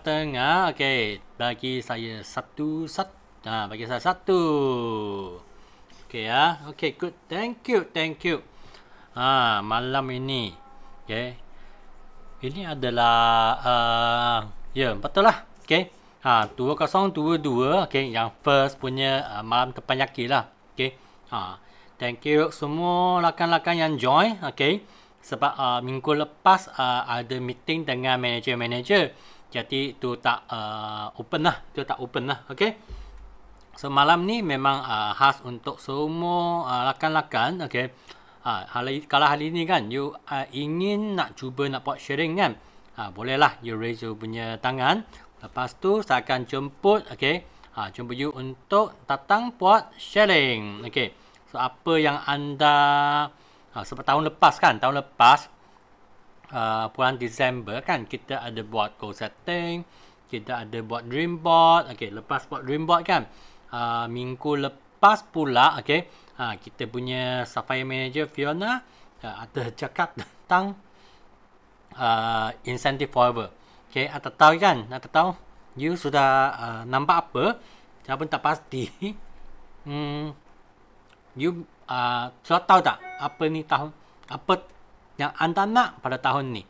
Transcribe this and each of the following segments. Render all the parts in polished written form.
setengah. Okey, bagi saya satu. Bagi saya satu. Okey ya. Okey, good. Thank you. Malam ini. Okey. Ini adalah ya, betul lah. Okey. 2022. Okey, yang first punya malam terpenyaki lah. Okey. Thank you semua rakan-rakan yang join. Okey. Sebab minggu lepas ada meeting dengan manager-manager. Jadi itu tak open lah. Okey. So malam ni memang khas untuk semua rakan-rakan. Okey. Kalau hari ni kan you ingin nak cuba nak buat sharing kan, bolehlah you raise you punya tangan. Lepas tu saya akan jemput, okey, jemput you untuk datang buat sharing. Okey. So apa yang anda sebab tahun lepas bulan Disember kan kita ada buat goal setting, kita ada buat dream board. Okey, lepas buat dream board kan, minggu lepas pula, okey, kita punya Sapphire Manager Fiona ada cakap tentang incentive forever. Okey, anda tahu kan? Anda tahu you sudah nampak apa? Saya pun tak pasti. You sudah tahu tak apa ni tahun, apa yang anda nak pada tahun ni?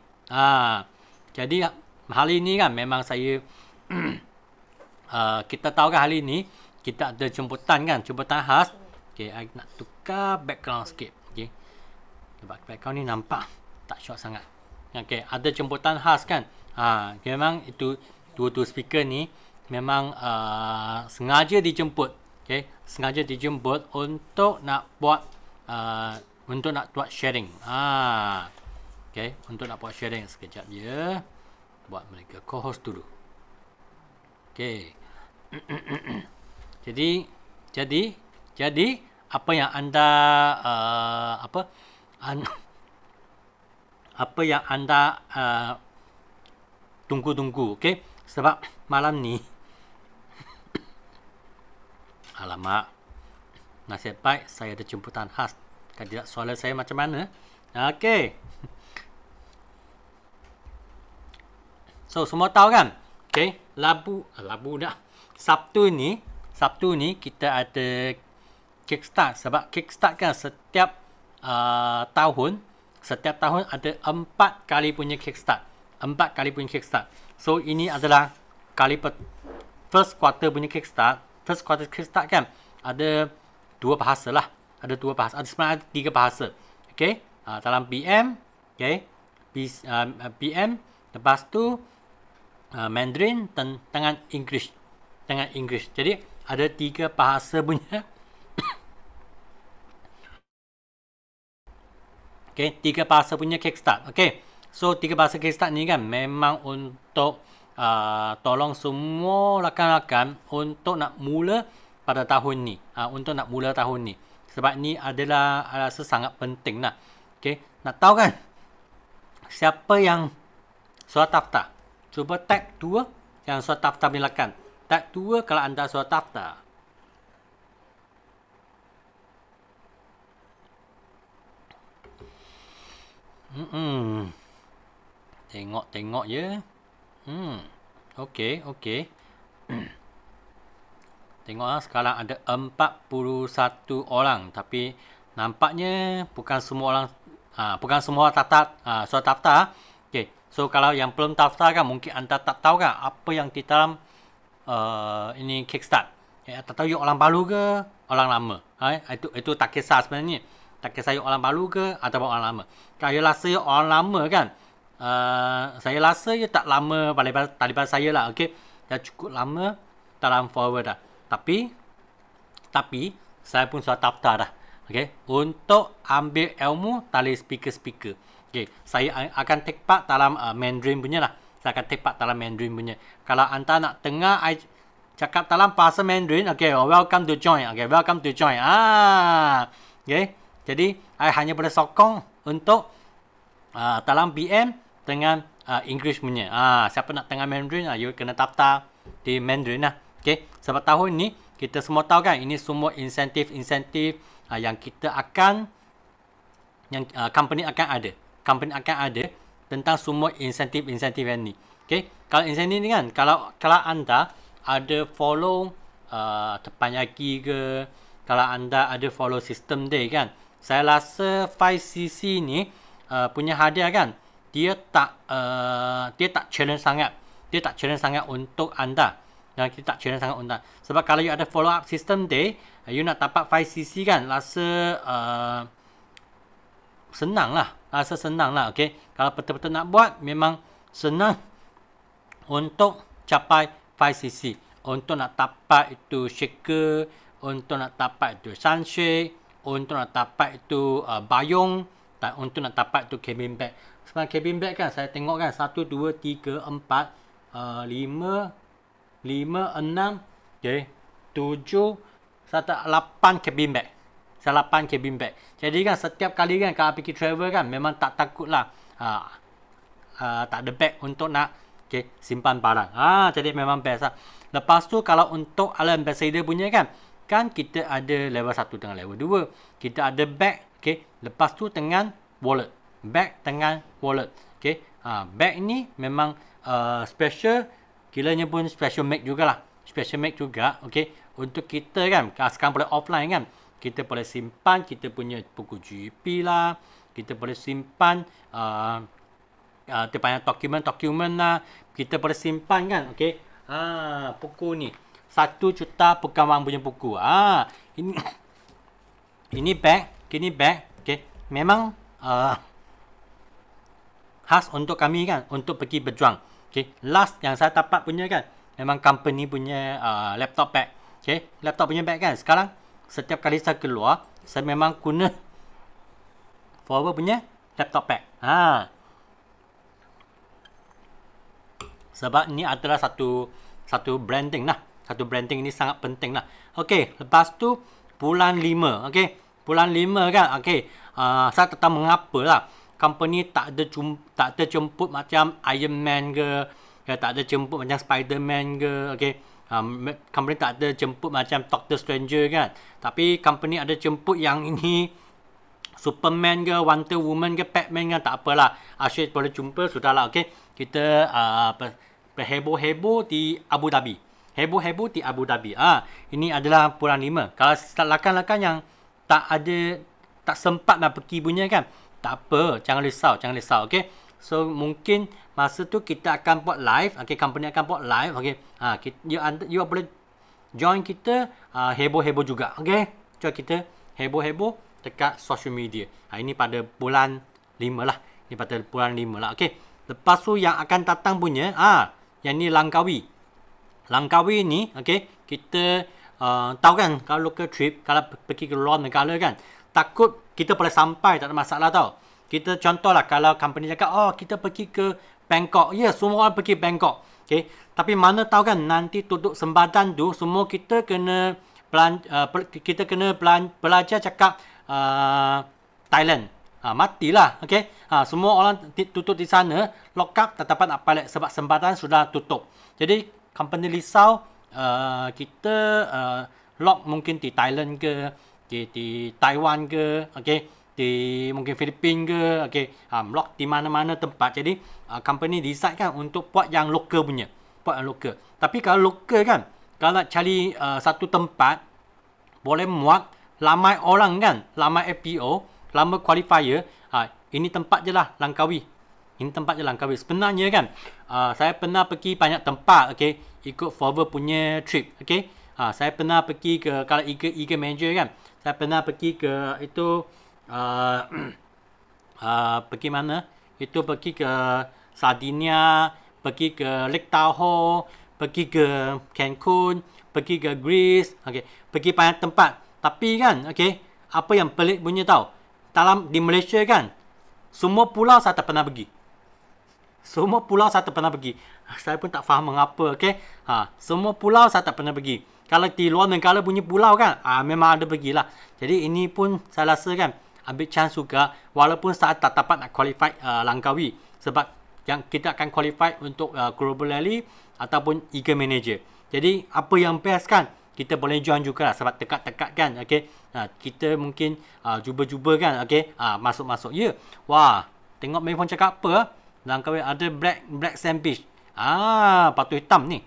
Jadi hari ni kan memang saya kita tahu kan hari ni kita ada jemputan khas. Okey, I nak tukar background sikit. Okey. Background ni nampak tak short sangat. Okey, ada jemputan khas kan? Memang itu dua speaker ni memang sengaja dijemput. Okey, sengaja dijemput untuk nak buat sharing. Okey, untuk nak buat sharing sekejap je. Buat mereka co-host dulu. Okey. Jadi apa yang anda apa yang anda tunggu-tunggu, okey? Sebab malam ni alamak, nasib baik saya ada jemputan khas. Kalau tidak suara saya macam mana? Okey. So semua tahu kan? Okey, Labu dah. Sabtu ni kita ada Kickstart. Sebab Kickstart kan setiap tahun ada 4 kali punya Kickstart. So ini adalah first quarter punya Kickstart. First quarter Kickstart kan ada 2 bahasa lah. Ada sebenarnya 3 bahasa. Okey, dalam PM, okey, PM, lepas tu Mandarin dengan English. Jadi ada 3 bahasa punya. Okey, 3 bahasa punya Kickstart. Okey. So 3 bahasa Kickstart ni kan memang untuk tolong semua rakan-rakan untuk nak mula pada tahun ni. Sebab ni adalah rasa sangat penting lah. Okey, nak tahu kan siapa yang sudah daftar? Cuba tag 2 yang sudah daftar bilakan. Tag 2 kalau anda sudah daftar. Tengok je. Okey. Tengoklah sekarang ada 41 orang, tapi nampaknya bukan semua sudah daftar. Okey. So kalau yang belum daftar kan mungkin anda tak tahu kan apa yang di dalam ini Kickstart. Tak tahu you orang baru ke orang lama. Itu tak kisah sebenarnya. Tak kisah you orang baru ke ataupun orang lama. Kalau you rasa you orang lama kan, saya rasa you tak lama daripada saya lah. Okey, dah cukup lama dalam forward dah. Tapi saya pun sudah daftar dah. Okey, untuk ambil ilmu tali speaker. Okey, saya akan take part dalam Mandarin punya lah. Kalau anda nak dengar I cakap dalam bahasa Mandarin, okey, welcome to join. Okey, jadi I hanya boleh sokong untuk dalam BM dengan English punya. Siapa nak dengar Mandarin, you kena daftar di Mandarin lah. Okey, sebab tahun ni kita semua tahu kan ini semua insentif yang kita akan company akan ada tentang semua insentif yang ni. Okay, kalau insentif ni kan, kalau anda ada follow teppanyaki ke, kalau anda ada follow sistem dia kan, saya rasa 5cc ni punya hadiah kan, dia tak challenge sangat. Dia tak challenge sangat untuk anda. Dan kita tak challenge sangat untuk anda. Sebab kalau you ada follow up system dia, you nak dapat 5cc kan, rasa senang lah. Rasa senang lah. Okay, kalau betul-betul nak buat, memang senang untuk capai 5cc. Untuk nak dapat itu shaker, untuk nak dapat itu sunshake, untuk nak dapat itu bayung, dan untuk nak dapat itu cabin bag. Sebab cabin bag kan, saya tengok kan, 1, 2, 3, 4, 5, 6, okay, 7, 8 cabin bag. 8 cabin bag. Jadi kan setiap kali kan kalau pergi travel kan, memang tak takut lah tak ada bag untuk nak simpan barang. Jadi memang best lah. Lepas tu kalau untuk ala ambassador punya kan kita ada level 1 dengan level 2. Kita ada bag, lepas tu dengan wallet. Bag dengan wallet. Bag ni memang special, kiranya pun special make jugalah. Special make juga, untuk kita kan, sekarang boleh offline kan, kita boleh simpan kita punya buku GP lah, kita boleh simpan banyak dokumen lah, kita boleh simpan kan, buku ni 1 juta bukan wang punya buku. Ini bag, memang khas untuk kami kan, untuk pergi berjuang. Last yang saya dapat punya kan, memang company punya laptop bag. Laptop punya bag kan, sekarang setiap kali saya keluar, saya memang guna Forever punya laptop bag. Sebab ni adalah satu branding lah. Satu branding ni sangat penting lah. Lepas tu bulan 5. Bulan 5 kan, saya tak tahu mengapa lah company tak ada jemput macam Iron Man ke, tak ada jemput macam Spider-Man ke, company tak ada jemput macam Doctor Stranger kan. Tapi company ada jemput yang ini Superman ke, Wonder Woman ke, Batman kan, tak apalah. Asyik boleh jumpa, sudahlah. Kita berheboh-heboh di Abu Dhabi. Heboh-heboh di Abu Dhabi. Ini adalah bulan 5. Kalau lakan-lakan yang tak sempat nak pergi punya kan, tak apa, jangan risau. So mungkin masa tu kita akan buat live, company akan buat live, you boleh join kita heboh-heboh juga, Join kita heboh-heboh dekat social media. Ini pada bulan 5 lah. Ini pada bulan 5 lah, Lepas tu yang akan datang punya, yang ni Langkawi. Langkawi ni, kita tahu kan, kalau local trip, kalau pergi ke luar negara kan, takut kita boleh sampai, tak ada masalah tau. Kita contohlah, kalau company cakap, kita pergi ke Bangkok. Ya, semua orang pergi Bangkok. Tapi mana tahu kan, nanti tutup Sembadan tu, semua kita kena belajar cakap Thailand. Matilah. Semua orang tutup di sana, lock up, tak dapat nak balik sebab Sembadan sudah tutup. Jadi, company risau, kita lock mungkin di Thailand ke, di Taiwan ke, di mungkin Filipina ke, lock di mana-mana tempat. Jadi company decide kan untuk buat yang lokal punya, Tapi kalau lokal kan, kalau nak cari satu tempat boleh muat ramai orang kan, ramai FPO, ramai qualifier, ini tempat je lah, Langkawi. Ini tempat je Langkawi. Sebenarnya kan, saya pernah pergi banyak tempat, ikut Forever punya trip, saya pernah pergi ke, kalau Eagle Manager kan, saya pernah pergi ke itu, pergi mana? Itu pergi ke Sardinia, pergi ke Lake Tahoe, pergi ke Cancun, pergi ke Greece, pergi banyak tempat. Tapi kan, apa yang pelik punya tahu? Di Malaysia kan, semua pulau saya tak pernah pergi. Semua pulau saya tak pernah pergi. Saya pun tak faham mengapa, semua pulau saya tak pernah pergi. Kalau di luar negara punya pulau kan, memang ada pergilah. Jadi ini pun saya rasa kan, ambil chance juga, walaupun saya tak dapat nak qualify Langkawi. Sebab yang kita akan qualify untuk Global Rally ataupun Eagle Manager. Jadi apa yang best kan, kita boleh join juga lah, sebab dekat-dekat kan, kita mungkin cuba-cuba kan, masuk-masuk. Wah, tengok Mayphone cakap apa, Langkawi ada Black Sand Beach. Batu hitam ni.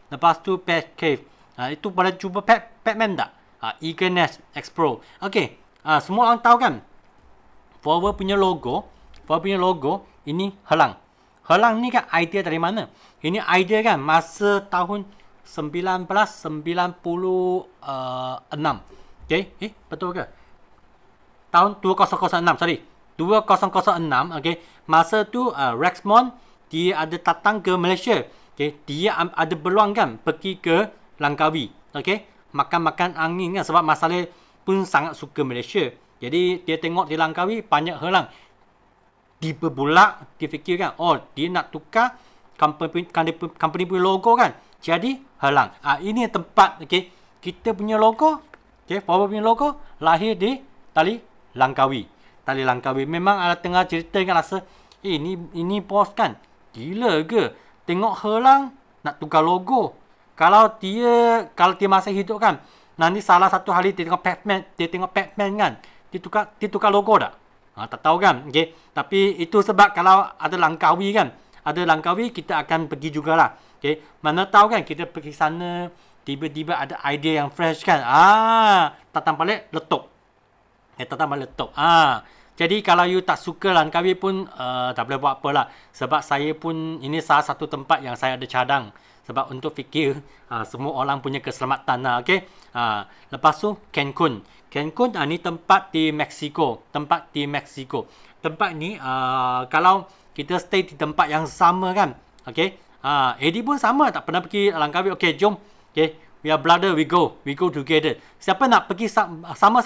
Lepas tu Pet Cave. Itu pada cuba Pac-Man tak? Eagle Nest Explore. Okey. Semua orang tahu kan? Forever punya logo ini Helang. Helang ni kan idea dari mana? Ini idea kan masa tahun 1996. Okey, betul ke? Tahun 2006, sorry. 2006, okey. Masa tu Rexmond dia ada datang ke Malaysia. Okey, dia ada peluang kan pergi ke Langkawi. Okey, makan-makan angin kan sebab masalah pun sangat suka Malaysia. Jadi dia tengok di Langkawi banyak helang. Dia berbulak, dia fikir kan, oh dia nak tukar company punya logo kan. Jadi helang. Ini tempat, okey. Kita punya logo, okey, Forever punya logo lahir di Tali Langkawi. Tali Langkawi. Memang ada tengah cerita kan rasa, ini bos kan. Gila ke? Tengok helang nak tukar logo. Kalau dia masih hidup kan, nanti salah satu hari dia tengok Pac-Man kan, dia tukar logo tak? Tak tahu kan. Okay. Tapi itu sebab kalau ada Langkawi kan, kita akan pergi jugalah. Okay. Mana tahu kan kita pergi sana, tiba-tiba ada idea yang fresh kan. Datang balik letup. Jadi kalau you tak suka Langkawi pun tak boleh buat apalah. Sebab saya pun ini salah satu tempat yang saya ada cadang. Sebab untuk fikir semua orang punya keselamatan lah. Okay. Lepas tu Cancun. Cancun ni tempat di Mexico. Tempat ni kalau kita stay di tempat yang sama kan. Okay. Eddie pun sama tak pernah pergi Langkawi. Okay, jom. Okay. We are brother, we go together. Siapa nak pergi sama-sama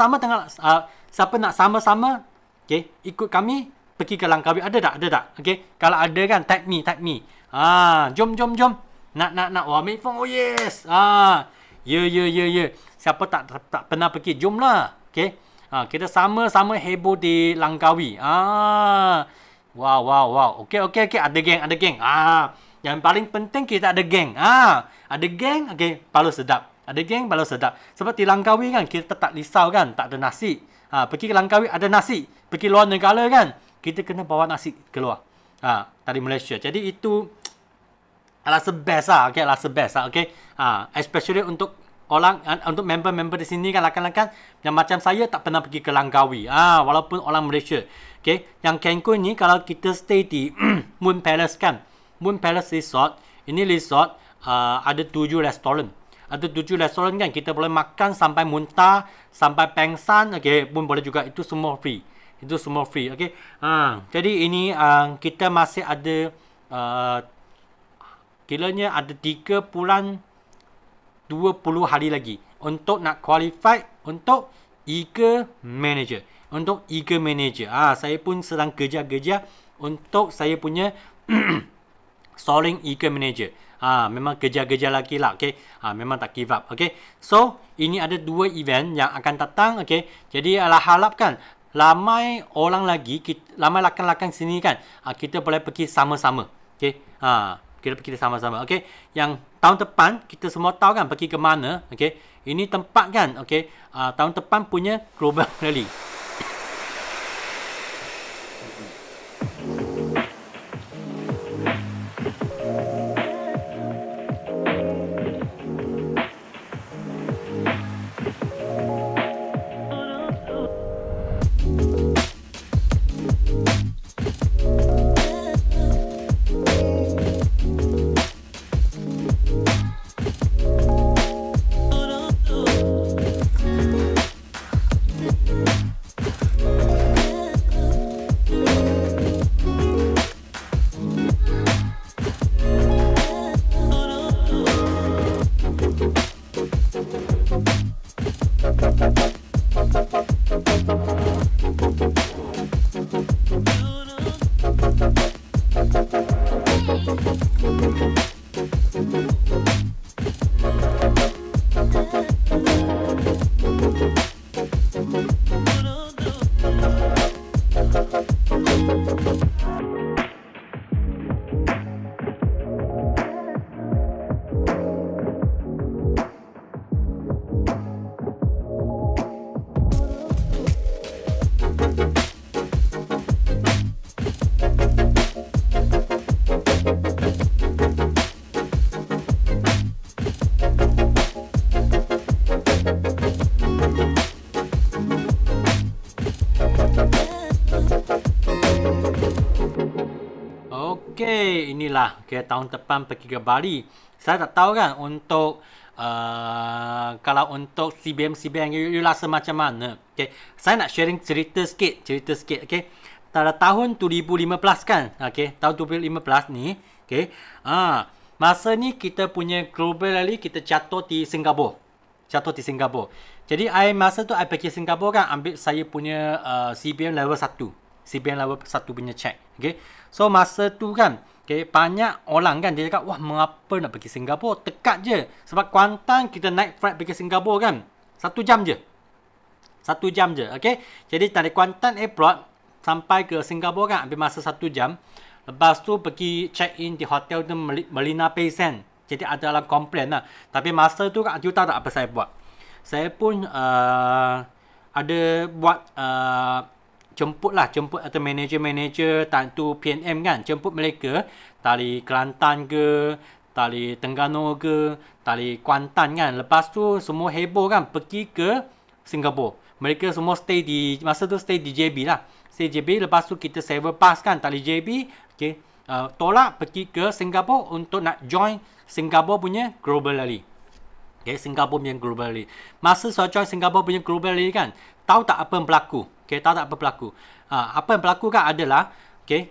siapa nak sama-sama, okay, ikut kami pergi ke Langkawi. Ada tak? Okay. Kalau ada kan, tag me. Jom. Nak. Wah, Mifong, oh yes. Ya. Siapa tak pernah pergi, jomlah. Okay. Kita sama-sama heboh di Langkawi. Wow. Okay. Ada geng. Yang paling penting kita ada geng. Ada geng, okay, paling sedap. Sebab di Langkawi kan, kita tak risau kan, tak ada nasi. Pergi ke Langkawi ada nasi. Pergi luar negara kan, kita kena bawa nasi keluar. Dari Malaysia. Jadi itu rasa best lah. Okay. Especially untuk untuk member-member di sini kan, rakan-rakan yang macam saya tak pernah pergi ke Langkawi. Walaupun orang Malaysia. Okay. Yang Cancun ni kalau kita stay di Moon Palace kan. Moon Palace Resort. Ini resort ada 7 restoran. Kan, kita boleh makan sampai muntah, sampai pengsan, okey, pun boleh juga. Itu semua free. Okey. Jadi ini kita masih ada kiranya ada 3 bulan 20 hari lagi untuk nak qualify untuk Eagle Manager. Saya pun sedang kerja untuk saya punya Soaring Eagle Manager. Memang kerja lagi lah. Okay. Memang tak give up. Okay. So, ini ada 2 event yang akan datang. Okay. Jadi, harapkan ramai orang lagi, ramai rakan-rakan sini kan, kita boleh pergi sama-sama. Okay. Kita pergi sama-sama. Okay. Yang tahun depan, kita semua tahu kan pergi ke mana. Okay. Ini tempat kan. Okay. Tahun depan punya Global Rally. lah. Okay, tahun depan pergi ke Bali. Saya tak tahu kan untuk kalau untuk CBM you rasa macam mana? Okay, saya nak sharing cerita sikit. Okay, pada tahun 2015 kan? Okay, tahun 2015 ni, okay, masa ni kita punya global rally kita jatuh di Singapura. Jadi masa tu I pergi Singapura kan, ambil saya punya CBM level 1. CBM level 1 punya check. Okay, so masa tu kan, okay, banyak orang kan dia cakap, wah mengapa nak pergi Singapura? Dekat je. Sebab Kuantan kita naik flight pergi Singapura kan, 1 jam je. 1 jam je. Okay, jadi dari Kuantan Airport sampai ke Singapura kan ambil masa 1 jam. Lepas tu pergi check in di hotel tu Marina Bay Sands. Jadi ada dalam komplain lah. Tapi masa tu you tahu tak apa saya buat? Saya pun ada buat jemput atau manager tentu PNM kan. Jemput mereka dari Kelantan ke, dari Terengganu ke, dari Kuantan kan. Lepas tu semua heboh kan pergi ke Singapura. Mereka semua masa tu stay di JB lah. Stay JB, lepas tu kita sewa bus kan dari JB. Okay, tolak pergi ke Singapura untuk nak join Singapura punya Global Rally. Okay, Singapura punya Global Rally. Masa saya join Singapura punya Global Rally kan, tahu tak apa yang berlaku? Okay, tahu tak apa berlaku? Apa yang berlaku kan adalah, okay,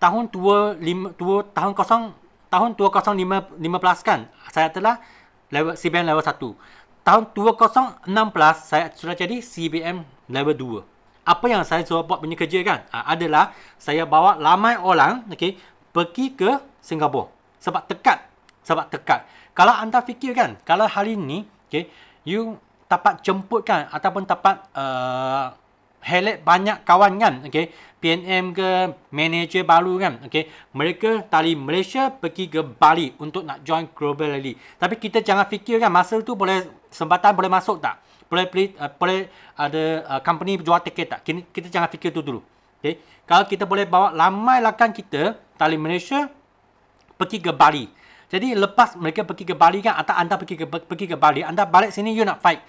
tahun 2015 kan, saya telah CBM level 1. Tahun 2016 saya sudah jadi CBM level 2. Apa yang saya suruh buat punya kerja kan, adalah saya bawa ramai orang, okay, pergi ke Singapura. Sebab dekat. Kalau anda fikir kan, kalau hari ni, okay, you dapat jemput kan, ataupun dapat highlight banyak kawan kan, okay, PNM ke, manager baru kan, okay, mereka dari Malaysia pergi ke Bali untuk nak join Global Rally. Tapi kita jangan fikir kan, masa tu kesempatan boleh masuk tak? Boleh ada company jual tiket tak? Kita jangan fikir tu dulu. Okay? Kalau kita boleh bawa ramai rakan kita dari Malaysia pergi ke Bali. Jadi lepas mereka pergi ke Bali kan, atau anda pergi ke Bali, anda balik sini you nak fight,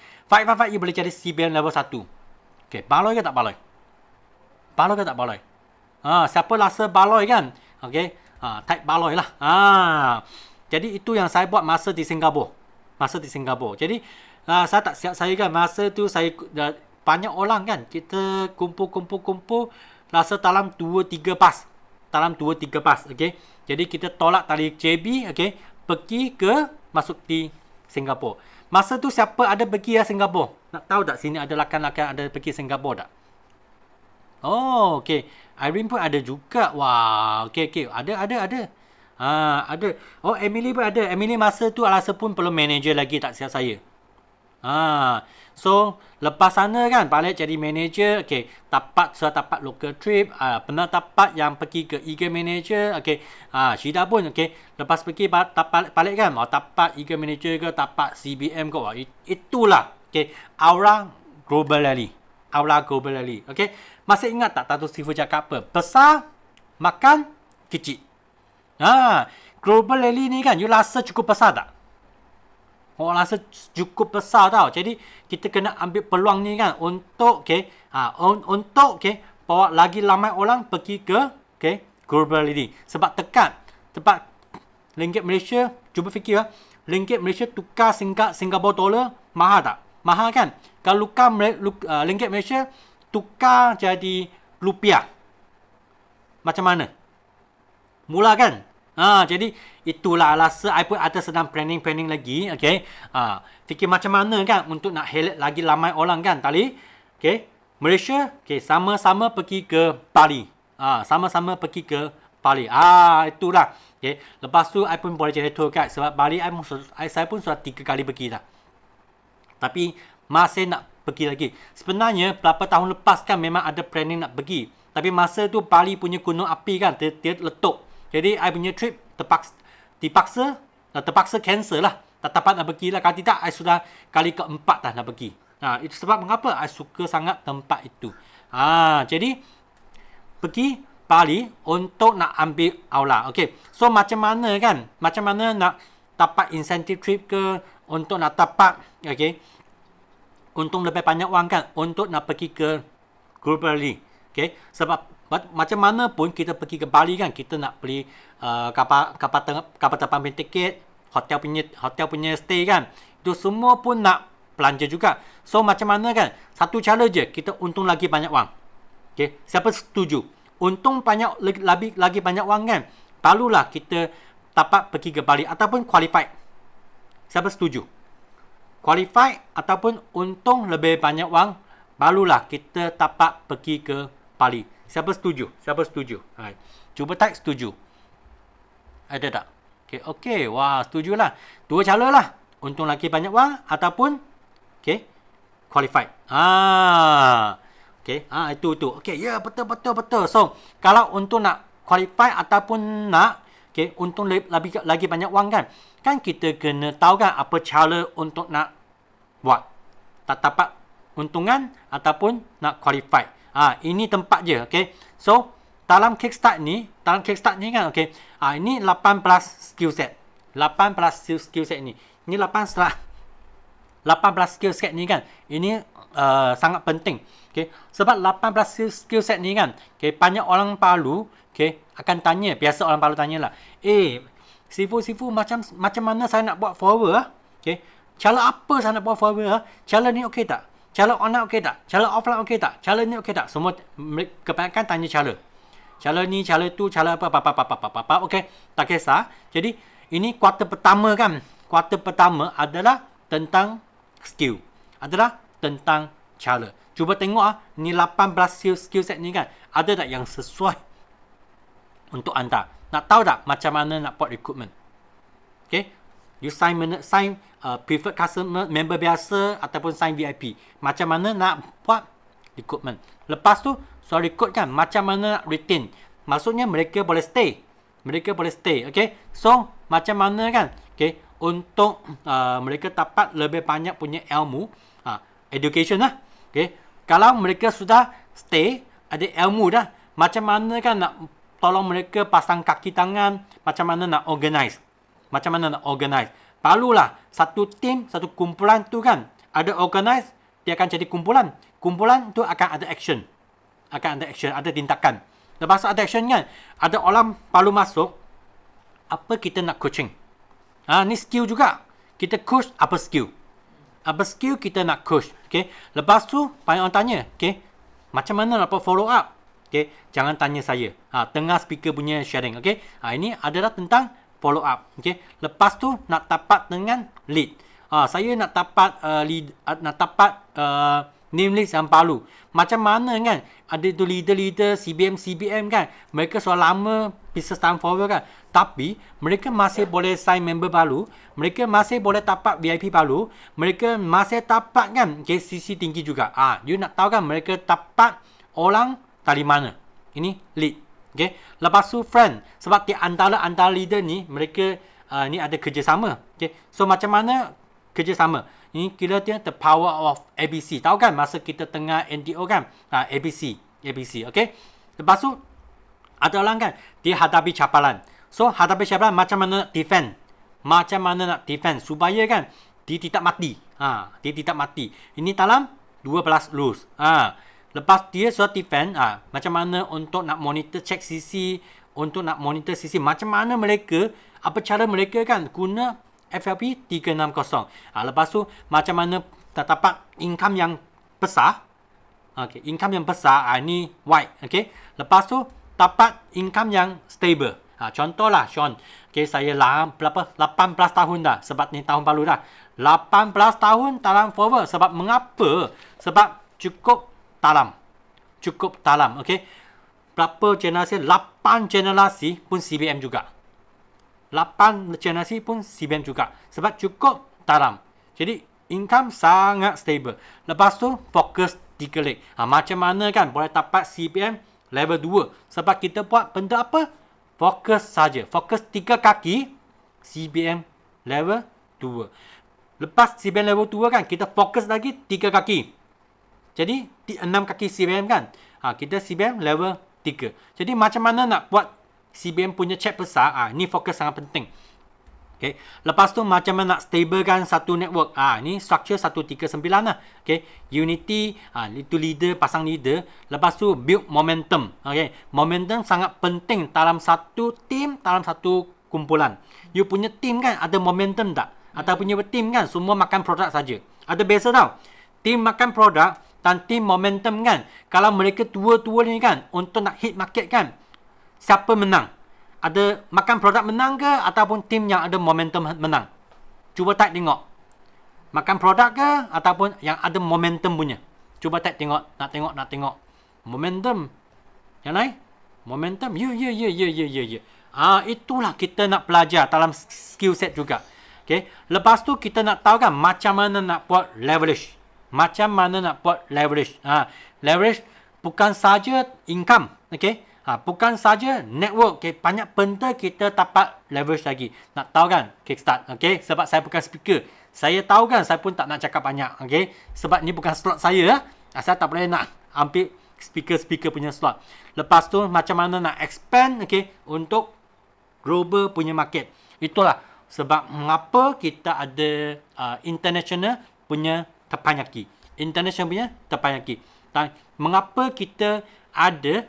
you boleh jadi CBM level 1. Okay, baloi ke tak baloi? Siapa rasa baloi kan? Okay, type baloi lah. Jadi itu yang saya buat masa di Singapura. Jadi saya tak siap saya kan, masa tu saya banyak orang kan, kita kumpul rasa dalam 2-3 bas. Okay, jadi kita tolak dari JB, okay, pergi ke masuk di Singapura. Masa tu siapa ada pergi Singapura? Nak tahu tak sini ada rakan-rakan ada pergi Singapura tak? Oh, okay, Irene pun ada juga. Wah, okay, ada. Ada. Oh, Emily pun ada. Emily masa tu rasa pun perlu manager lagi, tak siap saya. So lepas sana kan balik jadi manager. Okay, sudah dapat local trip, pernah dapat yang pergi ke Eagle Manager. Okay, Syida pun okay, lepas pergi balik kan, dapat Eagle Manager ke, dapat CBM ke. Itulah okay, Aura Global Rally. Okay, masih ingat tak Dato' Sifu cakap apa? Besar makan kecil. Global Rally ni kan, you rasa cukup besar tak? Orang rasa cukup besar tau. Jadi kita kena ambil peluang ni kan untuk okay, untuk okay, bawa lagi ramai orang pergi ke okay, Global Rally. Sebab dekat tempat ringgit Malaysia, cuba fikir ringgit Malaysia tukar Singapore dollar mahal tak? Mahal kan? Kalau ringgit Malaysia tukar jadi rupiah, macam mana? Mula kan? Jadi itulah rasa I pun ada sedang planning lagi. Okay, fikir macam mana kan untuk nak highlight lagi ramai orang kan tadi. Okay, Malaysia, okay, sama-sama pergi ke Bali. Itulah. Okay, lepas tu I pun boleh jadi tour guide sebab Bali saya pun sudah 3 kali pergi dah. Tapi masih nak pergi lagi. Sebenarnya berapa tahun lepas kan memang ada planning nak pergi. Tapi masa tu Bali punya gunung api kan dia letup. Jadi I punya trip terpaksa cancel lah. Tak dapat nak pergi lah. Kalau tidak I sudah kali keempat dah nak pergi. Itu sebab mengapa I suka sangat tempat itu. Jadi pergi Bali untuk nak ambil aula. Okay, so macam mana kan? Macam mana nak dapat incentive trip ke, untuk nak dapat okay, untung lebih banyak wang kan untuk nak pergi ke Global Rally. Okay, sebab Macam mana pun kita pergi ke Bali kan, kita nak beli kapal terbang tiket, hotel punya stay kan, itu semua pun nak belanja juga. So macam mana kan, satu cara je kita untung lagi banyak wang. Okay, siapa setuju untung lagi banyak wang kan, barulah kita dapat pergi ke Bali ataupun qualified. Siapa setuju? Qualified ataupun untung lebih banyak wang, barulah kita dapat pergi ke Bali. Siapa setuju? Siapa setuju? Hai. Cuba type setuju. Ada tak? Okey. Wah, setujulah. Dua cara lah. Untung lagi banyak wang ataupun qualified. Itu. Okey, ya, betul. So, kalau untung nak qualified ataupun nak untung lagi banyak wang kan, kita kena tahu kan apa cara untuk nak buat. Tak dapat untungan ataupun nak qualified. Ini tempat je, okey. So, dalam Kickstart ni kan, okey. Ini 18 skill set. 18 skill set ni. Ini 18 skill set ni kan. Ini sangat penting. Okey. Sebab 18 skill set ni kan, banyak orang Palu, akan tanya, biasa orang Palu tanyalah, Sifu macam mana saya nak buat follower Okey. Cara apa saya nak buat follower Cara ni okey tak? Cara online okey tak? Cara offline okey tak? Cara ni okey tak? Semua kebanyakan tanya cara. Cara ni, cara tu, cara apa. Okey, tak kisah. Jadi, ini kuarter pertama kan. Kuarter pertama adalah tentang skill. Adalah tentang cara. Cuba tengok ni 18 skill set ni kan. Ada tak yang sesuai untuk anda? Nak tahu tak macam mana nak buat recruitment? Okey. You sign preferred customer, member biasa ataupun sign VIP. Macam mana nak buat recruitment. Lepas tu, soal recruit kan, macam mana nak retain. Maksudnya mereka boleh stay. Okay. So, macam mana kan, untuk mereka dapat lebih banyak punya ilmu, education lah. Okay. Kalau mereka sudah stay, ada ilmu dah, macam mana kan nak tolong mereka pasang kaki tangan, macam mana nak organize. Barulah satu tim, satu kumpulan tu kan, ada organize, dia akan jadi kumpulan. Kumpulan tu akan ada action. Ada tindakan. Lepas ada action kan, ada orang Palu masuk, apa kita nak coaching. Ni skill juga. Kita coach apa skill. Apa skill kita nak coach. Okay. Lepas tu, banyak orang tanya, macam mana nak buat follow up. Jangan tanya saya. Tengah speaker punya sharing. Ini adalah tentang follow up. Lepas tu nak dapat dengan lead. Saya nak dapat name list yang Palu. Macam mana kan? Ada tu leader CBM kan. Mereka sudah lama business time forward kan. Tapi mereka masih boleh sign member Palu. Mereka masih boleh dapat VIP Palu. Mereka masih dapat kan KCC tinggi juga. You nak tahu kan mereka dapat orang dari mana? Ini lead. Lepas tu friend, sebab di antara leader ni mereka ni ada kerjasama. So macam mana kerjasama? Ini kira dia the power of ABC. Tahu kan masa kita tengah NTO kan? ABC. Lepas tu ada orang kan dia hadapi cabaran. So hadapi cabaran macam mana nak defend supaya kan dia tidak mati. Ini dalam 12 rules. Lepas dia sudah defend, macam mana untuk nak monitor check CC, macam mana mereka, apa cara mereka kan guna FLP 360. Lepas tu macam mana dapat income yang besar. Income yang besar, ini white. Lepas tu dapat income yang stable. Contohlah Sean, saya berapa 18 tahun dah, sebab ni tahun baru dah. 18 tahun dalam forward. Sebab mengapa? Sebab cukup dalam. Berapa generasi? 8 generasi pun CBM juga. Sebab cukup dalam. Jadi income sangat stable. Lepas tu fokus 3 leg. Macam mana kan boleh dapat CBM level 2? Sebab kita buat benda apa? Fokus saja. Fokus 3 kaki CBM level 2. Lepas CBM level 2 kan kita fokus lagi 3 kaki. Jadi 6 kaki CBM kan. Kita CBM level 3. Jadi macam mana nak buat CBM punya check besar? Ni fokus sangat penting. Okay. Lepas tu macam mana nak stablekan satu network. Ni structure 139 lah. Okay. Unity, itu leader, pasang leader. Lepas tu build momentum. Okay. Momentum sangat penting dalam satu team, dalam satu kumpulan. You punya team kan ada momentum tak? Atau punya team kan semua makan produk saja. Ada beza tau. Team makan produk dan team momentum kan. Kalau mereka tua-tua ni kan untuk nak hit market kan, siapa menang? Ada makan produk menang ke ataupun tim yang ada momentum menang? Cuba tak tengok. Makan produk ke ataupun yang ada momentum punya? Cuba tak tengok. Nak tengok. Momentum. Yang lain? Momentum. Ya. Itulah kita nak belajar dalam skill set juga. Okay. Lepas tu kita nak tahu kan macam mana nak buat leverage. Macam mana nak buat leverage. Leverage bukan saja income. Okay. Bukan saja network. Okay. Banyak benda kita dapat leverage lagi. Nak tahu kan? Kickstart. Okay. Sebab saya bukan speaker. Saya tahu kan saya pun tak nak cakap banyak. Okay. Sebab ni bukan slot saya. Saya tak boleh nak ambil speaker punya slot. Lepas tu macam mana nak expand. Okay. Untuk global punya market. Itulah sebab mengapa kita ada international punya terpanyaki. International punya terpanyaki. Dan mengapa kita ada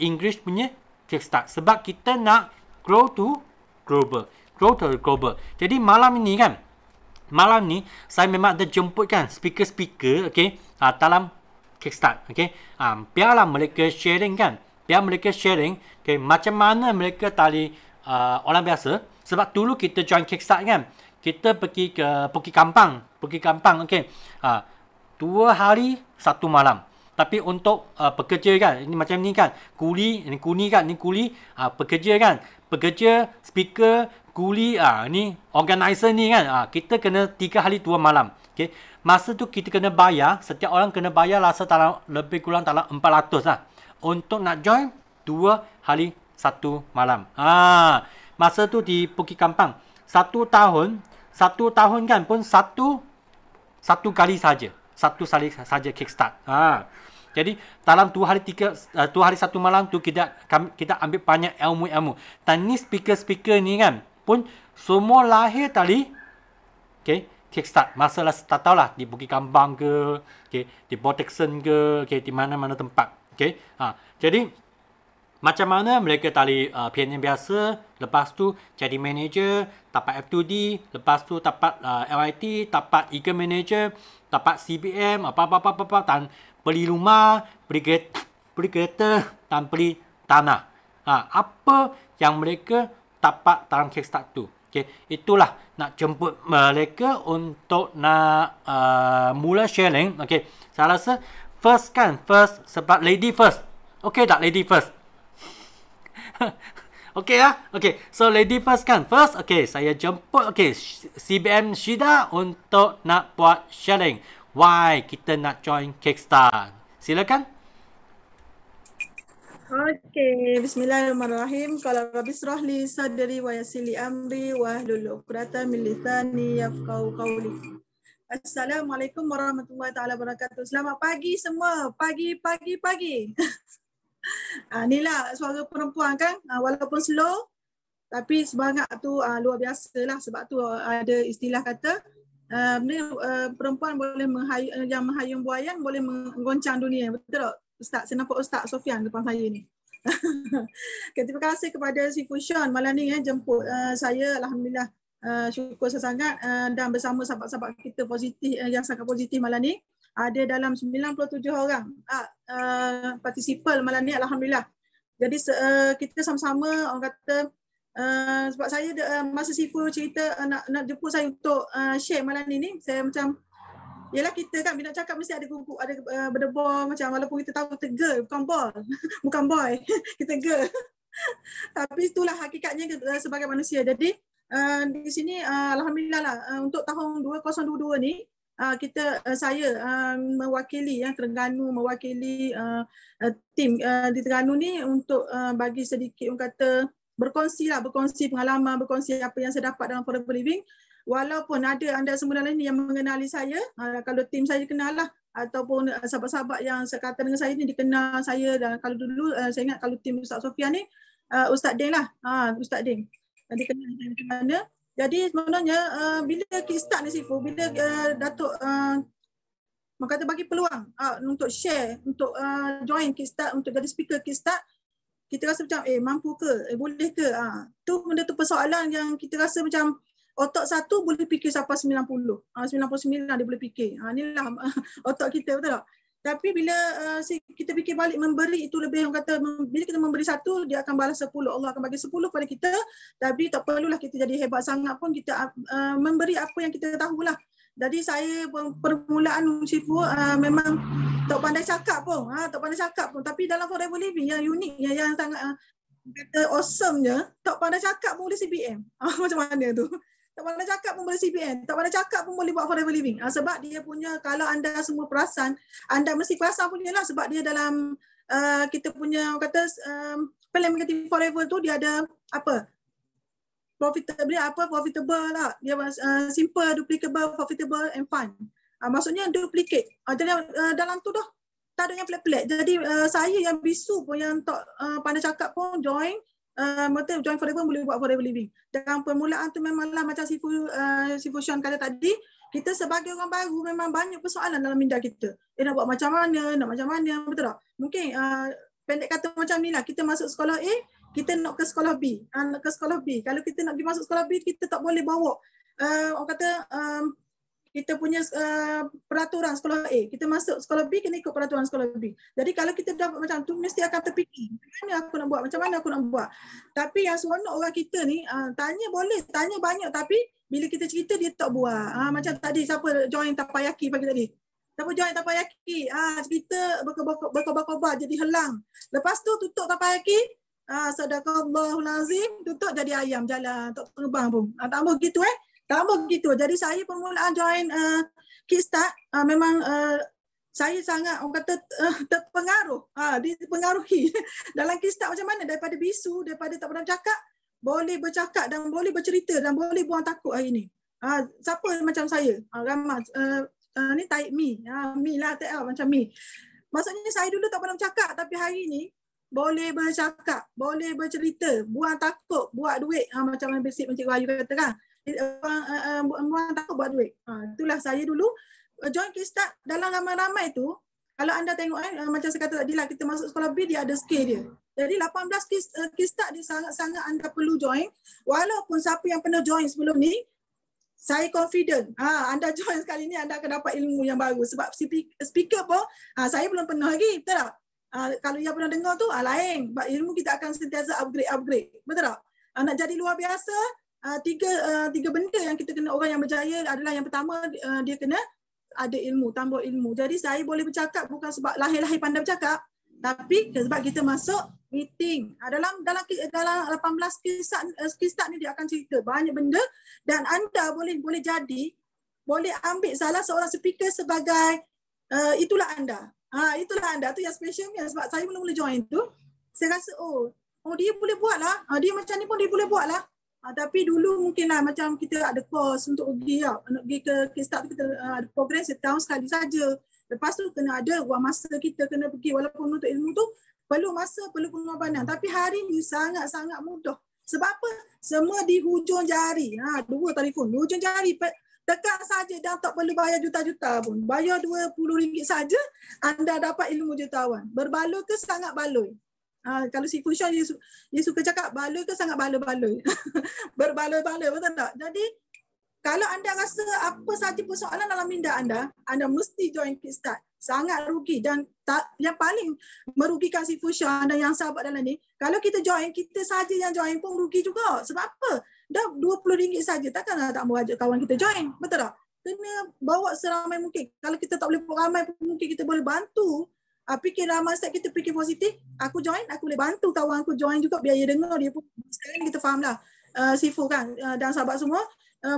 English punya kickstart. Sebab kita nak grow to global. Grow to global. Jadi malam ini kan, malam ni saya memang ada jemput kan speaker-speaker, okay, dalam kickstart, okay. Biarlah mereka sharing kan. Biar mereka sharing, okay, macam mana mereka tali orang biasa. Sebab dulu kita join kickstart kan, kita pergi ke Bukit Kampang, okay. 2 hari 1 malam. Tapi untuk pekerja kan, ini macam ni kan, kuli, ini kuli kan, ini kuli, pekerja kan, pekerja, speaker, kuli, ni organizer ni kan, kita kena 3 hari 2 malam. Okay. Masa tu kita kena bayar, setiap orang kena bayar rasa dalam, lebih kurang dalam 400 lah. Untuk nak join 2 hari 1 malam. Masa tu di Bukit Kampang. 1 tahun kan pun satu kali saja. Satu kali saja kickstart. Jadi dalam 2 hari 1 malam tu kita ambil banyak ilmu-ilmu. Dan ni speaker-speaker ni kan pun semua lahir tadi, okay, kickstart. Masalah tak tahulah di Bukit Kampang ke, okay, di Botekson ke, okay, di mana-mana tempat. Okay. Jadi macam mana mereka tali PNM biasa, lepas tu jadi manager, dapat F2D, lepas tu dapat LIT, dapat Eagle Manager, dapat CBM, apa-apa, dan beli rumah, beli kereta, dan beli tanah. Apa yang mereka dapat dalam kickstart tu. Okay. Itulah nak jemput mereka untuk nak mula sharing. Okay. Saya rasa first sebab lady first. Okay tak lady first? Okay lah. Okay. So lady first kan. First. Okay. Saya jemput. Okay. CBM Shida untuk nak buat sharing. Why kita nak join Kickstart. Silakan. Okay. Bismillahirrahmanirrahim. Qala rabbi shrah li sadri wa yassir li amri wahlul 'uqdatam min lisani yafqahu qawli. Assalamualaikum warahmatullahi taala wabarakatuh. Selamat pagi semua. Pagi. Inilah suara perempuan kan, walaupun slow tapi semangat tu luar biasa lah. Sebab tu ada istilah kata perempuan boleh yang menghayung buayan boleh menggoncang dunia. Betul tak Ustaz? Saya nampak Ustaz Sofian depan saya ni. Okay, terima kasih kepada si Fusion malam ni jemput saya. Alhamdulillah, syukur sangat dan bersama sahabat-sahabat kita positif yang sangat positif malam ni. Ada dalam 97 orang partisipan malam ni, alhamdulillah. Jadi kita sama-sama orang kata sebab saya masa Sifu cerita nak jemput saya untuk share malam ni, saya macam yalah, kita kan bila cakap mesti ada gugup, ada berdebar macam, walaupun kita tahu kita girl bukan boy. Bukan boy. Kita girl. Tapi itulah hakikatnya sebagai manusia. Jadi di sini alhamdulillah lah untuk tahun 2022 ni saya mewakili Terengganu, mewakili tim di Terengganu ni untuk bagi sedikit orang kata berkongsi pengalaman, berkongsi apa yang saya dapat dalam Forever Living. Walaupun ada anda semua lain yang mengenali saya, kalau tim saya dikenal lah, ataupun sahabat-sahabat yang sekatan dengan saya ni dikenal saya. Dan kalau dulu saya ingat kalau tim Ustaz Sofian ni Ustaz Ding lah, Ustaz Ding dikenal saya macam mana. Jadi sebenarnya bila kickstart ni Sifu, bila Datuk kata bagi peluang untuk share, untuk join kickstart, untuk jadi speaker kickstart, kita rasa macam mampu ke, boleh ke, tu benda tu persoalan yang kita rasa macam otak satu boleh fikir sampai 90, 99 dia boleh fikir. Inilah otak kita, betul tak? Tapi bila kita fikir balik, memberi itu lebih, orang kata bila kita memberi satu, dia akan balas 10. Allah akan bagi 10 kepada kita. Tapi tak perlulah kita jadi hebat sangat pun, kita memberi apa yang kita tahulah. Jadi saya permulaan Syifu memang tak pandai cakap pun, tapi dalam Forever Living yang unik, yang sangat kata awesome-nya, tak pandai cakap pun boleh CBM. Macam mana tu? Tak pandai cakap pun boleh CBM, tak pandai cakap pun boleh buat Forever Living. Sebab dia punya, kalau anda semua perasan, anda mesti perasan punya lah, sebab dia dalam kita punya kata plan marketing Forever tu dia ada apa? Profitable lah. Dia simple, duplicable, profitable and fun. Maksudnya duplicate. Jadi dalam tu dah tak ada yang pelik-pelik. Jadi saya yang bisu pun, yang tak pandai cakap pun join join Forever, boleh buat Forever Living. Dan permulaan tu memanglah macam Sifu Sean kata tadi, kita sebagai orang baru memang banyak persoalan dalam minda kita. Nak buat macam mana, betul tak? Mungkin pendek kata macam ni lah, kita masuk sekolah A, kita nak ke sekolah B. Kalau kita nak pergi masuk sekolah B, kita tak boleh bawa orang kata kita punya peraturan sekolah A. Kita masuk sekolah B, kena ikut peraturan sekolah B. Jadi kalau kita dapat macam tu, mesti akan terfikir, macam mana aku nak buat. Tapi yang seronok orang kita ni, tanya boleh, tanya banyak, tapi bila kita cerita dia tak buat. Macam tadi siapa join Tapayaki pagi tadi. Siapa join Tapayaki, cerita berkobar-kobar jadi helang. Lepas tu tutup Tapayaki, sadaqallahul azim, tutup jadi ayam jalan, tak terbang pun. Tak begitu tak begitu. Jadi saya permulaan join kickstart, memang saya sangat orang kata terpengaruh, dipengaruhi dalam kickstart. Macam mana daripada bisu, daripada tak pernah cakap, boleh bercakap dan boleh bercerita dan boleh buang takut hari ni. Siapa macam saya, ramai ni type me, me lah, macam me. Maksudnya saya dulu tak pernah cakap, tapi hari ni boleh bercakap, boleh bercerita, buang takut, buat duit. Macam mana basic Encik Wahyu kata kan, buang takut, buat duit. Itulah saya dulu join kickstart. Dalam ramai-ramai tu, kalau anda tengok macam saya kata tadi lah, kita masuk sekolah B, dia ada skill dia. Jadi 18 kickstart dia sangat-sangat anda perlu join. Walaupun siapa yang pernah join sebelum ni, saya confident, anda join sekali ni, anda akan dapat ilmu yang baru. Sebab speaker pun, saya belum pernah lagi, betul tak? Kalau yang pernah dengar tu, lain. Ilmu kita akan sentiasa upgrade. Betul tak? Nak jadi luar biasa, tiga benda yang kita kena, orang yang berjaya adalah, yang pertama, dia kena ada ilmu, tambah ilmu. Jadi saya boleh bercakap bukan sebab lahir-lahir pandai bercakap, tapi sebab kita masuk meeting. Dalam 18 kickstart ni dia akan cerita banyak benda, dan anda boleh ambil salah seorang speaker sebagai itulah anda. Itulah anda tu yang specialnya. Sebab saya mula-mula join tu, saya rasa oh dia boleh buat lah, dia macam ni pun dia boleh buat lah. Tapi dulu mungkinlah macam kita ada course untuk pergi ke kickstart, kita ada program setahun sekali saja. Lepas tu kena ada wang masa, kita kena pergi, walaupun untuk ilmu tu perlu masa, perlu pengorbanan. Tapi hari ni sangat-sangat mudah. Sebab apa? Semua di hujung jari. 2 telefon, hujung jari. Tekan saja, dan tak perlu bayar juta-juta pun. Bayar RM20 saja, anda dapat ilmu jutawan. Berbaloi ke sangat baloi? Kalau si Fusion dia suka cakap baloi ke sangat baloi-baloi. Berbaloi-baloi, betul tak? Jadi kalau anda rasa apa saja persoalan dalam minda anda mesti join kickstart. Sangat rugi, dan yang paling merugikan si Fusion dan yang sahabat dalam ni, kalau kita join, kita saja yang join pun rugi juga. Sebab apa? Dah RM20 saja, takkanlah tak mau ajak kawan kita join, betul tak? Kena bawa seramai mungkin. Kalau kita tak boleh bawa ramai, mungkin kita boleh bantu. Fikir ramai, kita fikir positif. Aku join, aku boleh bantu kawan aku join juga, biar dia dengar dia pun. Sekarang kita faham lah, Sifu kan, dan sahabat semua,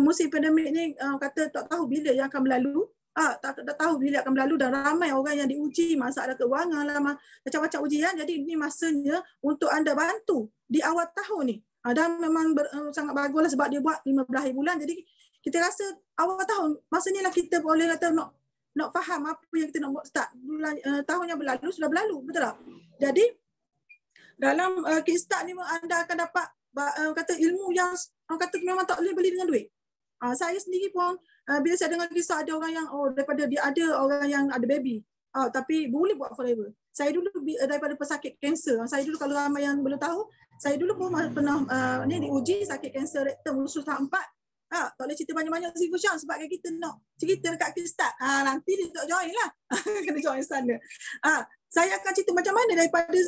musim pandemik ni kata tak tahu bila yang akan berlalu. Tak tahu bila akan berlalu, dan ramai orang yang diuji, masalah keuangan lah, macam-macam ujian. Jadi ini masanya untuk anda bantu di awal tahun ni. Dan memang sangat baguslah sebab dia buat 15 hari bulan. Jadi kita rasa awal tahun, masa ni lah kita boleh kata nak faham apa yang kita nak buat start. Tahun yang berlalu sudah berlalu, betul tak? Jadi dalam kickstart ni anda akan dapat kata ilmu yang kata memang tak boleh beli dengan duit. Saya sendiri pun bila saya dengar kisah ada orang yang daripada dia ada orang yang ada baby tapi boleh buat forever. Saya dulu daripada pesakit kanser. Saya dulu kalau ramai yang belum tahu, saya dulu pun pernah diuji sakit kanser rektum usus tahap 4. Tak boleh cerita banyak-banyak Sifu Syam sebab kita nak cerita dekat Kickstart. Nanti dia tak join lah. Kena join sana. Saya akan cerita macam mana daripada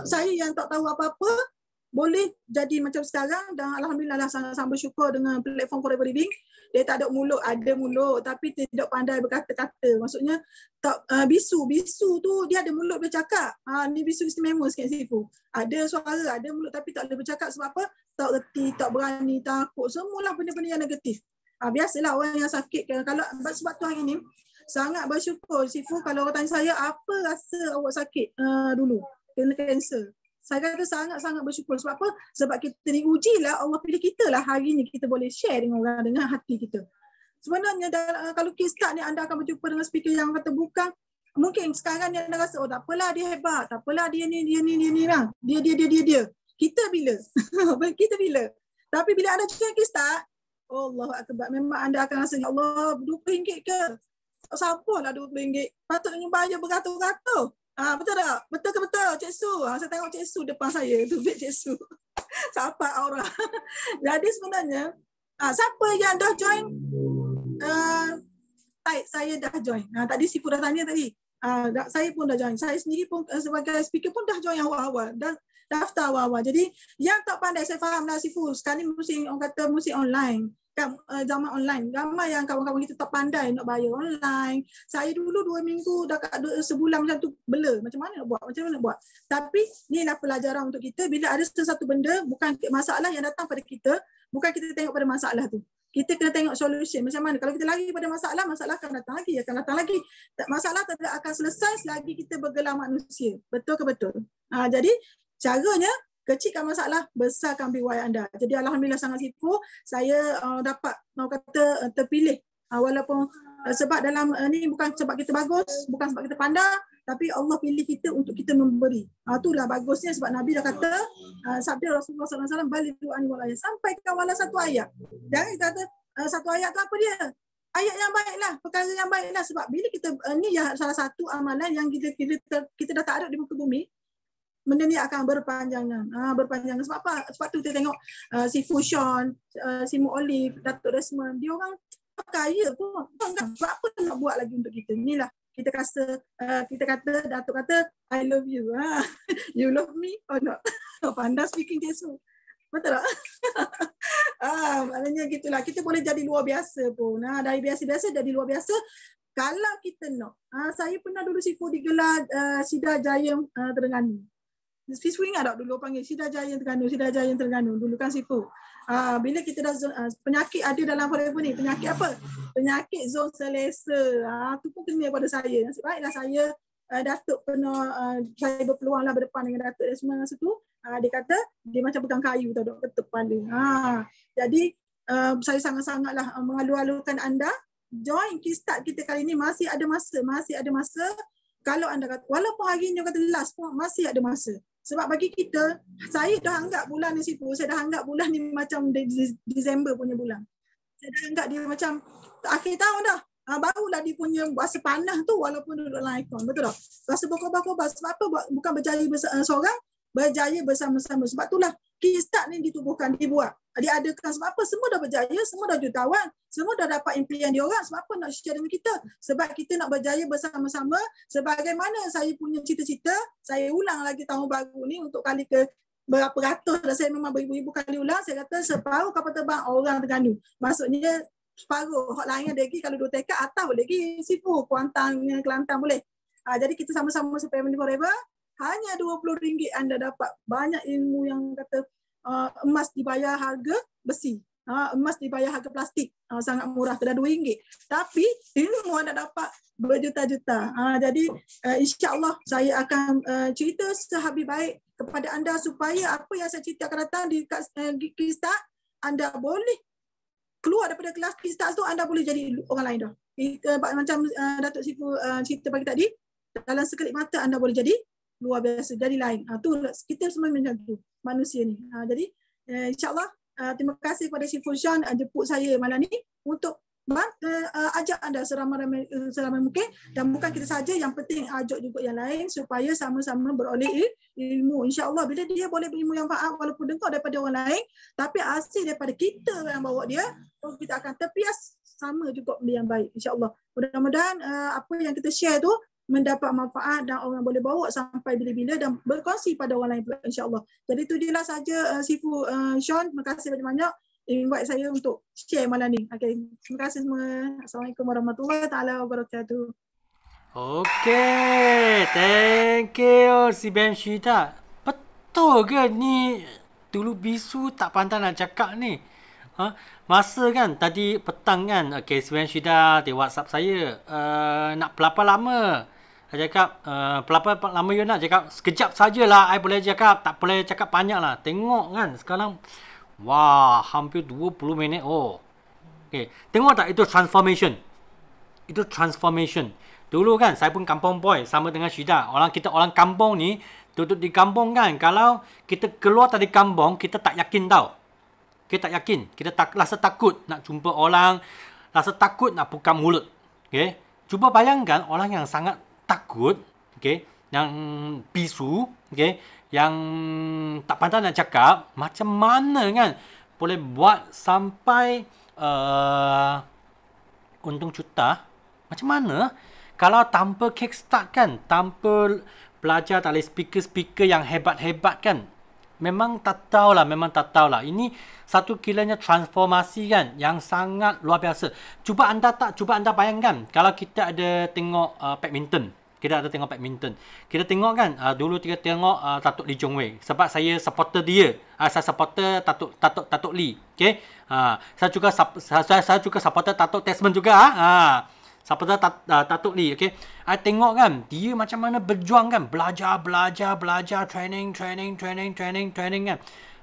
saya yang tak tahu apa-apa boleh jadi macam sekarang, dan alhamdulillah lah sangat-sangat bersyukur dengan platform Forever Living. Dia tak ada mulut, ada mulut tapi tidak pandai berkata-kata. Maksudnya tak bisu tu dia ada mulut dia cakap. Ni bisu istimewa sikit Sifu. Ada suara, ada mulut tapi tak boleh bercakap sebab apa? Tak reti, tak berani, takut. Semualah benda-benda yang negatif. Biasalah orang yang sakit kalau sebab tu hari ni sangat bersyukur Sifu. Kalau orang tanya saya apa rasa awak sakit dulu kena kanser, saya kata sangat-sangat bersyukur. Sebab apa? Sebab kita diuji lah, Allah pilih kita lah hari ni kita boleh share dengan orang, dengan hati kita. Sebenarnya kalau Kickstart ni anda akan berjumpa dengan speaker yang kata bukan, mungkin sekarang ni anda rasa tak apalah dia hebat, tak apalah dia ni bang. Dia. Kita bila? Kita bila? Tapi bila anda join Kickstart, Allahu Akbar, memang anda akan rasa ya Allah RM20 ke? Tak sabarlah RM20. Patutnya bayar beratus-ratus. Betul tak? Betul ke betul Cik Su? Saya tengok Cik Su depan saya tu, Cik Su. Siapa aura. Jadi sebenarnya siapa yang dah join? Saya dah join. Tadi Sifu dah tanya tadi. Saya pun dah join. Saya sendiri pun sebagai speaker pun dah join awal-awal. Dan daftar awal-awal. Jadi yang tak pandai saya faham lah Sifu. Sekarang ni orang kata mesti online. Kan, zaman online. Ramai yang kawan-kawan kita tak pandai nak bayar online. Saya dulu 2 minggu, sebulan macam tu bela. Macam mana nak buat? Tapi inilah pelajaran untuk kita. Bila ada sesuatu benda, bukan masalah yang datang pada kita, bukan kita tengok pada masalah tu. Kita kena tengok solution. Macam mana? Kalau kita lari pada masalah akan datang lagi. Masalah tidak akan selesai selagi kita bergelar manusia. Betul ke betul? Jadi, caranya, kecilkan masalah, besarkan riwayat anda. Jadi alhamdulillah sangat Sifu, saya dapat terpilih. Walaupun sebab dalam ni bukan sebab kita bagus, bukan sebab kita pandai, tapi Allah pilih kita untuk kita memberi. Itulah bagusnya sebab Nabi dah kata, sabda Rasulullah SAW, balighu anni wal ayat, sampaikan walau satu ayat. Jangan kata satu ayat tu apa dia? Ayat yang baiklah, perkara yang baiklah. Sebab bila kita, ni ya salah satu amalan yang kita dah tak ada di muka bumi, benda ni akan berpanjangan. Berpanjangan. Sebab apa? Sebab tu kita tengok Sifu Sean, Simu Olive, Datuk Desmond, dia orang kaya pun. Sebab apa nak buat lagi untuk kita? Inilah kita kata Datuk kata I love you. You love me or not? Pandai speaking Jesu. Betul tak? Maknanya gitulah. Kita boleh jadi luar biasa pun. Dari biasa-biasa jadi luar biasa. Kalau kita nak. Saya pernah dulu Sifu digelar Sida Jaya Terengganu. Sifu ingat tak dulu panggil Sida Jaya Terengganu. Dulu kan Sifu. Bila kita dah penyakit ada dalam forever ni, penyakit apa? Penyakit zon selesa. Tu pun kena pada saya. Nasib baiklah saya Datuk pernah saya berpeluang lah berdepan dengan Datuk Desmond masa tu. Dia kata dia macam pegang kayu tau, dok ketuk kepala. Jadi saya sangat-sangatlah mengalu-alukan anda join Kickstart kita kali ni. Masih ada masa. Kalau anda kata walaupun hari ni kata last pun masih ada masa. Sebab bagi kita, saya dah anggap bulan ni Sifu, saya dah anggap bulan ni macam Disember punya bulan. Saya dah anggap dia macam akhir tahun dah. Barulah dia punya rasa panah tu walaupun duduk dalam ikon. Betul tak? Rasa berkobar-kobar. Sebab apa? Bukan berjaya seorang, berjaya bersama-sama. Sebab itulah Kickstart ni ditubuhkan, dibuat. Diadakan sebab apa? Semua dah berjaya, semua dah jutawan, semua dah dapat impian dia orang. Sebab apa nak share dengan kita? Sebab kita nak berjaya bersama-sama. Sebagaimana saya punya cita-cita, saya ulang lagi tahun baru ni untuk kali ke berapa ratus dah, saya memang beribu-ribu kali ulang. Saya kata separuh kapal terbang orang Terengganu. Maksudnya separuh. Hak lain lagi kalau dua tekad atau lagi Sifu, Kuantan, Kelantan boleh. Jadi kita sama-sama Family Forever. Hanya RM20 anda dapat banyak ilmu yang kata emas dibayar harga besi. Emas dibayar harga plastik. Sangat murah, kena RM2. Tapi ilmu anda dapat berjuta-juta. Jadi insya-Allah saya akan cerita sehabis baik kepada anda supaya apa yang saya cerita akan datang di Kickstart, anda boleh keluar daripada kelas Kickstart tu, anda boleh jadi orang lain dah. Macam Datuk Sifu cerita pagi tadi, dalam sekelip mata anda boleh jadi luar biasa, jadi lain. Tu kita semua macam tu manusia ni. Jadi InsyaAllah terima kasih kepada si Fushan jemput saya malam ni untuk ajak anda seramai mungkin, dan bukan kita saja, yang penting ajak juga yang lain supaya sama-sama beroleh ilmu. InsyaAllah bila dia boleh berilmu yang faham walaupun dengar daripada orang lain, tapi hasil daripada kita yang bawa dia, kita akan terpias sama juga benda yang baik, insyaAllah. Mudah-mudahan apa yang kita share tu mendapat manfaat dan orang boleh bawa sampai bila-bila dan berkongsi pada orang lain pula, insyaAllah. Jadi itu dia lah saja Sifu Sean. Terima kasih banyak-banyak invite saya untuk share malam ni. Okay. Terima kasih semua. Assalamualaikum warahmatullahi taala wabarakatuh. Okay, thank you si Ben Syida. Betul ke ni dulu bisu tak pandai nak cakap ni? Masa kan tadi petang kan, okay, si Ben Syida dia WhatsApp saya, nak pelapa lama. Saya cakap, pelapa lama you nak? Cakap, sekejap sajalah I boleh cakap, tak boleh cakap banyak lah. Tengok kan sekarang, wah, hampir 20 minit. Oh. Okay. Tengok tak itu transformation. Itu transformation. Dulu kan saya pun kampung boy sama dengan Syida. Kita orang kampung ni duduk di kampung kan. Kalau kita keluar dari kampung, kita tak yakin tau. Kita tak yakin. Kita rasa takut nak jumpa orang. Rasa takut nak buka mulut. Okay. Cuba bayangkan orang yang sangat takut. Okay. Yang bisu. Okay. Yang tak pandai nak cakap, macam mana kan boleh buat sampai untung juta? Macam mana? Kalau tanpa kickstart kan, tanpa belajar dari speaker-speaker yang hebat-hebat kan, memang tak tahulah. Ini satu kilanya transformasi kan yang sangat luar biasa. Cuba anda bayangkan kalau kita ada tengok badminton. Kita tengok kan, dulu kita tengok Datuk Lee Jong Wei. Sebab saya supporter dia. Saya supporter Datuk Lee. Okay? Saya juga supporter Datuk Desmond juga. Supporter Datuk Lee. Okay? I tengok kan, dia macam mana berjuang kan. Belajar, training kan.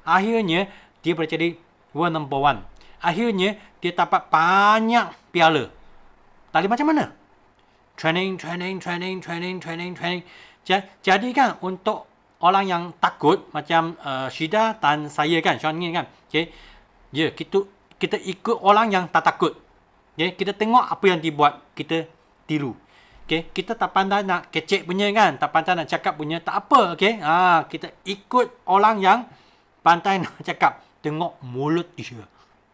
Akhirnya, dia boleh jadi world number 1. Akhirnya, dia dapat banyak piala. Tadi macam mana? Training. Jadi kan untuk orang yang takut macam Syida dan saya kan, Sean ni kan. Okay. Ya, kita ikut orang yang tak takut. Okay. Kita tengok apa yang dibuat, kita tiru. Okay. Kita tak pandai nak kecek punya kan, tak pandai nak cakap punya, tak apa. Okay. Kita ikut orang yang pandai nak cakap. Tengok mulut dia.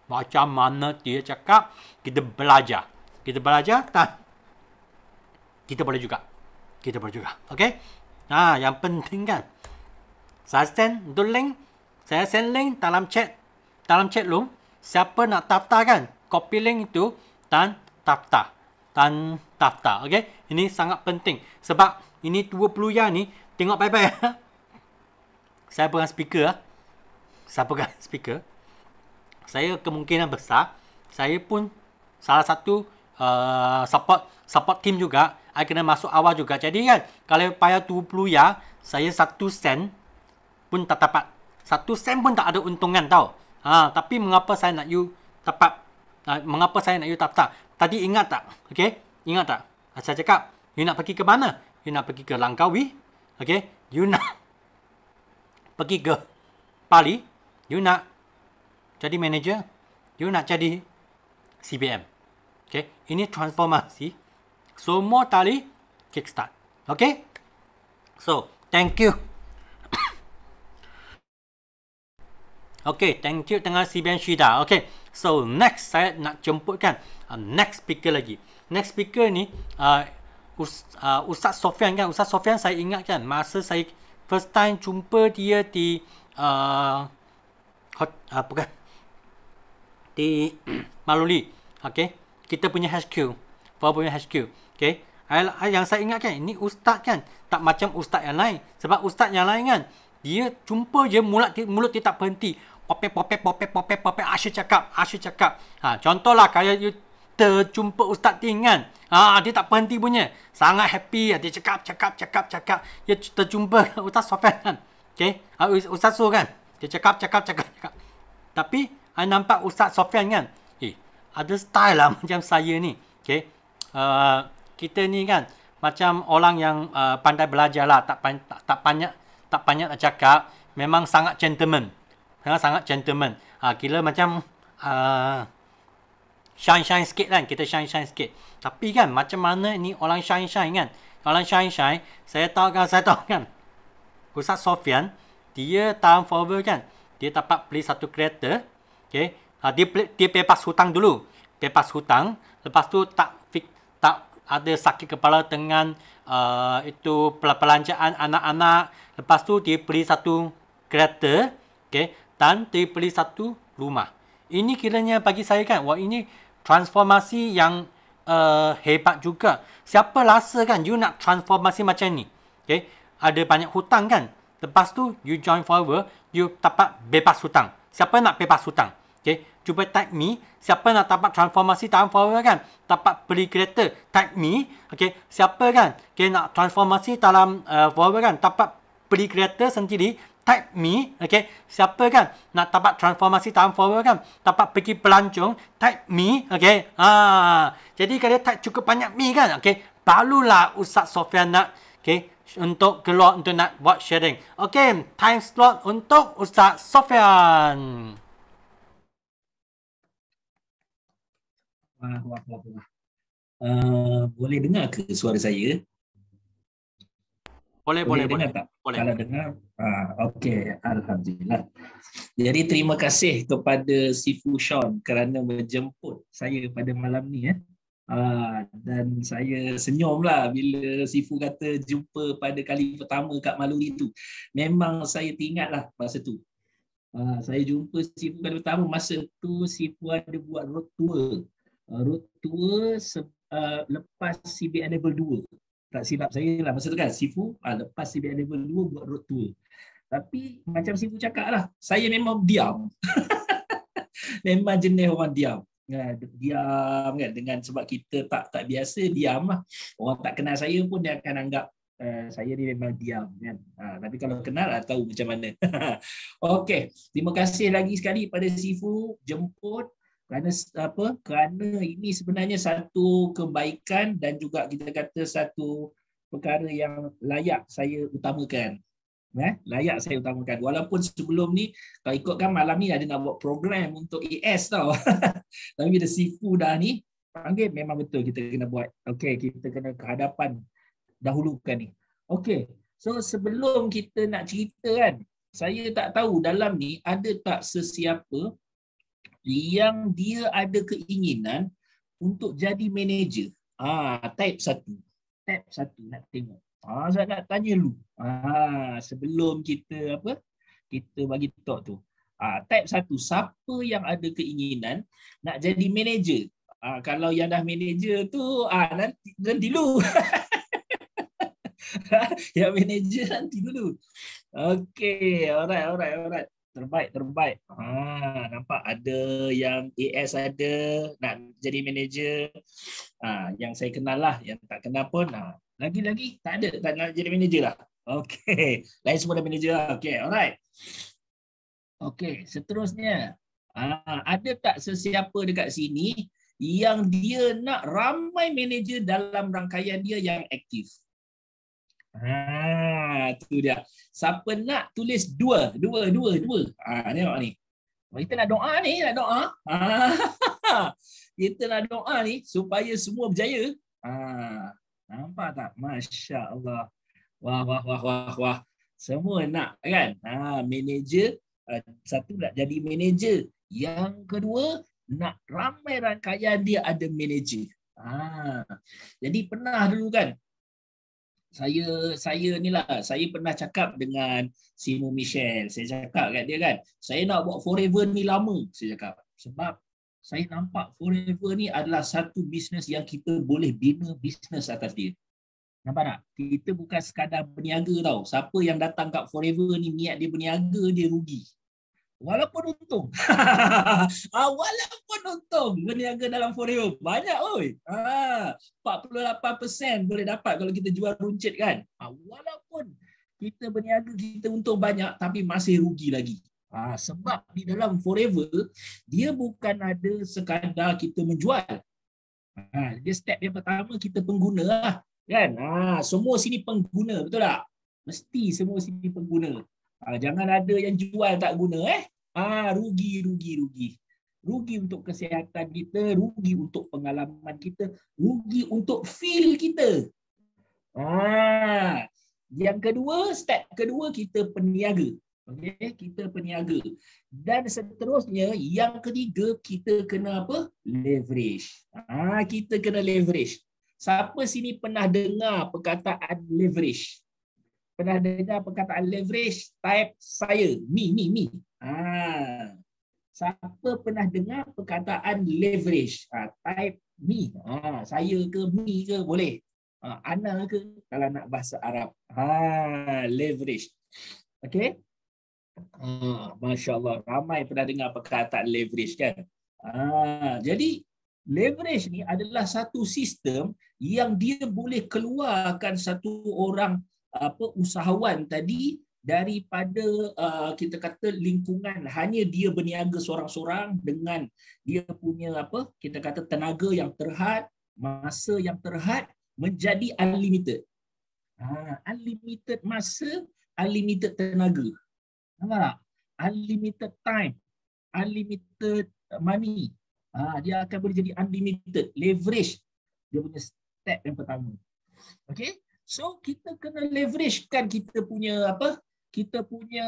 Macam mana dia cakap, kita belajar. Dan kita boleh juga. Okay? Yang penting kan. Saya send link dalam chat room. Siapa nak daftar kan, copy link itu dan daftar. Okay? Ini sangat penting. Sebab ini 20 yang ni, tengok baik-baik. Saya pegang speaker. Saya kemungkinan besar, saya pun salah satu support team juga. I kena masuk awal juga. Jadi kan, kalau payah 20 ya, saya 1 sen pun tak dapat. 1 sen pun tak ada untungan tau. Tapi mengapa saya nak you dapat? Mengapa saya nak you daftar? Tadi ingat tak? Okay? Ingat tak? Saya cakap, you nak pergi ke mana? You nak pergi ke Langkawi? Okay? You nak pergi ke Bali? You nak jadi manager? You nak jadi CBM? Okay? Ini transformasi. Semua tali kickstart. Okay? So, thank you. Okay, thank you dengan si Ben Syida. Okay, so next saya nak jemputkan next speaker lagi. Next speaker ni Ustaz Sofian kan. Ustaz Sofian saya ingat kan, masa saya first time jumpa dia di di Maluli. Okay, kita punya HQ. Punya HQ. Okay. Yang saya ingat kan, ini ustaz kan, tak macam ustaz yang lain. Sebab ustaz yang lain kan, dia jumpa je mulut dia tak berhenti. Popek, asyik cakap. Contohlah kalau you terjumpa ustaz Ting kan, dia tak berhenti punya. Sangat happy, dia cakap. Dia terjumpa Ustaz Sofian kan. Okay. Ustaz Su kan, dia cakap. Tapi, I nampak Ustaz Sofian kan, ada style lah macam saya ni. Okay. Kita ni kan macam orang yang pandai belajar lah, tak banyak nak cakap, memang sangat gentleman. sangat gentleman. Kira macam shine sikit kan, kita shine sikit. Tapi kan macam mana ni orang shine kan? Orang shine, saya tahu kan. Ustaz Sofian, dia tahun forward kan, dia dapat beli satu kereta. Okay. Dia bebas hutang dulu. Lepas tu tak ada sakit kepala dengan itu perbelanjaan anak-anak. Lepas tu dia beli satu kereta, okay, dan dia beli satu rumah. Ini kiranya bagi saya kan, wah ini transformasi yang hebat juga. Siapa rasa kan you nak transformasi macam ni? Okay, ada banyak hutang kan? Lepas tu you join forward, you dapat bebas hutang. Siapa nak bebas hutang? Okay, cuba type me. Siapa nak dapat transformasi tahun forward kan? Dapat beli kereta, type me. Okay, siapa kan? Okay, nak transformasi dalam forward kan? Dapat beli kereta sendiri, type me. Okay, siapa kan? Nak dapat transformasi tahun forward kan? Dapat pergi pelancong, type me. Okay, jadi kalau type cukup banyak me kan? Okay, barulah Ustaz Sofian nak, okay, untuk keluar untuk nak buat sharing. Okay, time slot untuk Ustaz Sofian. Boleh dengar ke suara saya? Boleh. Dengar tak? Boleh. Kalau dengar, okey, alhamdulillah. Jadi terima kasih kepada Sifu Sean kerana menjemput saya pada malam ni. Dan saya senyumlah bila Sifu kata jumpa pada kali pertama kat Maluri tu. Memang saya teringatlah masa tu. Saya jumpa Sifu kali pertama, masa tu Sifu ada buat road tour. Lepas CBN Level 2. Tak silap saya lah masa tu kan, Sifu lepas CBN Level 2 buat road tour. Tapi macam Sifu cakap lah, saya memang diam. Memang jenis orang diam. Diam kan, dengan sebab kita tak biasa diam lah. Orang tak kenal saya pun dia akan anggap saya ni memang diam kan. Tapi kalau kenal tahu macam mana. Okey, terima kasih lagi sekali pada Sifu jemput. Kerana ini sebenarnya satu kebaikan dan juga kita kata satu perkara yang layak saya utamakan. Layak saya utamakan. Walaupun sebelum ni, kalau ikutkan malam ni ada nak buat program untuk AS tau. Tapi bila Sifu dah ni panggil, memang betul kita kena buat. Okey, kita kena kehadapan dahulukan ni. Okey, so sebelum kita nak cerita kan, saya tak tahu dalam ni ada tak sesiapa yang dia ada keinginan untuk jadi manager. Type 1. Type 1 nak tengok. Saya nak tanya lu. Sebelum kita kita bagi talk tu. Type 1, siapa yang ada keinginan nak jadi manager? Kalau yang dah manager tu nanti dulu. Yang manager nanti dulu. Okey, alright. Terbaik. Nampak ada yang AS ada nak jadi manager. Yang saya kenal lah, yang tak kenal pun lagi-lagi tak nak jadi manager lah. Okey, lain semua dah manager lah. Okey, alright. Okey, seterusnya. Ada tak sesiapa dekat sini yang dia nak ramai manager dalam rangkaian dia yang aktif? Tu dia. Siapa nak tulis dua. Tengok ni. Kita nak doa ni, kita nak doa ni supaya semua berjaya. Nampak tak? Masya Allah. Wah. Semua nak kan? Manager. Satu nak jadi manager. Yang kedua, nak ramai rangkaian dia ada manager. Jadi pernah dulu kan, saya pernah cakap dengan Simo Michelle. Saya cakap kat dia kan, saya nak buat Forever ni lama, saya cakap. Sebab saya nampak Forever ni adalah satu bisnes yang kita boleh bina bisnes atas dia. Nampak tak? Kita bukan sekadar berniaga tau. Siapa yang datang kat Forever ni niat dia berniaga, dia rugi. Walaupun untung. Walaupun untung berniaga dalam Forever banyak oi. 48% boleh dapat kalau kita jual runcit kan. Walaupun kita berniaga, kita untung banyak tapi masih rugi lagi. Sebab di dalam Forever dia bukan ada sekadar kita menjual. Dia step yang pertama kita pengguna lah kan. Semua sini pengguna, betul tak? Mesti semua sini pengguna. Jangan ada yang jual tak guna Rugi. Rugi untuk kesihatan kita, rugi untuk pengalaman kita, rugi untuk feel kita. Yang kedua, step kedua, kita peniaga. Okey, kita peniaga. Dan seterusnya, yang ketiga, kita kena apa? Leverage. Kita kena leverage. Siapa sini pernah dengar perkataan leverage? Pernah dengar perkataan leverage? Type saya. Me. Siapa pernah dengar perkataan leverage? Type me. Saya ke me ke boleh. Ana ke kalau nak bahasa Arab. Leverage. Okey. Masya Allah, ramai pernah dengar perkataan leverage kan. Jadi leverage ni adalah satu sistem yang dia boleh keluarkan satu orang usahawan tadi daripada kita kata lingkungan hanya dia berniaga seorang-seorang dengan dia punya kita kata tenaga yang terhad, masa yang terhad menjadi unlimited. Unlimited masa, unlimited tenaga. Nampak tak? Unlimited time, unlimited money. Dia akan boleh jadi unlimited. Leverage. Dia punya step yang pertama. Okay? So, kita kena leverage kan kita punya kita punya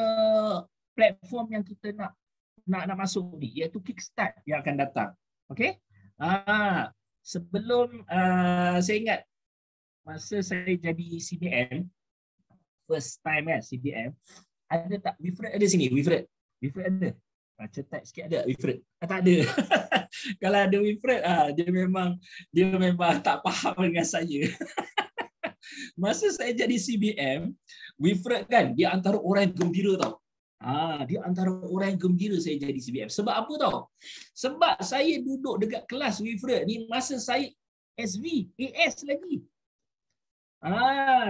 platform yang kita nak masuk ni, iaitu Kickstart yang akan datang. Okay? Sebelum saya ingat masa saya jadi CBM, first time CBM, ada tak? Wilfred ada sini? Wilfred ada? Cetak sikit ada Wilfred? Tak ada. Kalau ada Wilfred, dia memang tak faham dengan saya. Masa saya jadi CBM, Wilfred kan, dia antara orang yang gembira tau. Dia antara orang yang gembira saya jadi CBM. Sebab apa tau? Sebab saya duduk dekat kelas Wilfred ni masa saya SV, AS lagi.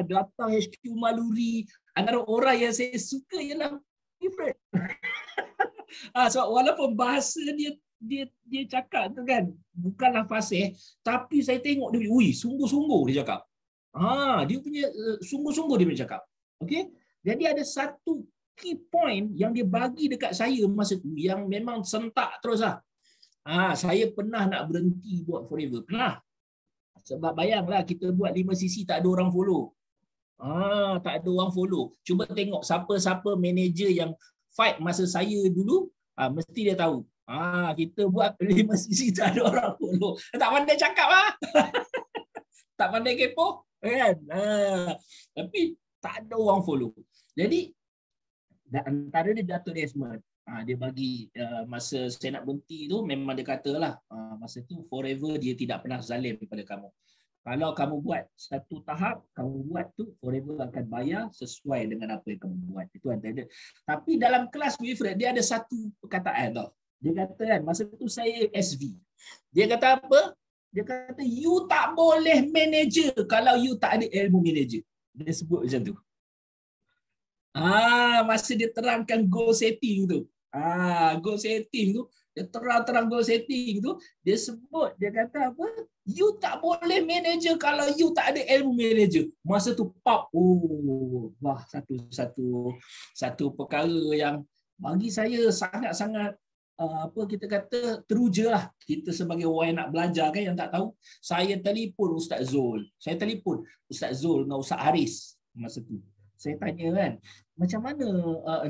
Data HQ Maluri, antara orang yang saya suka ialah Wilfred. So walaupun bahasa dia cakap tu kan bukanlah fasih, tapi saya tengok dia, sungguh-sungguh dia cakap. Dia punya sungguh-sungguh dia punya cakap. Okey? Jadi ada satu key point yang dia bagi dekat saya masa tu yang memang sentak terus lah. Saya pernah nak berhenti buat Forever. Pernah. Sebab bayanglah kita buat 5 sisi tak ada orang follow. Tak ada orang follow. Cuba tengok siapa-siapa manager yang fight masa saya dulu, mesti dia tahu. Kita buat 5 sisi tak ada orang follow. Tak pandai cakap tak pandai kepo kan. Tapi tak ada orang follow. Jadi antara dia Dato' Desmond, dia bagi masa saya nak berhenti tu memang dia katalah masa tu forever dia tidak pernah zalim kepada kamu. Kalau kamu buat satu tahap, kamu buat tu forever akan bayar sesuai dengan apa yang kamu buat. Itu antara dia. Tapi dalam kelas Wilfred dia ada satu perkataan tau. Dia kata kan masa tu saya SV. Dia kata apa? Dia kata you tak boleh manager kalau you tak ada ilmu manager. Dia sebut macam tu. Masa dia terangkan goal setting tu. Goal setting tu, dia terang-terang goal setting tu, dia sebut, dia kata apa? You tak boleh manager kalau you tak ada ilmu manager. Masa tu pop. Wah, satu perkara yang bagi saya sangat-sangat kita kata teruja lah. Kita sebagai orang yang nak belajar kan yang tak tahu. Saya telefon Ustaz Zul. Saya telefon Ustaz Zul dengan Ustaz Haris masa tu. Saya tanya kan, macam mana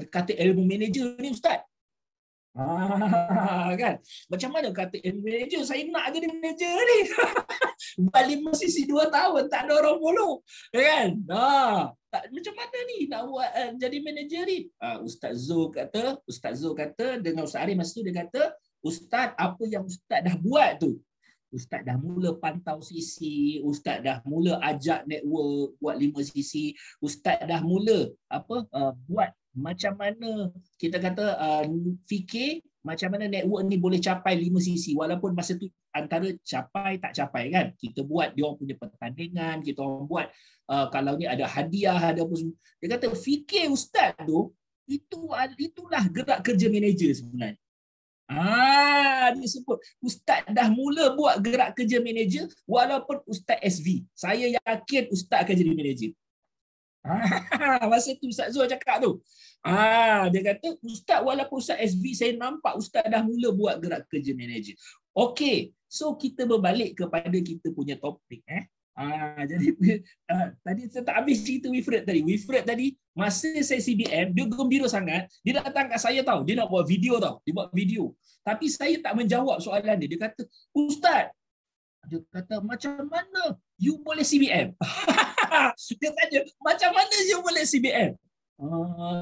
kata ilmu manager ni Ustaz? Kan? Macam mana kata ilmu manager? Saya nak jadi manager ni. Buat 5 sisi 2 tahun, tak ada orang follow. Kan? Macam mana ni nak buat jadi manager ni? Ustaz Zul kata dengan Ustaz Ari masa tu dia kata, Ustaz, apa yang Ustaz dah buat tu? Ustaz dah mula pantau sisi, Ustaz dah mula ajak network buat 5 sisi, Ustaz dah mula buat macam mana kita kata fikir macam mana network ni boleh capai 5 sisi walaupun masa tu antara capai tak capai kan. Kita buat dia orang punya pertandingan, kita orang buat kalau ni ada hadiah, ada apa semua. Dia kata fikir Ustaz tu itulah gerak kerja manager sebenarnya. Dia sebut Ustaz dah mula buat gerak kerja manager walaupun Ustaz SV. Saya yakin Ustaz akan jadi manager. Masa tu Ustaz Zul cakap tu. Dia kata, Ustaz walaupun Ustaz SB, saya nampak Ustaz dah mula buat gerak kerja manager. Okey, so kita berbalik kepada kita punya topik. Jadi tadi saya tak habis cerita Wilfred tadi. Wilfred tadi, masa saya CBM, dia gembira sangat. Dia datang kat saya tahu, dia nak buat video tau. Dia buat video. Tapi saya tak menjawab soalan dia. Dia kata, Ustaz, dia kata, macam mana you boleh CBM? Dia tanya, macam mana you boleh CBM?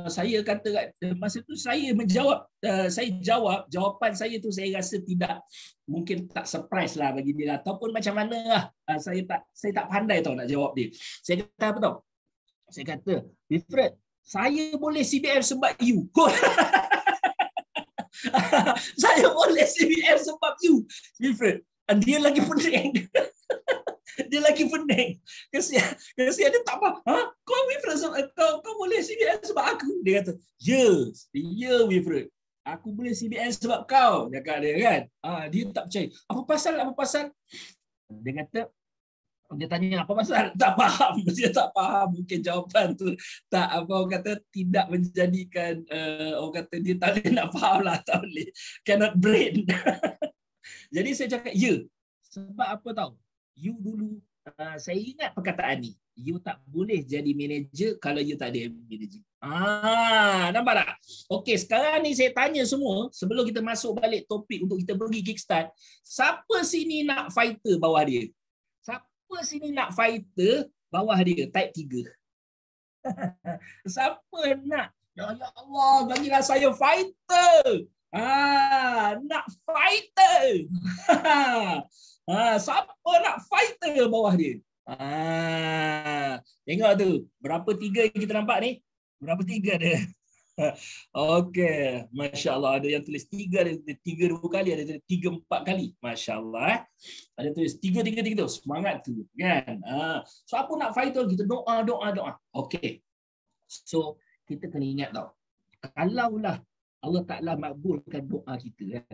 Saya kata masa tu saya menjawab, saya jawab, jawapan saya tu saya rasa tidak, mungkin tak surprise lah bagi dia, ataupun macam mana lah. Saya tak pandai tau nak jawab dia. Saya kata apa tau? Saya kata, Wilfred, saya boleh CBM sebab you. Saya boleh CBM sebab you, Wilfred. Dia lagi pening. Dia lagi pening. Kesian dia tak apa. Kau Wilfred, kau boleh CBM sebab aku? Dia kata, ya Wilfred. Aku boleh CBM sebab kau. Dia kata dia kan. Dia tak percaya. Apa pasal? Dia kata, dia tanya apa pasal? Tak faham. Dia tak faham. Mungkin jawapan tu tak apa, orang kata tidak menjadikan, orang kata dia tak boleh nak faham lah. Tak boleh. Cannot brain. Jadi saya cakap, ya. Sebab apa tahu? You dulu, saya ingat perkataan ni. You tak boleh jadi manager kalau you tak ada manager. Nampak tak? Okey, sekarang ni saya tanya semua, sebelum kita masuk balik topik untuk kita pergi kickstart. Siapa sini nak fighter bawah dia? Siapa sini nak fighter bawah dia? Type 3. Siapa nak? Ya Allah, bagilah saya fighter. Nak fighter. Siapa nak fighter bawah dia? Tengok tu. Berapa 3 yang kita nampak ni? Berapa 3 dia? Okey. Masya Allah. Ada yang tulis 3, ada 3 2 kali, ada 3 4 kali. Masya Allah. Ada tulis 3 tu. Semangat tu. Kan? Siapa nak fighter? Kita doa. Okey. So, kita kena ingat tau. Kalaulah Allah Ta'ala makbulkan doa kita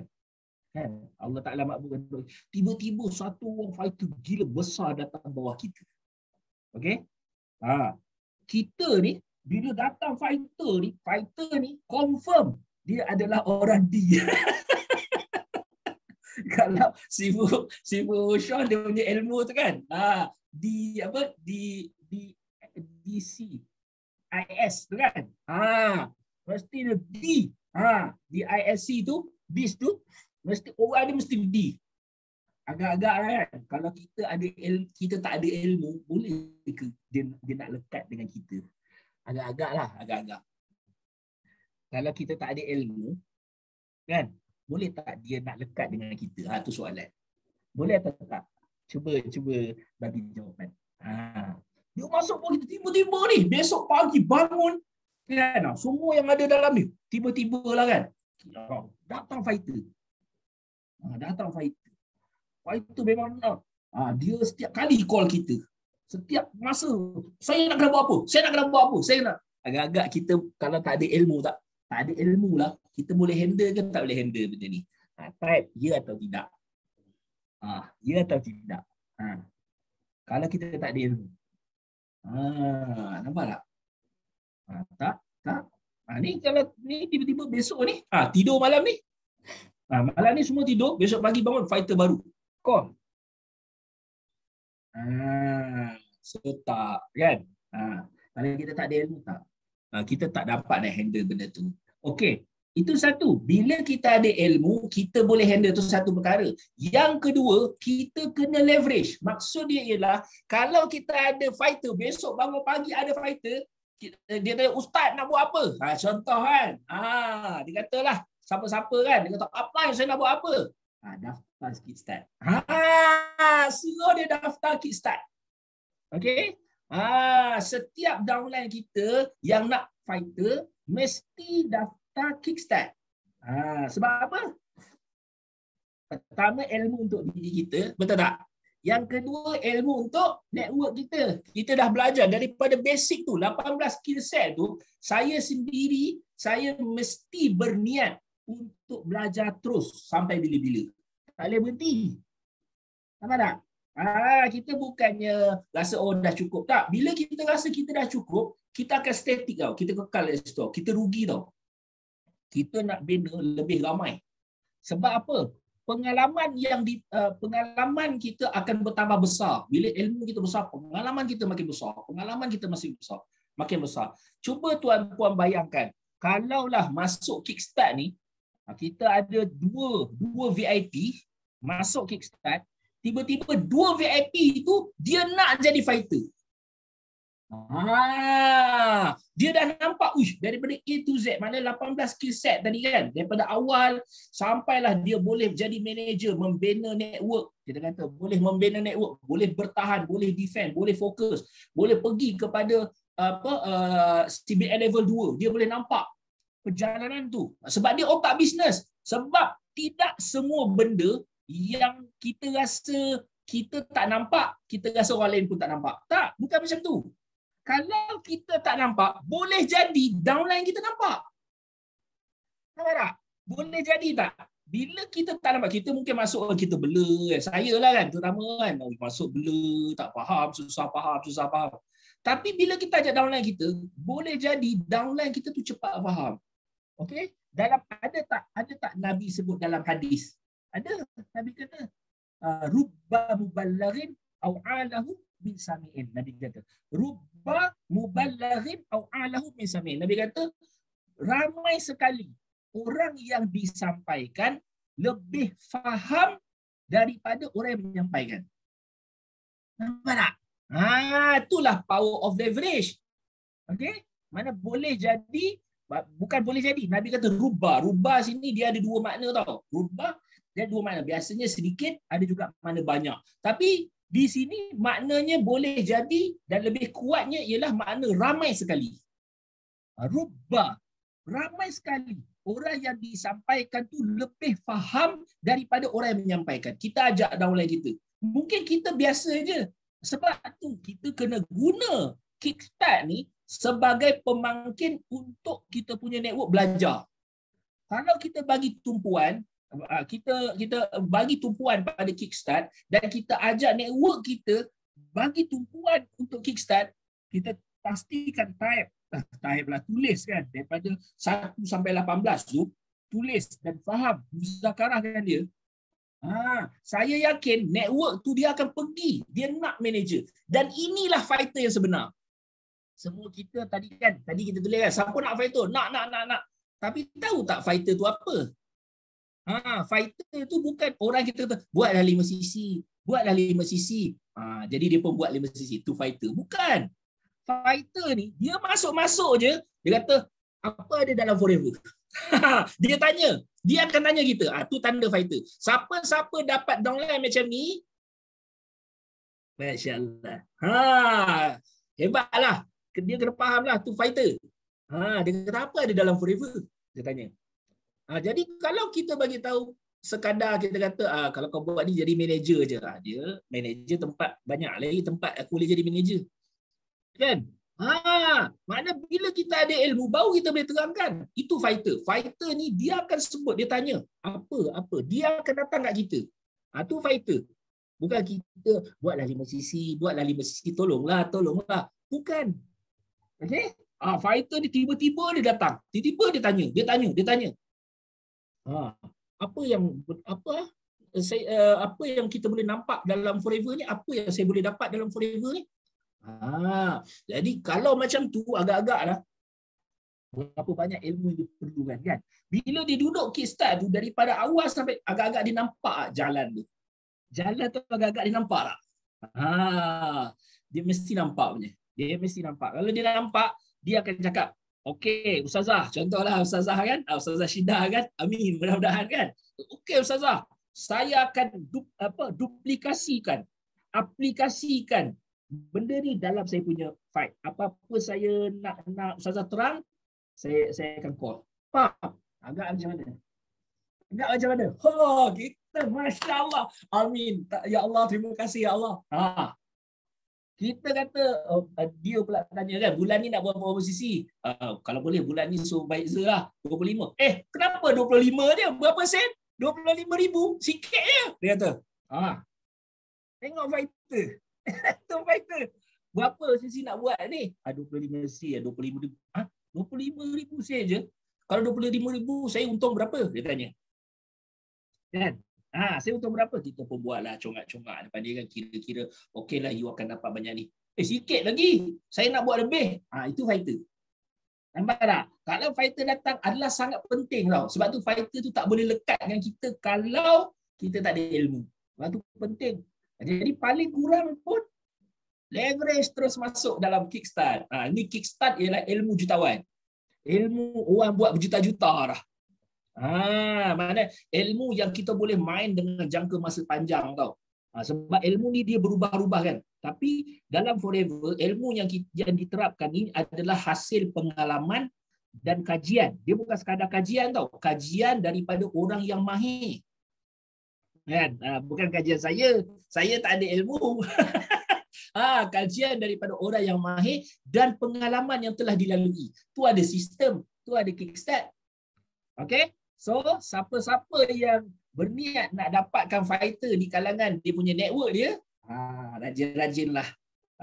kan, Allah Ta'ala makbulkan doa, tiba-tiba satu orang fighter gila besar datang bawah kita. Okey? Kita ni bila datang fighter ni confirm dia adalah orang dia. Kalau Sifu Sean dia punya ilmu tu kan, di DC IS tu kan, mesti dia D. Di ISC tu, BIS tu, mesti orang dia mesti D. Agak-agak kan, kalau kita tak ada ilmu, boleh ke dia nak lekat dengan kita? Agak-agak. Kalau kita tak ada ilmu, kan, boleh tak dia nak lekat dengan kita? Tu soalan. Boleh atau tak? Cuba bagi jawapan. Dia masuk pun kita tiba-tiba ni, besok pagi bangun, kan, semua yang ada dalam ni tiba-tiba lah kan, datang fighter. Fighter memang dia setiap kali call kita, setiap masa, saya nak kena buat apa, saya nak. Agak-agak kita kalau tak ada ilmu, tak ada ilmu lah, kita boleh handle ke tak boleh handle benda ni? Type ya atau tidak. Ya atau tidak. Kalau kita tak ada ilmu, nampak tak? Tak. Ni kalau ni tiba-tiba besok ni, tidur malam ni. Malam ni semua tidur, besok pagi bangun fighter baru. Call. So tak kan? Kalau kita tak ada ilmu, tak. Kita tak dapat nak handle benda tu. Okey, itu satu. Bila kita ada ilmu, kita boleh handle tu satu perkara. Yang kedua, kita kena leverage. Maksud dia ialah kalau kita ada fighter, besok bangun pagi ada fighter, dia tanya, Ustaz nak buat apa? Contoh kan. Dia katalah, siapa-siapa kan, dia kata, apa yang saya nak buat apa? Daftar kickstart. Suruh dia daftar kickstart. Okey? Setiap downline kita yang nak fighter, mesti daftar kickstart. Sebab apa? Pertama, ilmu untuk diri kita. Betul tak? Yang kedua, ilmu untuk network kita. Kita dah belajar daripada basic tu, 18 skill set tu, saya sendiri, saya mesti berniat untuk belajar terus sampai bila-bila. Tak boleh berhenti. Nampak tak? Kita bukannya rasa dah cukup. Tak. Bila kita rasa kita dah cukup, kita akan statik tau. Kita kekal di situ. Kita rugi tau. Kita nak bina lebih ramai. Sebab apa? Pengalaman pengalaman kita akan bertambah besar. Bila ilmu kita besar, pengalaman kita makin besar. Pengalaman kita makin besar. Cuba tuan-puan bayangkan, kalaulah masuk Kickstart ni, kita ada dua VIP masuk Kickstart, tiba-tiba 2 VIP itu dia nak jadi fighter. Dia dah nampak daripada A to Z, mana 18 skill set tadi kan, daripada awal sampailah dia boleh jadi manager, membina network. Kita kata boleh membina network, boleh bertahan, boleh defend, boleh fokus, boleh pergi kepada CBA level 2. Dia boleh nampak perjalanan tu. Sebab dia otak bisnes. Sebab tidak semua benda yang kita rasa kita tak nampak, kita rasa orang lain pun tak nampak. Tak, bukan macam tu. Kalau kita tak nampak, boleh jadi downline kita nampak. Nampak tak? Boleh jadi tak? Bila kita tak nampak, kita mungkin masuk, kita bela. Saya lah kan, terutama kan. Masuk bela, tak faham, susah faham. Tapi bila kita ajak downline kita, boleh jadi downline kita tu cepat faham. Okey? Ada tak Nabi sebut dalam hadis? Ada. Nabi kata, rubba muballighin au alahu min sami'in. Nabi kata, rubba muballighin au alahu min sami'in. Nabi kata, ramai sekali orang yang disampaikan lebih faham daripada orang yang menyampaikan. Nampak tak? Itulah power of leverage. Okey? Mana boleh jadi, bukan boleh jadi. Nabi kata rubba. Rubba sini dia ada 2 makna tau. Rubba dia 2 makna. Biasanya sedikit, ada juga makna banyak. Tapi di sini maknanya boleh jadi dan lebih kuatnya ialah makna ramai sekali. Rubba. Ramai sekali. Orang yang disampaikan tu lebih faham daripada orang yang menyampaikan. Kita ajak downline kita. Mungkin kita biasa je. Sebab tu kita kena guna Kickstart ni sebagai pemangkin untuk kita punya network belajar. Kalau kita bagi tumpuan, kita bagi tumpuan pada Kickstart dan kita ajak network kita bagi tumpuan untuk Kickstart, kita pastikan type lah, tulis kan, daripada 1 sampai 18 tu, tulis dan faham, muzakarahkan dia. Saya yakin network tu dia akan pergi, dia nak manager. Dan inilah fighter yang sebenar. Semua kita tadi kita tulis kan, siapa nak fighter? Nak. Tapi tahu tak fighter tu apa? Fighter tu bukan orang kita kata, buatlah 5 cc. Jadi dia pun buat 5 cc. Tu fighter. Bukan. Fighter ni, dia masuk-masuk je, dia kata, apa ada dalam Forever? Dia tanya. Dia akan tanya kita. Tu tanda fighter. Siapa-siapa dapat downline macam ni, Masya Allah. Hebatlah. Dia kena faham lah. Tu fighter. Dia kata apa ada dalam Forever? Dia tanya. Jadi kalau kita bagi tahu sekadar kita kata kalau kau buat ni jadi manager je. Dia manager tempat banyak lagi tempat aku boleh jadi manager. Kan? Makna bila kita ada ilmu baru kita boleh terangkan. Itu fighter. Fighter ni dia akan sebut, dia tanya apa. Dia akan datang kat kita. Tu fighter. Bukan kita buatlah 5 cc, tolonglah. Bukan. Okey? Fighter ni tiba-tiba dia datang. Tiba-tiba dia tanya. Apa yang kita boleh nampak dalam Forever ni? Apa yang saya boleh dapat dalam Forever ni? Jadi kalau macam tu agak-agaklah berapa banyak ilmu yang diperlukan kan. Bila dia duduk Kickstart tu daripada awal sampai agak-agak dia nampak jalan tu. Jalan tu agak-agak dia nampak tak? Dia mesti nampak punya. Dia mesti nampak. Kalau dia nampak, dia akan cakap, okey Ustazah, contohlah Ustazah kan, Ustazah Syidah kan, amin mudah-mudahan kan. Okey Ustazah, saya akan aplikasikan benda ni dalam saya punya fight. Apa-apa saya nak Ustazah terang, saya akan call. Faham? Agak macam mana? Kita Masya Allah. Amin. Ya Allah, terima kasih ya Allah. Kita kata, dia pula tanya kan, bulan ni nak buat berapa sisi? Kalau boleh bulan ni suruh baik lah, 25. Kenapa 25 dia? Berapa sen? 25,000. Sikit je. Dia kata. Tengok fighter. Tu fighter. Berapa sesi nak buat ni? 25 sen, 25,000. 25,000 sen je. Kalau 25,000 saya untung berapa? Dia tanya. Kan? Saya untung berapa? Kita pun buatlah congak-congak depan dia kan, kira-kira okeylah you akan dapat banyak ni. Sikit lagi. Saya nak buat lebih. Itu fighter. Nampak tak? Kalau fighter datang adalah sangat penting tau. Sebab tu fighter tu tak boleh lekat dengan kita kalau kita tak ada ilmu. Sebab tu penting. Jadi paling kurang pun leverage terus masuk dalam kickstart. Ini kickstart ialah ilmu jutawan. Ilmu orang buat berjuta-juta dah. Mana ilmu yang kita boleh main dengan jangka masa panjang tau. Sebab ilmu ni dia berubah-ubah kan. Tapi dalam Forever, ilmu yang diterapkan ni adalah hasil pengalaman dan kajian. Dia bukan sekadar kajian tau. Kajian daripada orang yang mahir. Kan? Bukan kajian saya. Saya tak ada ilmu. Kajian daripada orang yang mahir dan pengalaman yang telah dilalui. Tu ada sistem. Tu ada kickstart. Okay? So, siapa-siapa yang berniat nak dapatkan fighter di kalangan dia punya network dia, rajin-rajinlah.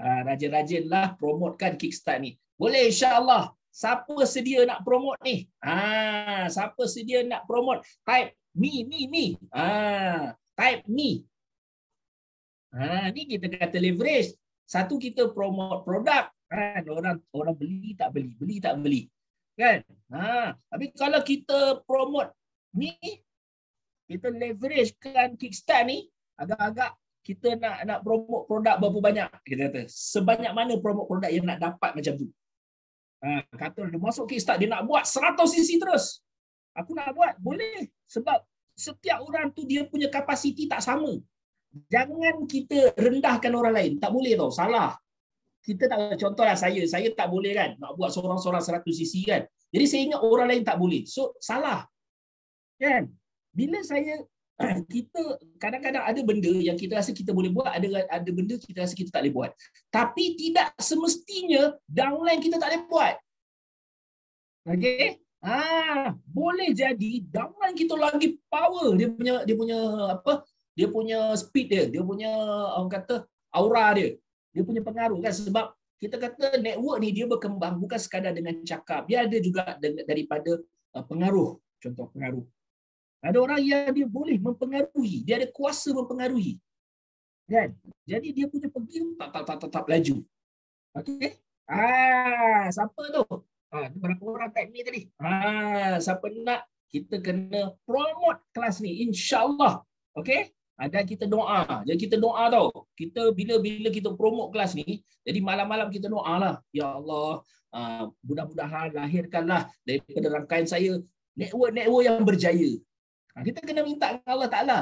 Rajin-rajinlah promotekan kickstart ni. Boleh insya-Allah. Siapa sedia nak promote ni? Siapa sedia nak promote? Type me. Type me. Ni kita kata leverage. Satu, kita promote produk. Orang beli tak beli. Kan? Tapi kalau kita promote ni, kita leveragekan kickstart ni, agak-agak kita nak promote produk berapa banyak, kita kata. Sebanyak mana promote produk yang nak dapat macam tu. Kata dia masuk kickstart, dia nak buat 100 cc terus. Aku nak buat, boleh. Sebab setiap orang tu dia punya kapasiti tak sama. Jangan kita rendahkan orang lain. Tak boleh tau, salah. Kita tak, contohlah saya tak boleh kan nak buat seorang-seorang 100 cc kan. Jadi saya ingat orang lain tak boleh. So salah. Kan? Bila kita kadang-kadang ada benda yang kita rasa kita boleh buat, ada benda kita rasa kita tak boleh buat. Tapi tidak semestinya downline kita tak boleh buat. Okey? Boleh jadi downline kita lagi power, dia punya speed dia punya orang kata aura dia punya pengaruh kan. Sebab kita kata network ni dia berkembang bukan sekadar dengan cakap, dia ada juga daripada pengaruh. Contoh pengaruh, ada orang yang dia boleh mempengaruhi, dia ada kuasa mempengaruhi kan. Jadi dia punya pergi tak laju. Okey, siapa tu? Berapa orang type ni tadi? Siapa nak, kita kena promote kelas ni insya-Allah. Okey? Dan kita doa. Jadi kita doa tau. Kita bila kita promote kelas ni, jadi malam-malam kita doa lah. Ya Allah, mudah-mudahan lahirkanlah daripada rangkaian saya network yang berjaya. Kita kena minta dengan Allah Ta'ala.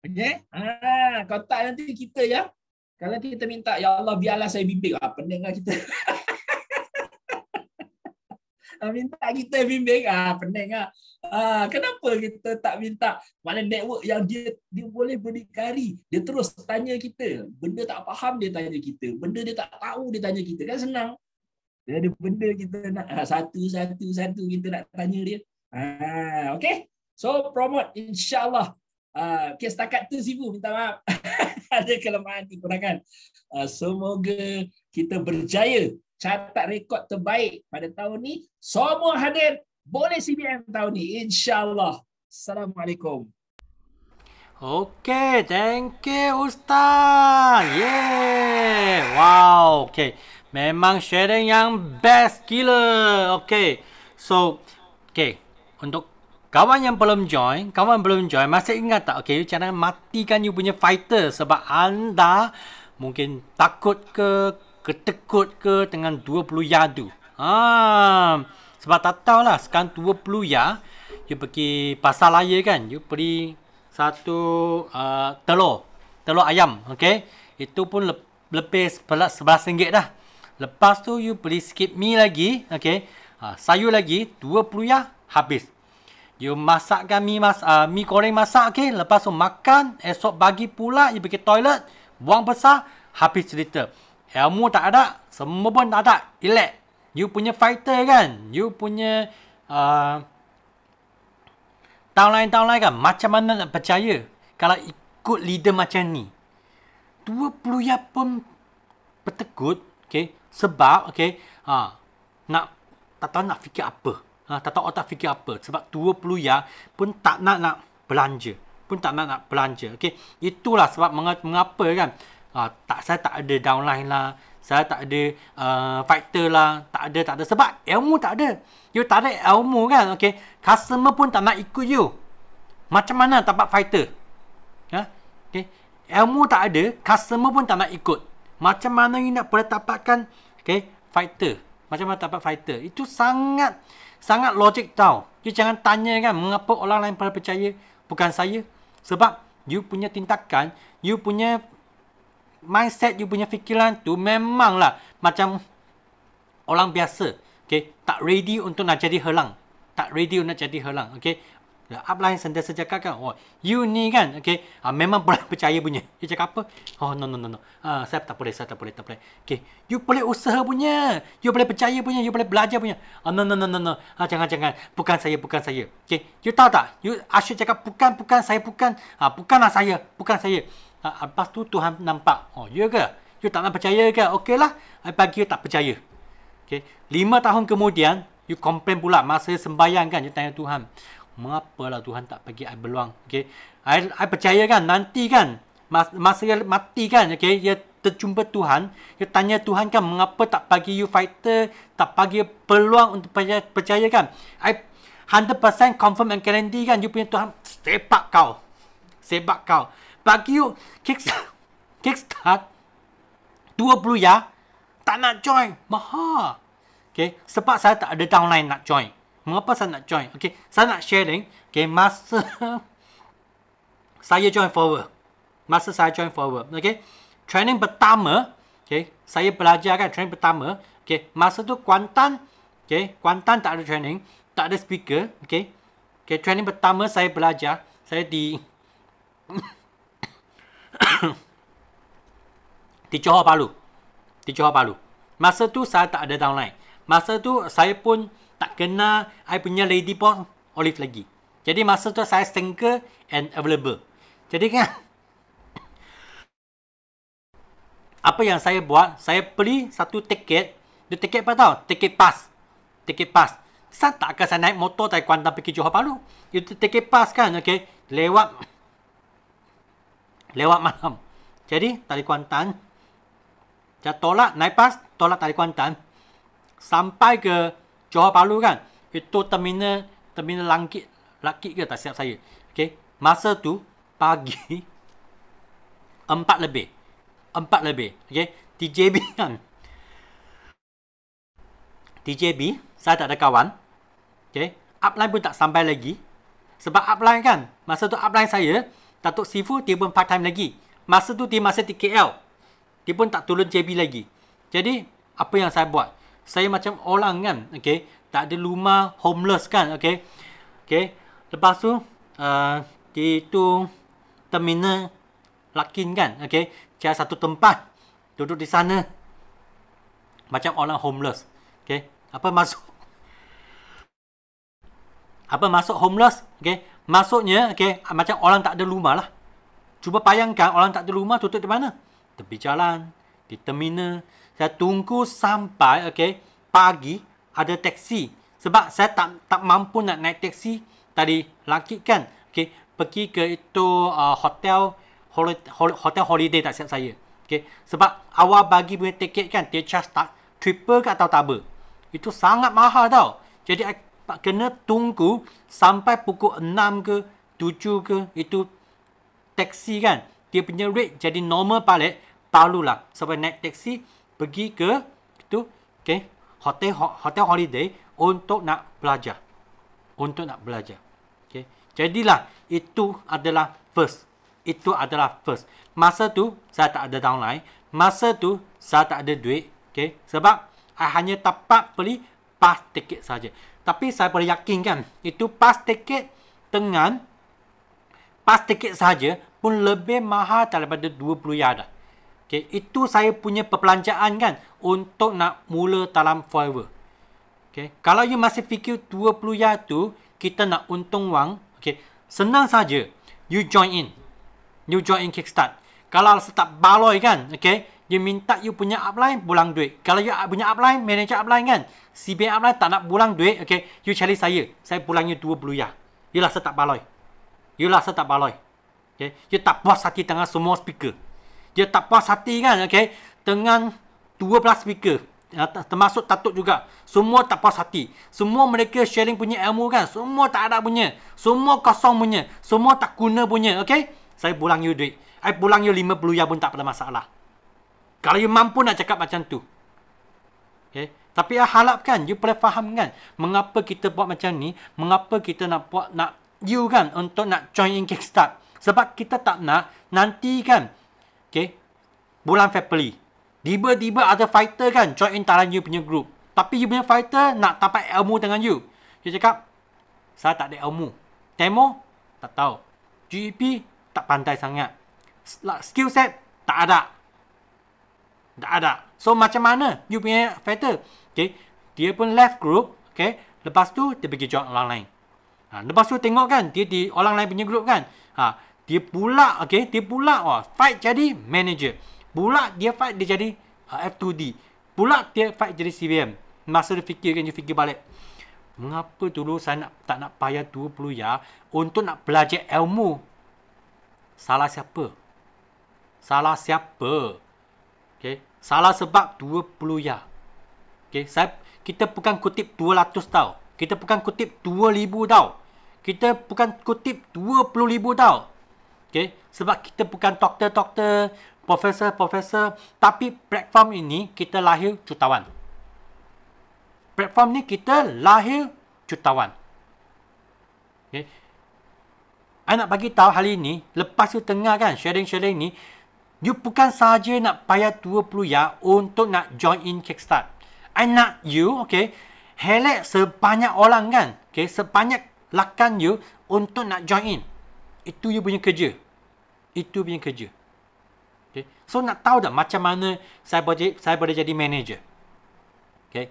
Okay? Kalau tak nanti kita kalau kita minta, Ya Allah biarlah saya bimbing. Pening lah kita. Minta kita bimbing, pening lah. Kenapa kita tak minta? Mana network yang dia boleh berdikari. Dia terus tanya kita. Benda tak faham dia tanya kita. Benda dia tak tahu dia tanya kita. Kan senang. Dia ada benda kita nak satu kita nak tanya dia. Okay. So promote insya-Allah. Okay, setakat tu Sifu minta maaf. Ada kelemahan kekurangan. Semoga kita berjaya catat rekod terbaik pada tahun ni. Semua hadir boleh CBM tahun ni insya-Allah. Assalamualaikum. Okay, thank you Ustaz. Wow, okay. Memang sharing yang best gila. Okay. So, okay. Untuk kawan yang belum join, masih ingat tak? Okay, jangan matikan you punya fighter sebab anda mungkin takut ke, ketekut ke dengan 20 yard tu. Sebab tak tahulah sekarang 20 yard, you pergi pasar raya kan, you beli satu telur ayam, okay? Itu pun lebih RM11 dah. Lepas tu you beli sikit mi lagi, okay? Sayur lagi 20 yard habis. You masakkan mi goreng masak, okay? Lepas tu makan, esok pagi pula you pergi toilet, buang besar, habis cerita. Ilmu tak ada, semua pun tak ada, elak. You punya fighter kan, you punya downline kan, macam mana nak percaya kalau ikut leader macam ni? 20 ya pun bertegut, okey, sebab okey, nak tak tahu nak fikir apa. Tak tahu otak fikir apa, sebab 20 ya pun tak nak belanja. Pun tak nak belanja. Okey, itulah sebab mengapa kan. Saya tak ada downline lah, saya tak ada fighter lah, tak ada sebab ilmu tak ada. You tak ada ilmu kan, okey. Customer pun tak nak ikut you. Macam mana dapat fighter? Okey. Ilmu tak ada, customer pun tak nak ikut. Macam mana you nak boleh dapatkan fighter? Macam mana dapat fighter? Itu sangat logik tau. You jangan tanya kan mengapa orang lain pada percaya bukan saya. Sebab you punya tindakan, you punya mindset, you punya fikiran tu memanglah macam orang biasa. Okay, tak ready untuk nak jadi helang. Tak ready untuk nak jadi helang. Okay. Upline sentiasa cakap kan, you ni kan, okay, memang boleh percaya punya. You cakap apa? No. Saya tak boleh. Okay, you boleh usaha punya, you boleh percaya punya, you boleh belajar punya. No. Jangan. Bukan saya. Okay, you tahu tak? You asyik cakap bukan saya, bukanlah saya. Lepas tu Tuhan nampak. Ya ke? You tak nak percaya ke? Okay lah, I bagi you tak percaya. Okay, 5 tahun kemudian, you komplain pula masa sembahyang kan, you tanya Tuhan, mengapalah Tuhan tak bagi I beluang? Okay, I percaya kan nanti kan masa dia mati kan, okay, dia terjumpa Tuhan, dia tanya Tuhan kan mengapa tak bagi you fighter, tak bagi peluang untuk percaya kan? I 100% confirm and guarantee kan, you punya Tuhan sepak kau bagi you kickstart 20 ya tak nak join mahal. Okay, sebab saya tak ada downline nak join. Mengapa saya nak join? Okay, saya nak sharing. Okay, masa saya join forward. Okay, training pertama. Okay, saya belajar kan training pertama. Okay, masa tu Kuantan. Okay, Kuantan tak ada training. Tak ada speaker. Okay, training pertama saya belajar. Saya di Johor Bahru. Masa tu saya tak ada downline. Masa tu saya pun tak kenal I punya lady boss Olive lagi. Jadi masa tu saya single and available. Jadi kan apa yang saya buat, saya beli satu tiket. Dia tiket apa tau? Tiket pass. Saya tak akan saya naik motor dari Kuantan pergi Johor Bahru. Itu tiket pass kan, okay. Lewat malam. Jadi dari Kuantan, saya tolak naik pass, tolak dari Kuantan sampai ke Johor Bahru kan. Itu terminal Langkit ke tak siap saya. Okay. Masa tu pagi 4 lebih. Okay. TJB kan. TJB saya tak ada kawan. Okay. Upline pun tak sampai lagi. Sebab upline kan, masa tu upline saya Datuk Sifu dia pun part time lagi. Masa tu dia masih di KL. Dia pun tak turun JB lagi. Jadi apa yang saya buat? Saya macam orang kan, okay, tak ada rumah, homeless kan, okay. Lepas tu itu terminal Lakin kan, okay. Cari satu tempat duduk di sana macam orang homeless, okay. Apa masuk homeless, okay. Masuknya, okay, macam orang tak ada rumah lah. Cuba bayangkan orang tak ada rumah tutup di mana? Tepi jalan, di terminal. Saya tunggu sampai, okay, pagi ada taksi. Sebab saya tak mampu nak naik taksi dari Langkit kan, okay, pergi ke itu hotel holiday tak siap saya. Okay. Sebab awal bagi punya tiket kan, dia charge tak triple ke atau double. Itu sangat mahal tau. Jadi kena tunggu sampai pukul 6 ke 7 ke itu taksi kan. Dia punya rate jadi normal balik, barulah sampai naik taksi pergi ke itu, okay, hotel holiday untuk nak belajar. Okay. Jadilah itu adalah first. Masa tu saya tak ada downline. Masa tu saya tak ada duit, okay. Sebab I hanya dapat beli pass tiket saja. Tapi saya boleh yakin kan, itu pass tiket dengan pass tiket saja pun lebih mahal daripada 20 ya dah. Okay, itu saya punya perbelanjaan kan untuk nak mula dalam forever. Okay, kalau you masih fikir 20 ya tu kita nak untung wang, okay, senang saja. You join in Kickstart. Kalau tak baloi kan, okay, dia minta you punya upline, bulang duit. Kalau you punya upline, manager upline kan, CBN upline tak nak bulang duit, okay, you cari saya bulang you 20 ya. You rasa tak baloi. You rasa tak baloi. Okay, you tak puas hati dengan semua speaker. Dia tak puas hati kan, okay, dengan 12 speaker. Termasuk Tatuk juga. Semua tak puas hati. Semua mereka sharing punya ilmu kan. Semua tak ada punya. Semua kosong punya. Semua tak guna punya. Okay? Saya pulang you duit. I pulang you 50 ya pun tak ada masalah. Kalau you mampu nak cakap macam tu. Okay? Tapi I harapkan you boleh faham kan. Mengapa kita buat macam ni. Mengapa kita nak buat you kan. Untuk nak join in Kickstart. Sebab kita tak nak nanti kan. Okay? Bulan Februari. Tiba-tiba ada fighter kan join in dalam you punya group. Tapi you punya fighter nak dapat ilmu dengan you. You cakap, saya tak ada ilmu. Demo, tak tahu. GEP, tak pandai sangat. Skill set, tak ada. Tak ada. So, macam mana you punya fighter? Okay. Dia pun left group. Okay. Lepas tu, dia pergi join orang lain. Lepas tu tengok kan, dia di orang lain punya group kan. Dia pula, okay, dia pula fight jadi manager. Pula dia fight dia jadi F2D. Pula dia fight jadi CBM. Masa dia fikir kan, dia fikir balik. Mengapa dulu saya tak nak payah 20 ya untuk nak belajar ilmu? Salah siapa? Salah siapa? Okay. Salah sebab 20 ya. Okay. Kita bukan kutip 200 tau. Kita bukan kutip 2,000 tau. Kita bukan kutip 20,000 tau. Okay. Sebab kita bukan doktor-doktor, profesor, tapi platform ini kita lahir jutawan. Platform ni kita lahir jutawan. Okay. I nak bagi tahu hal ini, lepas you tengah kan sharing-sharing ni, you bukan saja nak payah 20 ya untuk nak join in Kickstart. I nak you, okay, helek sebanyak orang kan, okay, sebanyak lakan you untuk nak join in. Itu you punya kerja. Itu punya kerja. Okay. So nak tahu tak macam mana saya boleh jadi manager? Okay.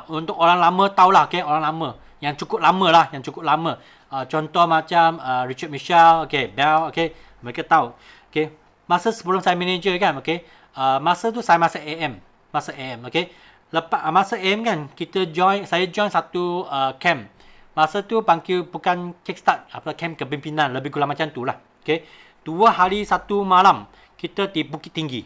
Untuk orang lama tahulah, okay, orang lama yang cukup lama lah, yang cukup lama. Contoh macam Richard Michelle, okay, Bell, okay, mereka tahu. Okay. Masa sebelum saya manager kan, okay, masa tu saya masa AM, okay. Lepas masa AM kan, saya join satu camp. Masa tu panggil bukan Kickstart, camp kepimpinan, lebih kurang macam tu lah. Okay. 2 hari 1 malam. Kita di Bukit Tinggi.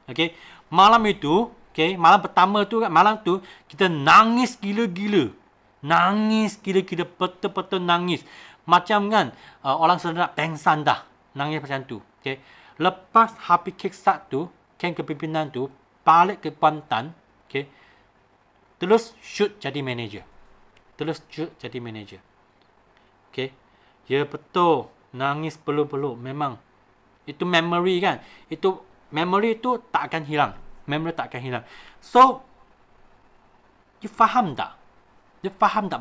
Okay. Malam itu, okay, malam pertama tu, malam tu, kita nangis gila-gila. Betul-betul nangis. Macam kan, orang sudah nak pengsan dah. Nangis macam tu. Okay. Lepas habis Kickstart tu, camp kepimpinan tu, balik ke Kuantan, okay, terus shoot jadi manager. Okay. Ya betul. Nangis peluk-peluk. Memang. Itu memory kan. Itu memory tu tak akan hilang. So, you faham tak?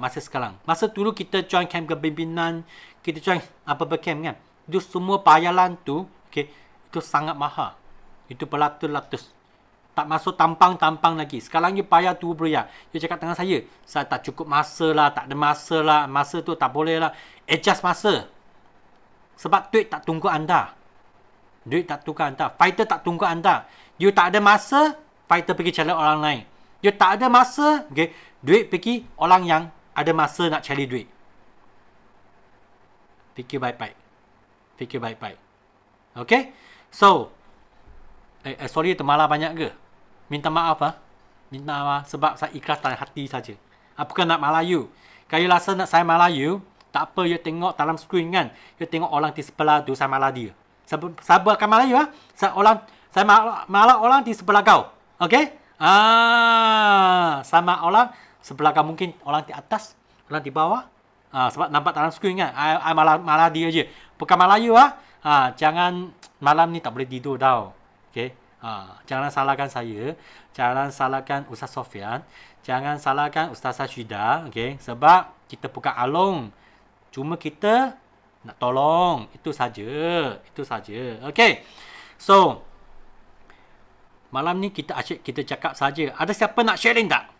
Masa sekarang? Masa dulu kita join camp kepimpinan, kita join apa-apa camp kan. Itu semua bayaran tu, okay, itu sangat mahal. Itu beratus-ratus. Tak masuk tampang lagi. Sekarang you bayar 20 ya. You cakap dengan saya tak cukup masa lah, tak ada masa lah. Masa tu tak boleh lah. Adjust masa. Sebab duit tak tunggu anda. Fighter tak tunggu anda. You tak ada masa, fighter pergi cari orang lain. You tak ada masa, okay, duit pergi orang yang ada masa nak cari duit. Fikir baik-baik. Okay? So, sorry termalah banyak ke? Minta maaf sebab saya ikhlas dalam hati saja. Bukan nak Melayu. Kalau you rasa nak saya Melayu, tak apa, you tengok dalam screen kan. You tengok orang di sebelah tu, saya malah dia. Sabar akan Melayu saya malah orang di sebelah kau. Okey? Sama orang sebelah kau, mungkin orang di atas, orang di bawah. Sebab nampak dalam screen kan. I malah dia je. Bukan Melayu jangan malam ni tak boleh tidur tau. Okey? Jangan salahkan saya, jangan salahkan Ustaz Sofian, jangan salahkan Ustaz Syida, okey? Sebab kita bukan along. Cuma kita nak tolong, itu saja. Okey. So, malam ni kita asyik kita cakap saja. Ada siapa nak sharing tak?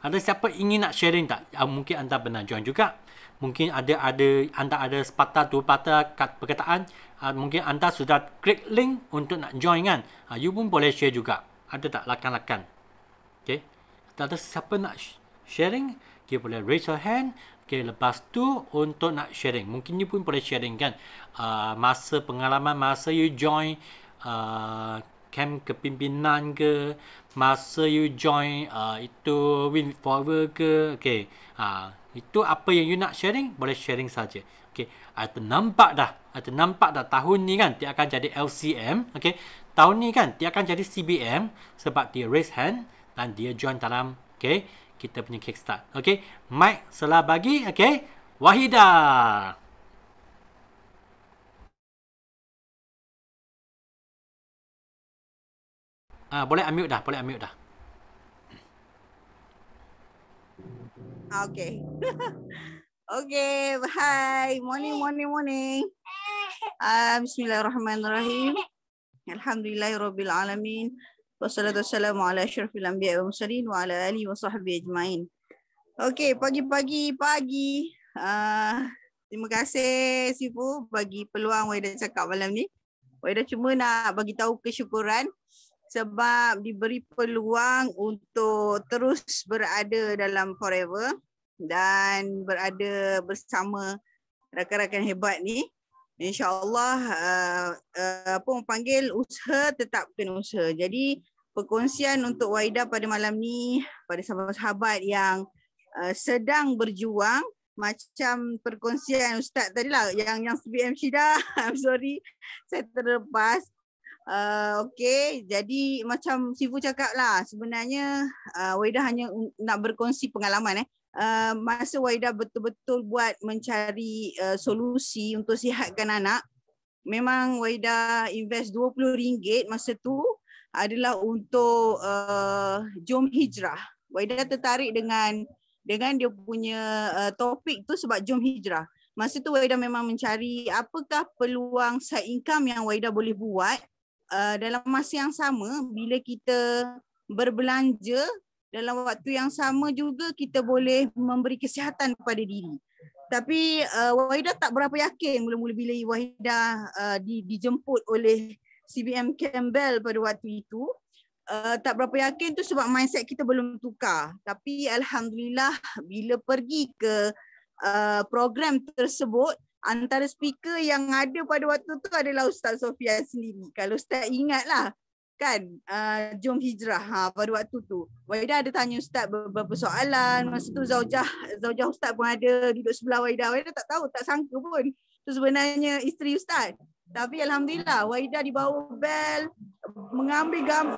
Ada siapa ingin nak sharing tak? Mungkin anda pernah join juga. Mungkin anda ada sepatah dua patah perkataan, mungkin anda sudah klik link untuk nak join kan. You pun boleh share juga. Ada tak lakan-lakan? Okay. Tak ada siapa nak sharing, you boleh raise your hand. Okay, lepas tu untuk nak sharing, mungkin you pun boleh sharing kan. Masa pengalaman, masa you join camp kepimpinan ke, masa you join itu Win Forever ke. Okay. Itu apa yang you nak sharing, boleh sharing saja. Okay. Ada nampak dah tahun ni kan dia akan jadi LCM. Okay. Tahun ni kan dia akan jadi CBM sebab dia raise hand dan dia join dalam kita punya kickstart. Okay. Mic selah bagi. Okay. Wahidah. Boleh unmute dah. Okay. Okay, hi. Morning. Bismillahirrahmanirrahim. Alhamdulillahirabbil alamin. Wassalatu wassalamu ala asyrafil anbiya'i wal mursalin wa ala alihi wa sahbihi ajmain. Okay, pagi. Terima kasih Sifu bagi peluang Wahida cakap malam ni. Wahida cuma nak bagi tahu kesyukuran sebab diberi peluang untuk terus berada dalam Forever dan berada bersama rakan-rakan hebat ni. InsyaAllah apa orang panggil, usaha tetap kena usaha. Jadi perkongsian untuk Wahida pada malam ni, pada sahabat-sahabat yang sedang berjuang, macam perkongsian Ustaz tadi lah, yang CBM Syida, I'm sorry, saya terlepas. Okay, jadi macam Sifu cakap lah, sebenarnya Wahida hanya nak berkongsi pengalaman. Masa Wahida betul-betul buat mencari solusi untuk sihatkan anak, memang Wahida invest RM20 masa tu adalah untuk Jom Hijrah. Wahida tertarik dengan dia punya topik tu sebab Jom Hijrah. Masa tu Wahida memang mencari apakah peluang side income yang Wahida boleh buat dalam masa yang sama. Bila kita berbelanja, dalam waktu yang sama juga kita boleh memberi kesihatan kepada diri. Tapi Wahida tak berapa yakin mula-mula bila Wahida dijemput oleh CBM Campbell pada waktu itu. Tak berapa yakin tu sebab mindset kita belum tukar. Tapi Alhamdulillah bila pergi ke program tersebut, antara speaker yang ada pada waktu tu adalah Ustaz Sofia sendiri. Kalau Ustaz ingat lah kan, Jom Hijrah pada waktu tu. Wahida ada tanya Ustaz beberapa soalan. Masa tu Zaujah Ustaz pun ada duduk sebelah Wahida. Wahida tak tahu, tak sangka pun tu sebenarnya isteri Ustaz. Tapi Alhamdulillah Wahida dibawa bel, mengambil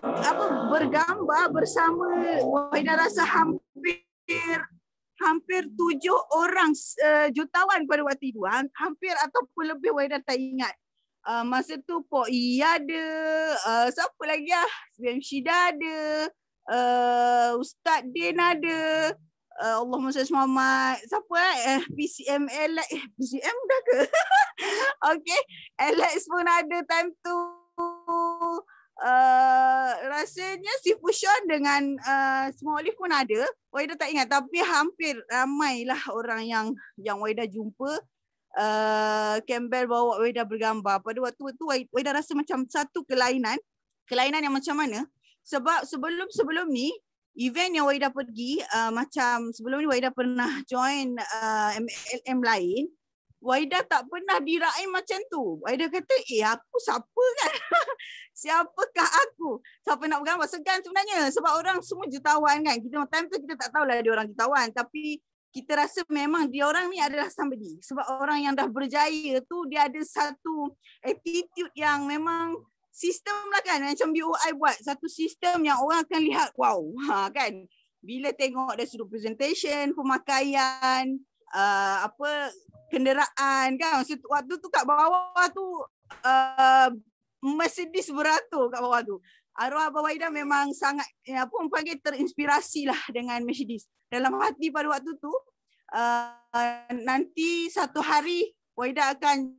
bergambar bersama. Wahida rasa hampir 7 orang jutawan pada waktu itu. Hampir ataupun lebih, Wahida tak ingat. Masa tu Pok I ada, siapa lagi lah, CBM Syida ada, Ustaz Din ada, Allahumma salli Muhammad, siapa PCM PCM dah ke? Okay, Alex pun ada time tu. Rasanya si Fusion dengan Small Olive pun ada. Wahida tak ingat, tapi hampir ramailah orang yang Wahida jumpa. Campbell bawa Wahida bergambar. Pada waktu itu Wahida rasa macam satu kelainan yang macam mana, sebab sebelum ni event yang Wahida pergi, macam sebelum ni Wahida pernah join MLM lain, Wahida tak pernah diraih macam tu. Wahida kata, aku siapa kan? Siapakah aku? Siapa nak bergambar? Segan sebenarnya sebab orang semua jutawan kan. Time tu kita tak tahulah dia orang jutawan, tapi kita rasa memang dia orang ni adalah somebody. Sebab orang yang dah berjaya tu dia ada satu attitude yang memang sistem lah kan. Macam BOI buat satu sistem yang orang akan lihat, wow kan. Bila tengok dari sudut presentation, pemakaian, kenderaan kan. Waktu tu kat bawah tu Mercedes beratur kat bawah tu. Arwah Abah Wahida memang sangat terinspirasi lah dengan Mercedes. Dalam hati pada waktu tu, nanti satu hari Wahida akan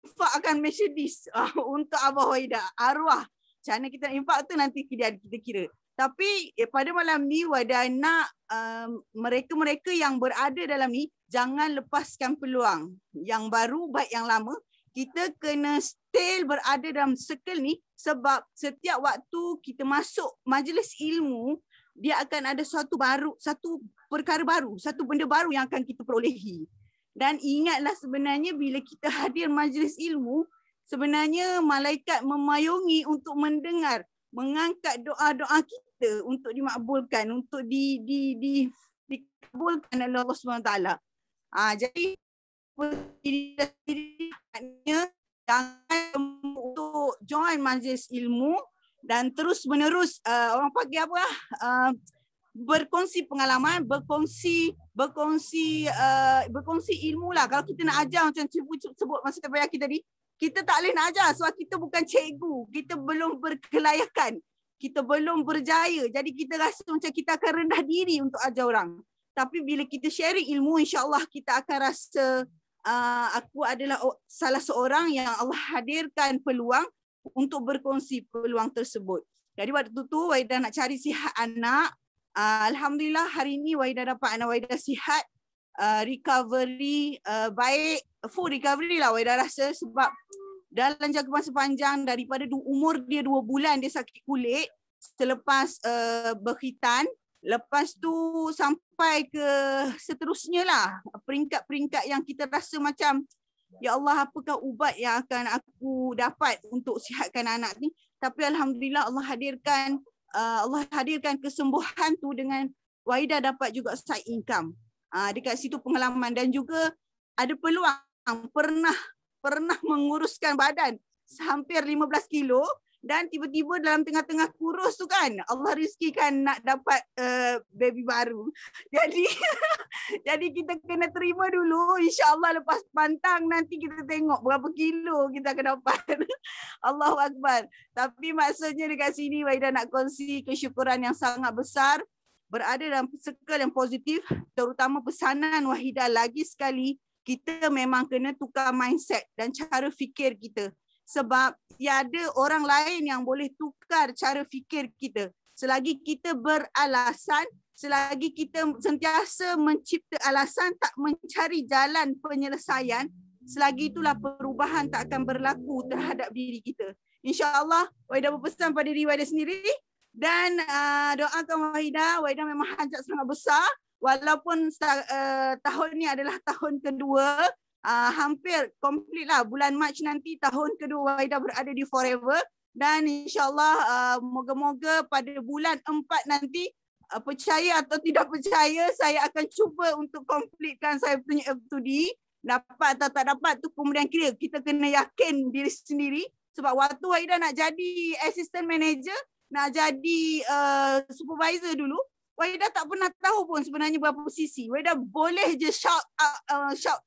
infak akan Mercedes untuk Abah Wahida. Arwah. Macam mana kita nak infak tu nanti kita kira. Tapi pada malam ni Wahida nak mereka-mereka yang berada dalam ni jangan lepaskan peluang. Yang baru baik yang lama, kita kena still berada dalam circle ni sebab setiap waktu kita masuk majlis ilmu, dia akan ada satu perkara baru, satu benda baru yang akan kita perolehi. Dan ingatlah sebenarnya bila kita hadir majlis ilmu, sebenarnya malaikat memayungi untuk mendengar, mengangkat doa-doa kita untuk dimakbulkan, untuk dikabulkan oleh Allah SWT. Jadi jangan untuk join majlis ilmu dan terus menerus orang panggil apa? Berkongsi pengalaman, berkongsi ilmu lah. Kalau kita nak ajar macam cikgu sebut masa terbayaki tadi, kita tak boleh nak ajar sebab kita bukan cikgu. Kita belum berkelayakan. Kita belum berjaya. Jadi kita rasa macam kita akan rendah diri untuk ajar orang. Tapi bila kita sharing ilmu, insya-Allah kita akan rasa aku adalah salah seorang yang Allah hadirkan peluang untuk berkongsi peluang tersebut. Jadi waktu tu Waidah nak cari sihat anak. Alhamdulillah hari ini Waidah dapat anak Waidah sihat. Recovery baik. Full recovery lah Waidah rasa sebab dalam jangka masa panjang daripada umur dia 2 bulan dia sakit kulit selepas berkhitan. Lepas tu sampai ke seterusnya lah peringkat-peringkat yang kita rasa macam ya Allah apakah ubat yang akan aku dapat untuk sihatkan anak ni. Tapi Alhamdulillah Allah hadirkan kesembuhan tu dengan Waidah dapat juga side income. Dekat situ pengalaman dan juga ada peluang pernah menguruskan badan hampir 15 kilo. Dan tiba-tiba dalam tengah-tengah kurus tu kan Allah rizkikan nak dapat baby baru. Jadi kita kena terima dulu. InsyaAllah lepas pantang nanti kita tengok berapa kilo kita akan dapat. Allahu Akbar. Tapi maksudnya dekat sini Waidah nak kongsi kesyukuran yang sangat besar. Berada dalam circle yang positif. Terutama pesanan Wahidah lagi sekali. Kita memang kena tukar mindset dan cara fikir kita. Sebab tiada orang lain yang boleh tukar cara fikir kita. Selagi kita beralasan, selagi kita sentiasa mencipta alasan, tak mencari jalan penyelesaian, selagi itulah perubahan tak akan berlaku terhadap diri kita. InsyaAllah, Waidah berpesan pada diri Waidah sendiri dan doakan Waidah. Waidah memang hajat sangat besar. Walaupun tahun ni adalah tahun kedua, hampir complete lah bulan Mac nanti tahun kedua Waidah berada di Forever dan insyaAllah moga-moga pada bulan 4 nanti percaya atau tidak percaya saya akan cuba untuk completekan saya punya FTD. Dapat atau tak dapat tu kemudian kira kita kena yakin diri sendiri sebab waktu Waidah nak jadi assistant manager, nak jadi supervisor dulu, Waidah tak pernah tahu pun sebenarnya berapa cc. Waidah boleh je shout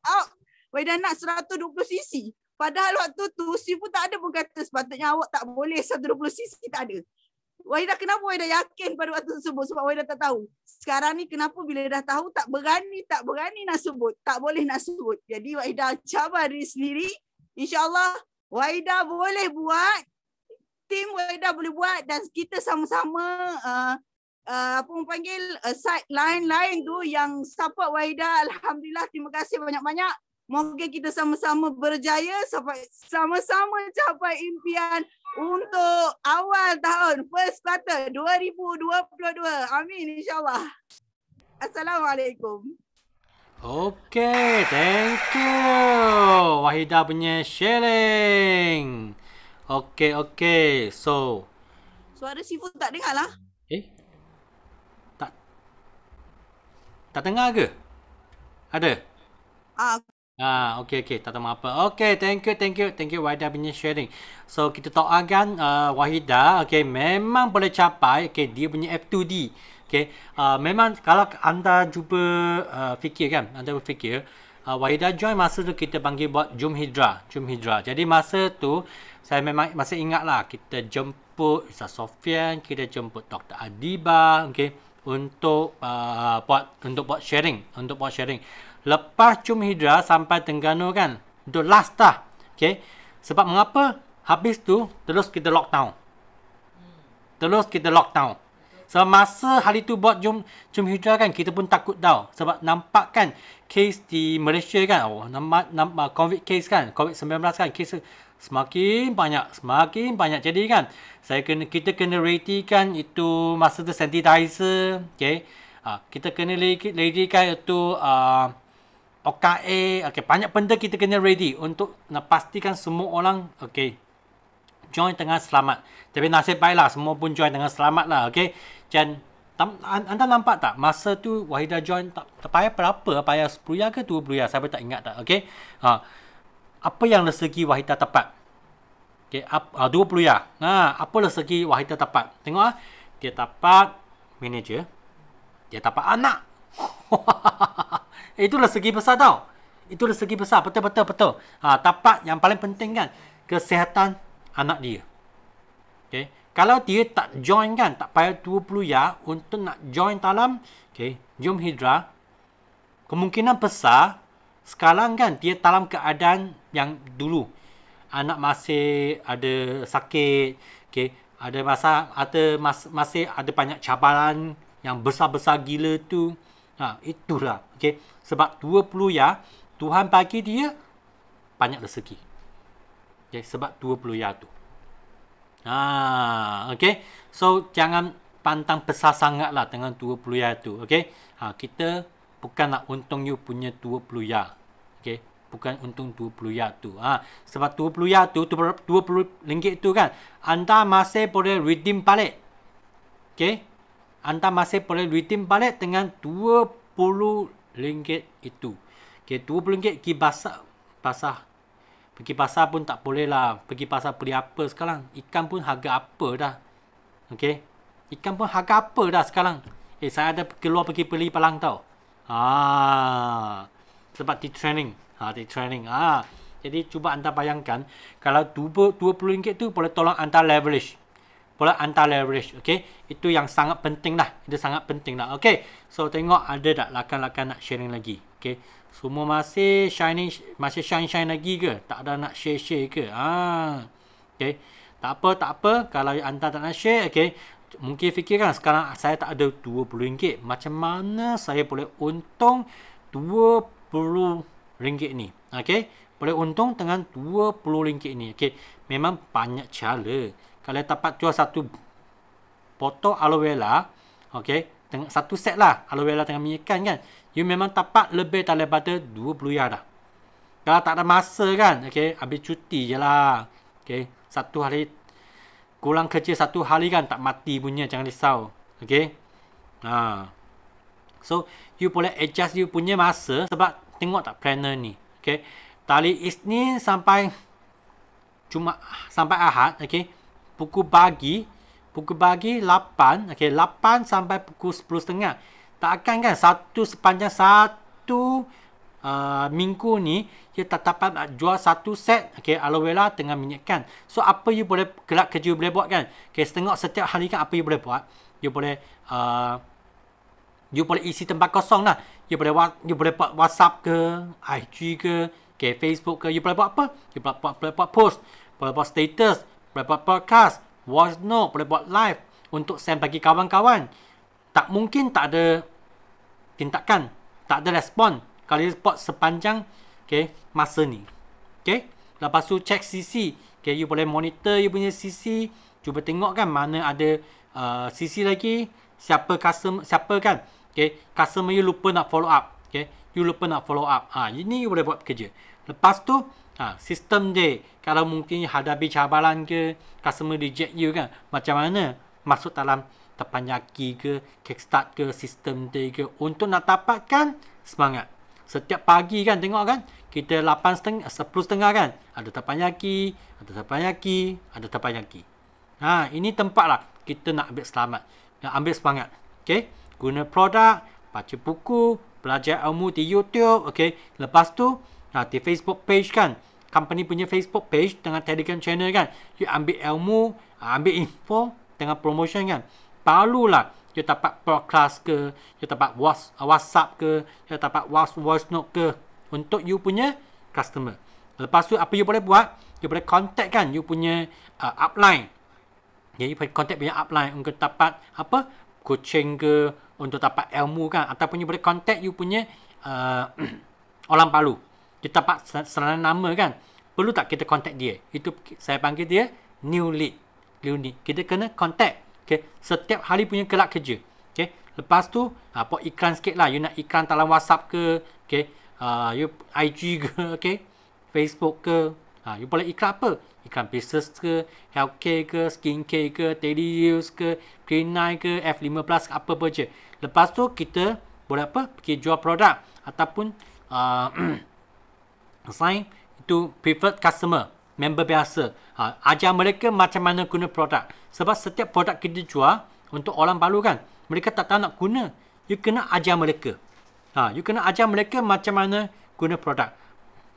out Waidah nak 120 cc. Padahal waktu tu Sifu tak ada pun kata sepatutnya awak tak boleh 120 cc, tak ada. Waidah kenapa Waidah yakin pada waktu tersebut? Sebab Waidah tak tahu. Sekarang ni kenapa bila dah tahu tak berani nak sebut. Tak boleh nak sebut. Jadi Waidah cabar diri sendiri. InsyaAllah Waidah boleh buat. Tim Waidah boleh buat dan kita sama-sama apa orang panggil side lain tu yang support Waidah. Alhamdulillah, terima kasih banyak-banyak. Moga kita sama-sama berjaya sampai sama-sama capai impian untuk awal tahun first quarter 2022. Amin insyaAllah. Assalamualaikum. Okay, thank you Wahidah punya sharing. Okay. So suara Sifu tak dengar lah. Tak dengar ke? Ada? Okay, tak tahu apa. Okay, thank you Wahidah punya sharing. So kita doakan Wahidah, okay, memang boleh capai, okay, dia punya F2D. Okay, memang kalau anda cuba fikir kan, anda berfikir Wahidah join masa tu kita panggil buat Jum Hijrah. Jadi masa tu saya memang masih ingat lah, kita jemput Ustaz Sofian, kita jemput Dr. Adiba, okay, untuk buat sharing. Lepas Jum Hijrah sampai Terengganu kan, untuk last dah. Okay. Sebab mengapa? Habis tu terus kita lockdown. Sebab masa hari tu buat Jom Hijrah kan, kita pun takut tau. Sebab nampak kan kes di Malaysia kan, nampak COVID case kan, COVID-19 kan, kes semakin banyak. Jadi kan kita kena ready kan itu masa tu sanitizer, okey. Kita kena ready kan itu OKA, okey, banyak benda kita kena ready untuk nak pastikan semua orang okey join dengan selamat. Tapi nasib baiklah semua pun join dengan selamat lah, okey. Dan anda nampak tak masa tu Wahidah join tak payah berapa, payah 10 ya ke 20 ya, saya tak ingat tak, okey. Apa yang rezeki Wahidah dapat? Okey, 20 ya. Apa rezeki Wahidah dapat? Tengok dia dapat manager, dia dapat anak. Itu rezeki besar tau. Itu rezeki besar, betul. Dapat yang paling penting kan, kesihatan anak dia. Okay. Kalau dia tak join kan, tak payah 20 ya untuk nak join dalam Jom Hijrah, kemungkinan besar sekarang kan dia dalam keadaan yang dulu. Anak masih ada sakit, masih ada banyak cabaran yang besar-besar gila tu. Itulah. Sebab 20 ya, Tuhan bagi dia banyak rezeki. Sebab 20 ya tu. So jangan pantang besar sangat lah dengan 20 ya tu. Kita bukan nak untung you punya 20 ya. Bukan untung 20 ya tu. Sebab 20 ya tu, 20 ringgit tu kan, anda masih boleh redeem balik. Anda masih boleh redeem balik dengan 20 ringgit itu. 20 ringgit pergi pasar pun tak boleh lah. Pergi pasar beli apa sekarang? Ikan pun harga apa dah. Ikan pun harga apa dah sekarang? Saya ada keluar pergi beli palang tau. Sebab di training. Jadi cuba anda bayangkan, kalau 20 ringgit tu boleh tolong anda leverage. Itu yang sangat penting lah. So tengok ada tak lakan-lakan nak sharing lagi. Semua masih shine lagi ke? Tak ada nak share ke? Tak apa. Kalau anda tak nak share, mungkin fikirkan sekarang saya tak ada 20 ringgit. Macam mana saya boleh untung 20 ringgit ni? Boleh untung dengan 20 ringgit ni. Memang banyak cara. Kalau dapat jual satu botol aloe vera, satu set lah aloe vera dengan minyak ikan kan, you memang dapat lebih daripada 20 ya dah. Kalau tak ada masa kan, ambil cuti je lah. Satu hari kurang kerja, satu hari kan tak mati punya, jangan risau. So you boleh adjust you punya masa. Sebab tengok tak planner ni, dari Isnin sampai Ahad, pukul pagi 8, 8 sampai pukul 10.30. Tak akan kan sepanjang satu minggu ni dia tak dapat nak jual satu set aloe vera dengan minyak ikan. So apa you boleh gerak kerja boleh buat kan? Tengok setiap hari kan apa you boleh buat. You boleh isi tempat kosong lah. You boleh buat WhatsApp ke, IG ke, Facebook ke. You boleh buat apa? You boleh buat post, boleh buat status, boleh buat podcast, voice note, boleh buat live untuk send bagi kawan-kawan. Tak mungkin tak ada tindakan, tak ada respon kalau you buat sepanjang masa ni. Lepas tu check CC. You boleh monitor you punya CC. Cuba tengok kan mana ada CC lagi, siapa kan. Customer you lupa nak follow up. You lupa nak follow up. Ini you boleh buat kerja. Lepas tu sistem dia, kalau mungkin hadapi cabaran ke, customer reject you kan, macam mana masuk dalam terpanyaki ke, kickstart ke, sistem dia ke, untuk nak dapatkan semangat. Setiap pagi kan, tengok kan, kita 8.30, 10.30 kan, ada terpanyaki. Ini tempat lah kita nak ambil selamat, nak ambil semangat. Guna produk, baca buku, belajar ilmu di YouTube. Lepas tu di Facebook page kan, company punya Facebook page dengan Telegram channel kan, you ambil ilmu, ambil info dengan promotion kan, barulah you dapat podcast ke, you dapat WhatsApp ke, you dapat voice note ke untuk you punya customer. Lepas tu apa you boleh buat, you boleh contact kan you punya upline. You boleh contact punya upline untuk dapat apa, coaching ke, untuk dapat ilmu kan, ataupun you boleh contact you punya orang Palu. Kita dapat seranan nama kan, perlu tak kita contact dia? Itu saya panggil dia new lead. Kita kena contact. Okay. Setiap hari punya kelab kerja. Okay. Lepas tu buat iklan sikit lah. You nak iklan dalam WhatsApp ke, okay. You IG ke, okay. Facebook ke, you boleh iklan apa? Iklan business ke, healthcare ke, skincare ke, daily use ke, Green9 ke, F15 ke, apa je. Lepas tu kita boleh apa? Pergi jual produk ataupun assign itu preferred customer, member biasa. Ajar mereka macam mana guna produk. Sebab setiap produk kita jual untuk orang baru kan, mereka tak tahu nak guna. You kena ajar mereka. You kena ajar mereka macam mana guna produk.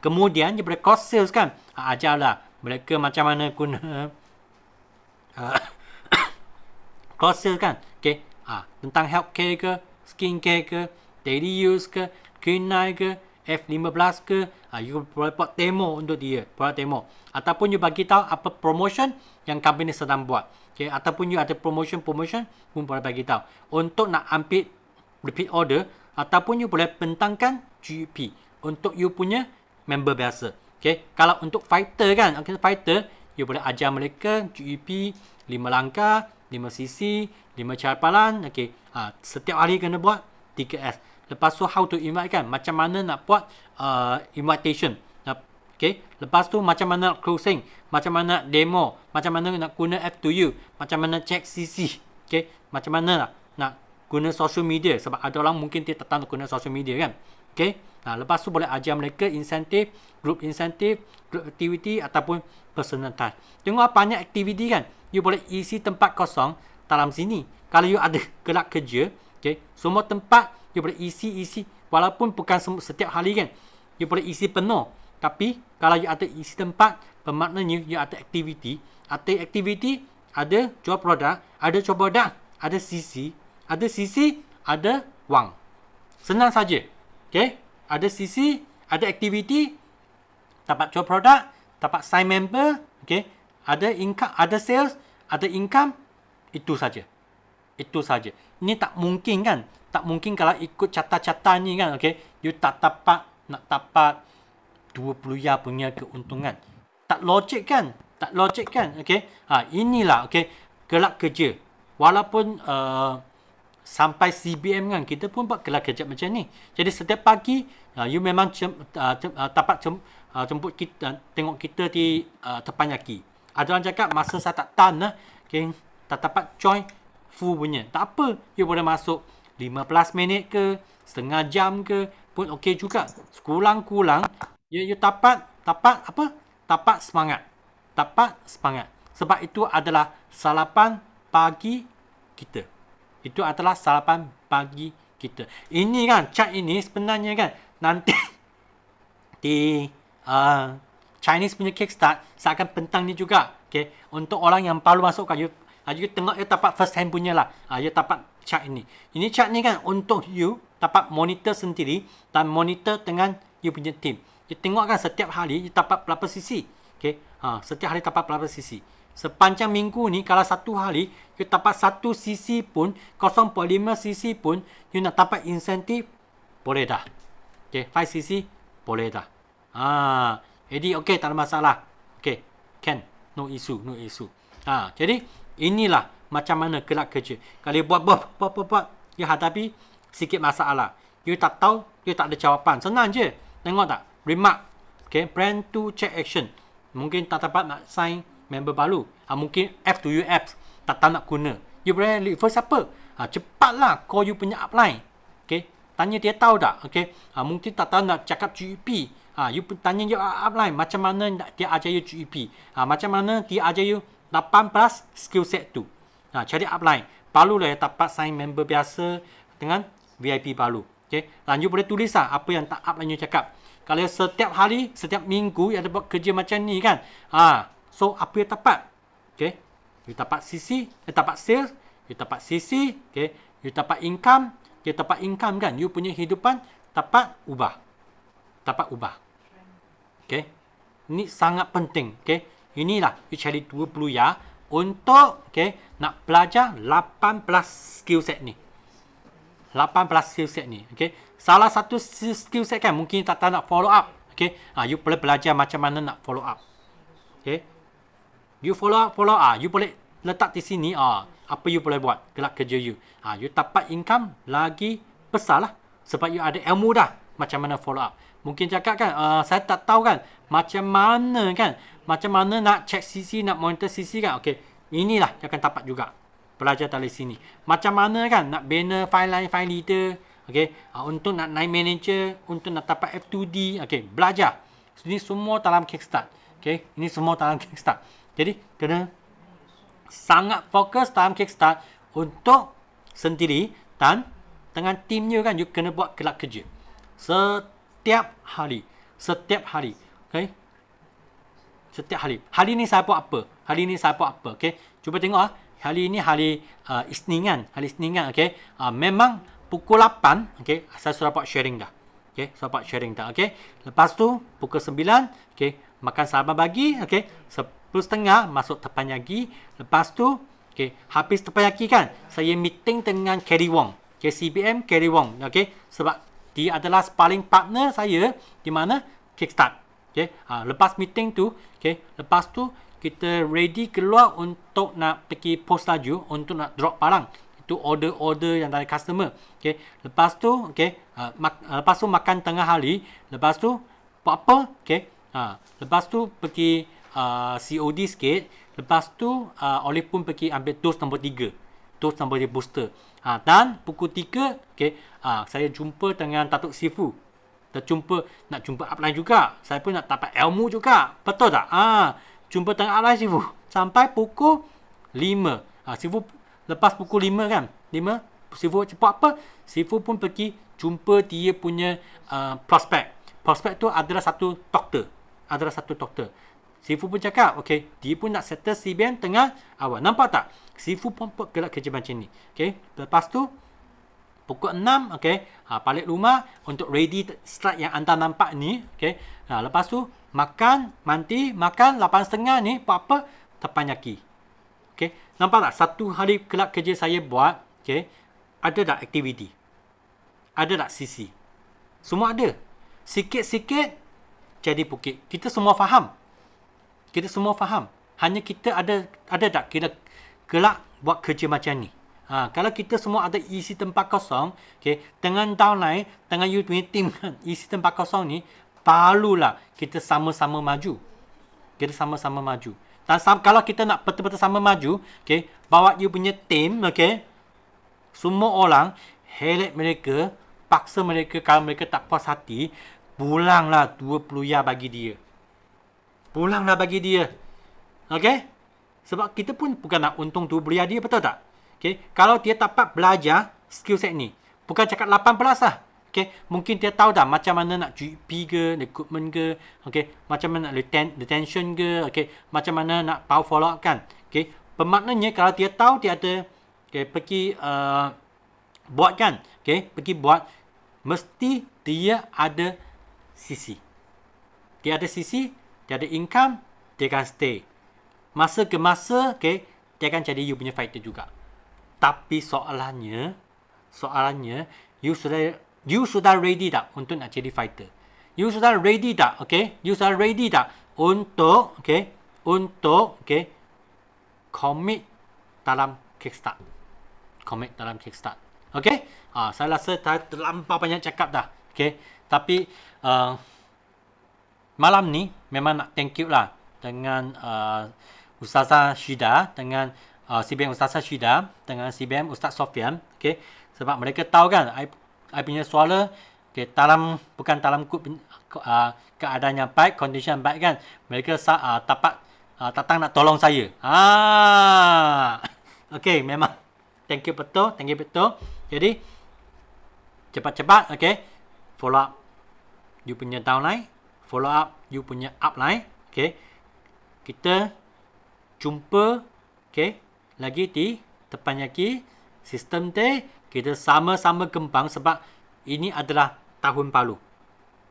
Kemudian you boleh cross sales kan. Ajarlah mereka macam mana guna cross sales kan. Okay. Tentang healthcare ke, skincare ke, daily use ke, Green9 ke, F15 ke, you boleh buat demo untuk dia, produk demo. Ataupun you bagi tahu apa promotion yang company sedang buat. Okay. Ataupun you ada promotion pun boleh bagi tahu. Untuk nak ambil repeat order, ataupun you boleh bentangkan GEP untuk you punya member biasa. Okay. Kalau untuk fighter kan, fighter, you boleh ajar mereka GEP 5 langkah, 5 cc, 5 cara palan. Okay. Setiap hari kena buat 3S. Lepas tu how to invite kan, macam mana nak buat invitation. Okay. Lepas tu macam mana nak closing, macam mana nak demo, macam mana nak guna F2U, macam mana check CC. Okay. Macam mana nak guna social media. Sebab ada orang mungkin dia tak tahu nak guna social media kan. Okay. Lepas tu boleh ajar mereka insentif, group activity ataupun personal touch. Tengok banyak aktiviti kan. You boleh isi tempat kosong dalam sini. Kalau you ada kelab kerja, okay, semua tempat you boleh isi. Walaupun bukan setiap hari kan, you boleh isi penuh. Tapi kalau you ada isi tempat, bermaknanya you ada aktiviti. Ada aktiviti, ada jual produk, ada jual produk, ada CC, ada wang. Senang saja. Okay. Ada CC, ada aktiviti, dapat jual produk, dapat sign member, okay. Ada income, ada sales, ada income. Itu saja. Ini tak mungkin kan? Tak mungkin kalau ikut catatan ni kan, okay. You tak dapat, nak dapat 20 ya punya keuntungan. Tak logik kan? Okay. Inilah, okay, kelab kerja. Walaupun sampai CBM kan, kita pun buat kelab kerja macam ni. Jadi setiap pagi, you memang dapat jemput kita, tengok kita di depan kaki. Ada orang cakap masa saya tak tahan lah, okay, tak dapat join full punya. Tak apa, you boleh masuk 15 minit ke, setengah jam ke, pun okey juga. Kurang-kurang, you dapat apa? Dapat semangat. Sebab itu adalah sarapan pagi kita. Ini kan, chart ini sebenarnya kan, nanti di Chinese punya kickstart, saya akan bentang ni juga. Okay. Untuk orang yang baru masuk kan, you tengok you dapat first hand punya lah. You dapat chart ini. Ini chart ni kan untuk you dapat monitor sendiri dan monitor dengan you punya team. You tengok kan setiap hari you dapat berapa sisi. Okay. Setiap hari dapat berapa sisi. Sepanjang minggu ni, kalau satu hari you dapat 1 cc pun, 0.5 cc pun, you nak dapat insentif, boleh dah. Okay, 5 cc, boleh dah. Jadi okay, tak ada masalah. Okay, can, no issue. Jadi inilah macam mana kelab kerja. Kalau buat, you hadapi sikit masalah. You tak tahu, you tak ada jawapan. Senang je. Tengok tak? Remark. Okay, brand to check action. Mungkin tak dapat nak sign member baru. Mungkin F2U apps tak tahu nak guna. You boleh refer siapa? Cepatlah call you punya upline. Okay, tanya dia tahu tak? Okay, mungkin tak tahu nak cakap GEP. You tanya you upline macam mana dia ajar you GEP. Macam mana dia ajar you 18 skill set tu. Cari upline. Barulah dapat sign member biasa dengan VIP baru. Okay, dan you boleh tulis apa yang tak upline you cakap. Kalau setiap hari, setiap minggu you ada buat kerja macam ni kan. So apa you dapat? Okay, you dapat CC, you dapat sales, you dapat CC, okay, you dapat income, kan, you punya hidupan dapat ubah. Okay, ini sangat penting. Okay, inilah you cari 20 ya untuk nak belajar 18 skill set ni. 18 skill set ni. Salah satu skill set kan mungkin tak nak follow up. You boleh belajar macam mana nak follow up. You follow up. You boleh letak di sini. Apa you boleh buat gerak kerja you. You dapat income lagi besar lah. Sebab you ada ilmu dah macam mana follow up. Mungkin cakap kan, saya tak tahu kan macam mana nak check CC, nak monitor CC kan. Inilah yang akan dapat juga. Belajar dari sini. Macam mana kan nak bina file line, file leader. Untuk nak naik manager, untuk nak dapat F2D. Belajar. Ini semua dalam Kickstart. Ini semua dalam Kickstart. Jadi, kena sangat fokus dalam Kickstart untuk sendiri dan dengan timnya kan, you kena buat gerak kerja. Setiap hari. Setiap hari. Hari ni saya buat apa? Cuba tengok. Hari ni hari Isnin kan. Memang pukul 8. Saya sudah buat sharing dah. Lepas tu pukul 9. Makan sarapan pagi. 10.30 masuk teppanyaki. Lepas tu habis teppanyaki kan, saya meeting dengan Kerry Wong. CBM Kerry Wong. Sebab dia adalah sparring partner saya di mana Kickstart. Lepas meeting tu, lepas tu kita ready keluar untuk nak pergi post laju, untuk nak drop barang. Itu order-order yang dari customer. Lepas tu, lepas tu makan tengah hari. Lepas tu buat apa? Lepas tu pergi COD sikit. Lepas tu Olive pun pergi ambil dos nombor 3. Dos nombor 3 booster. Dan pukul 3, saya jumpa dengan Datuk Sifu. Nak jumpa upline juga. Saya pun nak dapat ilmu juga. Betul tak? Jumpa dengan upline Sifu. Sampai pukul 5. Sifu lepas pukul 5 kan. 5. Sifu buat apa? Sifu pun pergi jumpa dia punya prospek. Prospek tu adalah satu doktor. Sifu pun cakap, dia pun nak settle CBM tengah awal. Nampak tak? Sifu pun gerak kerja macam ni. Lepas tu, pukul 6, balik rumah untuk ready strike yang anda nampak ni. Lepas tu, makan, mandi, makan, 8.30 ni, buat apa? Teppanyaki. Nampak tak? Satu hari gerak kerja saya buat, ada tak aktiviti? Ada tak CC? Semua ada. Sikit-sikit, jadi bukit. Kita semua faham. Hanya kita ada tak gelak buat kerja macam ni. Kalau kita semua ada isi tempat kosong, dengan downline, dengan you punya team kan, isi tempat kosong ni, barulah kita sama-sama maju. Dan kalau kita nak betul-betul sama maju, bawa you punya team, semua orang, helek mereka, paksa mereka, kalau mereka tak puas hati, pulanglah 20 ya bagi dia. Sebab kita pun bukan nak untung 20 ya dia, betul tak? Kalau dia dapat belajar skill set ni, bukan cakap 18 lah. Mungkin dia tahu dah macam mana nak GP ke, recruitment ke, macam mana nak retention ke, macam mana nak power follow up kan. Bermaknanya kalau dia tahu dia ada pergi buat kan, pergi buat, mesti dia ada CC. Dia ada CC, dia ada income, dia akan stay. Masa ke masa, dia akan jadi you punya fighter juga. Tapi soalannya, you sudah ready tak untuk nak jadi fighter? You sudah ready tak? You sudah ready tak untuk, commit dalam Kickstart. Saya rasa saya terlampau banyak cakap dah. Tapi malam ni memang nak thank you lah dengan Ustazah Syida, dengan CBM Ustazah Syida, dengan CBM Ustaz Sofian. Sebab mereka tahu kan, I punya suara bukan dalam keadaan yang baik, condition yang baik kan. Mereka dapat datang nak tolong saya. Memang thank you betul. Jadi cepat-cepat, follow up you punya downline, follow up you punya upline. Kita jumpa lagi di Teppanyaki sistem teh. Kita sama-sama kembang sebab ini adalah tahun baru.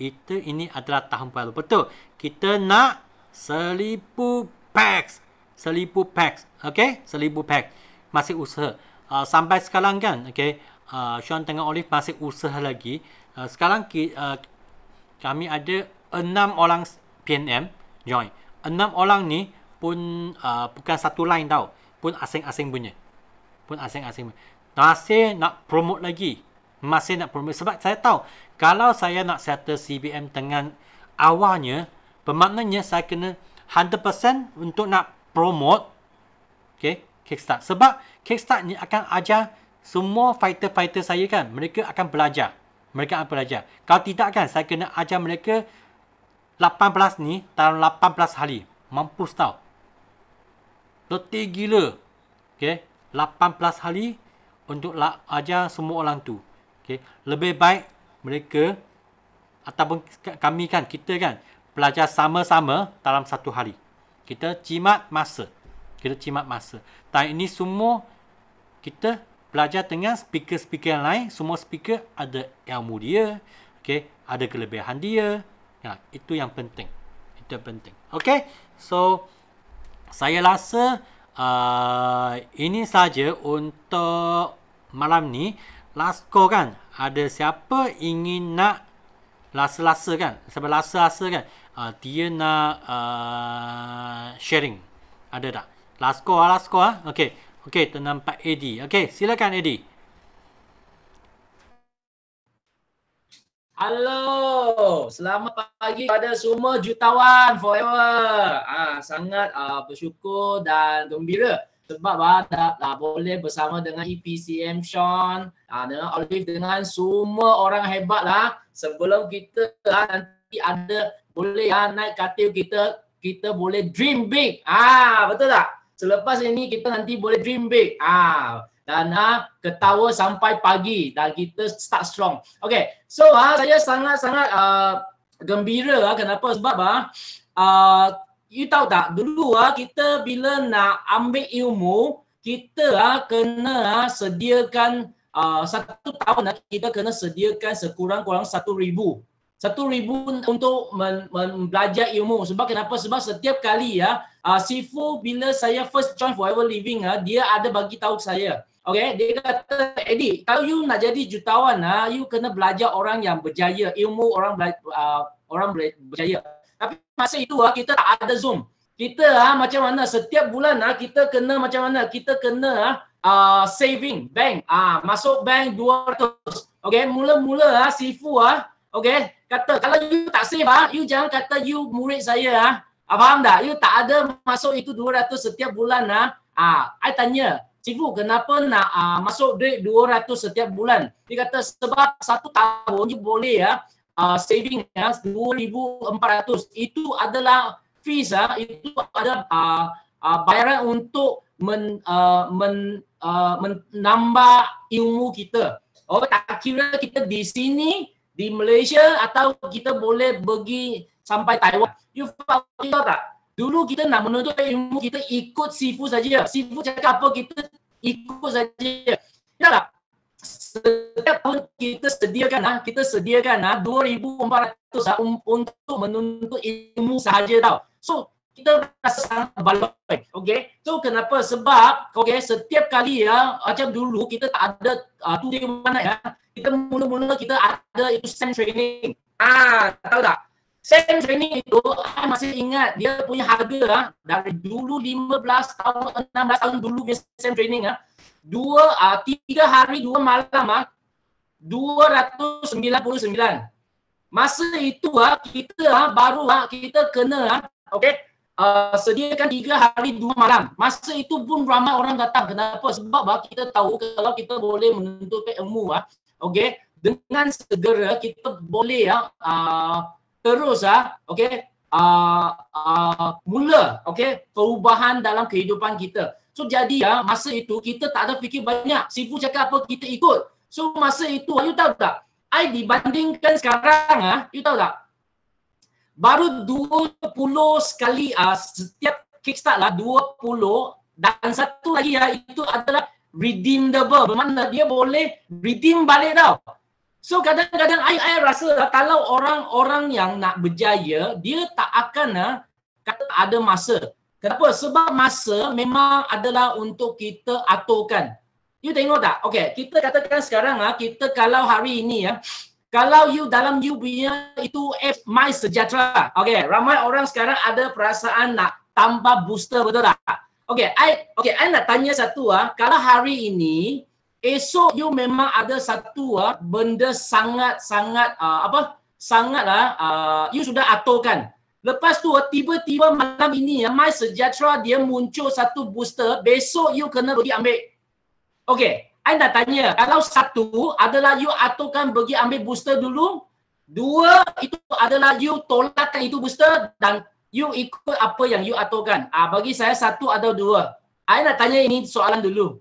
Ini adalah tahun baru. Betul. Kita nak 1000 packs. 1000 pack. Okay, 1000 pack. Masih usaha. Sampai sekarang kan, okay, Sean tengah Olive masih usaha lagi. Sekarang kami ada 6 orang PNM join. 6 orang ni pun bukan satu line tau. Pun asing-asing punya. Masih nak promote lagi. Sebab saya tahu kalau saya nak settle CBM dengan awalnya, bermaknanya saya kena 100% untuk nak promote, okay, Kickstart. Sebab Kickstart ni akan ajar semua fighter-fighter saya kan, mereka akan belajar. Kalau tidak kan, saya kena ajar mereka 18 ni dalam 18 hari. Mampus tau. Letih gila. Okay, 18 hari untuk ajar semua orang tu. Okay, lebih baik mereka ataupun kami kan, kita kan belajar sama-sama dalam satu hari. Kita jimat masa. Dan ini semua kita belajar dengan speaker-speaker yang lain. Semua speaker ada ilmu dia. Okay, ada kelebihan dia. Ya, itu yang penting. Okay, so saya rasa ini saja untuk malam ni. Last call kan. Ada siapa ingin nak lasa-lasa kan? Sebab lasa-lasa kan, dia nak sharing. Ada tak? Last call. Okay, ternampak Eddie. Okay, silakan Eddie. Halo, selamat pagi pada semua jutawan forever. Sangat bersyukur dan gembira sebab dah boleh bersama dengan EPCM Sean, dengan Olive, dengan semua orang hebat lah. Sebelum kita nanti ada boleh naik katil kita boleh dream big. Betul tak? Selepas ini kita nanti boleh dream big. Dan ketawa sampai pagi dan kita start strong. Okay, so saya sangat-sangat gembira. Kenapa? Sebab you tahu tak, dulu kita bila nak ambil ilmu, kita kena sediakan 1 tahun kita kena sediakan sekurang-kurang 1,000 untuk belajar ilmu. Sebab kenapa? Sebab setiap kali Sifu bila saya first join Forever Living, dia ada bagi tahu saya. Okay, dia kata, Eddie, kalau you nak jadi jutawan, you kena belajar orang yang berjaya, ilmu orang berjaya. Tapi masa itu kita tak ada Zoom. Kita macam mana setiap bulan kita kena macam mana? Kita kena saving bank. Masuk bank 200. Okay, mula-mula Sifu okay, kata kalau you tak save you jangan kata you murid saya. Faham tak? You tak ada masuk itu 200 setiap bulan. I tanya, Sifu kenapa nak masuk duit 200 setiap bulan? Dia kata sebab 1 tahun you boleh saving 2,400. Itu adalah fees, itu ada bayaran untuk menambah ilmu kita. Tak kira kita di sini di Malaysia atau kita boleh pergi sampai Taiwan. You tahu tak? Dulu kita nak menuntut ilmu, kita ikut Sifu saja. Sifu cakap apa kita ikut saja. Ya tak? Setiap tahun kita sediakan 2,400 untuk menuntut ilmu sahaja tau. So kita rasa sangat baloi. Okay, so kenapa? Sebab setiap kali macam dulu kita tak ada tu di mana kita mula-mula kita ada itu SEM training. Tahu tak? SEM training itu saya masih ingat dia punya harga dari dulu 15 tahun 16 tahun dulu punya SEM training 3 hari 2 malam 299. Masa itu kita baru kita kena sediakan 3 hari 2 malam. Masa itu pun ramai orang datang. Kenapa? Sebab kita tahu kalau kita boleh menuntut ilmu dengan segera kita boleh terus mula perubahan dalam kehidupan kita. So jadi masa itu kita tak ada fikir banyak. Sifu cakap apa kita ikut. So masa itu you tahu tak? I dibandingkan sekarang you tahu tak? Baru 20 sekali setiap kickstart 20 dan satu lagi itu adalah redeemable. Bermakna dia boleh redeem balik tau. So kadang-kadang I rasa kalau orang-orang yang nak berjaya dia tak akan kata ada masa. Kenapa? Sebab masa memang adalah untuk kita aturkan. You tengok tak? Okay, kita katakan sekarang kita kalau hari ini kalau you dalam you punya itu My Sejahtera. Okay, ramai orang sekarang ada perasaan nak tambah booster, betul tak? Okay, I nak tanya satu kalau hari ini esok you memang ada satu benda sangat-sangat you sudah aturkan. Lepas tu tiba-tiba malam ini My Sejahtera dia muncul satu booster, besok you kena pergi ambil. Okey, I nak tanya, kalau satu adalah you aturkan pergi ambil booster dulu, dua itu adalah you tolakkan itu booster dan you ikut apa yang you aturkan. Bagi saya satu atau dua. I nak tanya ini soalan dulu.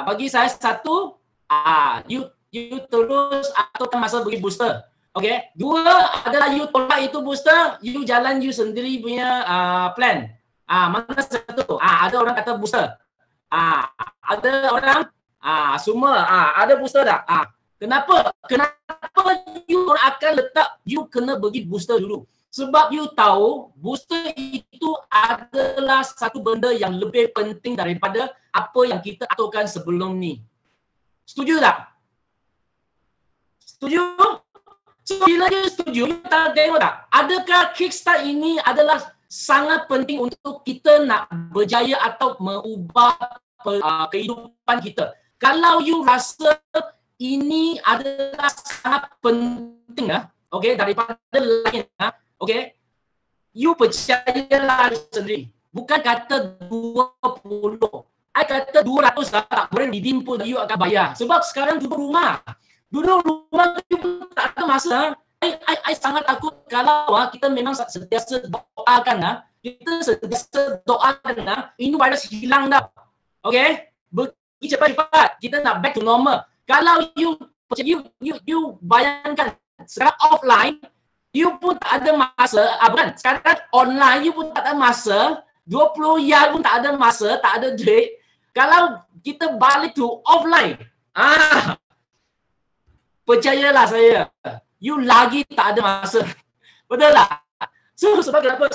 Bagi saya satu, you terus aturkan masa pergi booster. Okay, dua adalah you tolak itu booster, you jalan you sendiri punya plan. Mana satu? Ada orang kata booster. Ada orang semua ada booster tak? Kenapa you akan letak you kena pergi booster dulu? Sebab you tahu booster itu adalah satu benda yang lebih penting daripada apa yang kita aturkan sebelum ni. Setuju tak? Setuju? So, bila you setuju, you tengok tak? Adakah kickstart ini adalah sangat penting untuk kita nak berjaya atau mengubah kehidupan kita? Kalau you rasa ini adalah sangat penting, okay, daripada lain, okay, you percayalah sendiri. Bukan kata 20. I kata 200 tak boleh redeem pun you akan bayar. Sebab sekarang duduk rumah you tak ada masa. I sangat takut kalau kita memang sentiasa doakan kita sentiasa doakan ini virus hilang dah. Okay, pergi cepat-cepat kita nak back to normal. Kalau you bayangkan sekarang offline you pun tak ada masa, bukan, sekarang online you pun tak ada masa, 20 yard pun tak ada masa, tak ada duit. Kalau kita balik to offline, percayalah saya, you lagi tak ada masa. Betul tak? So sebab kenapa?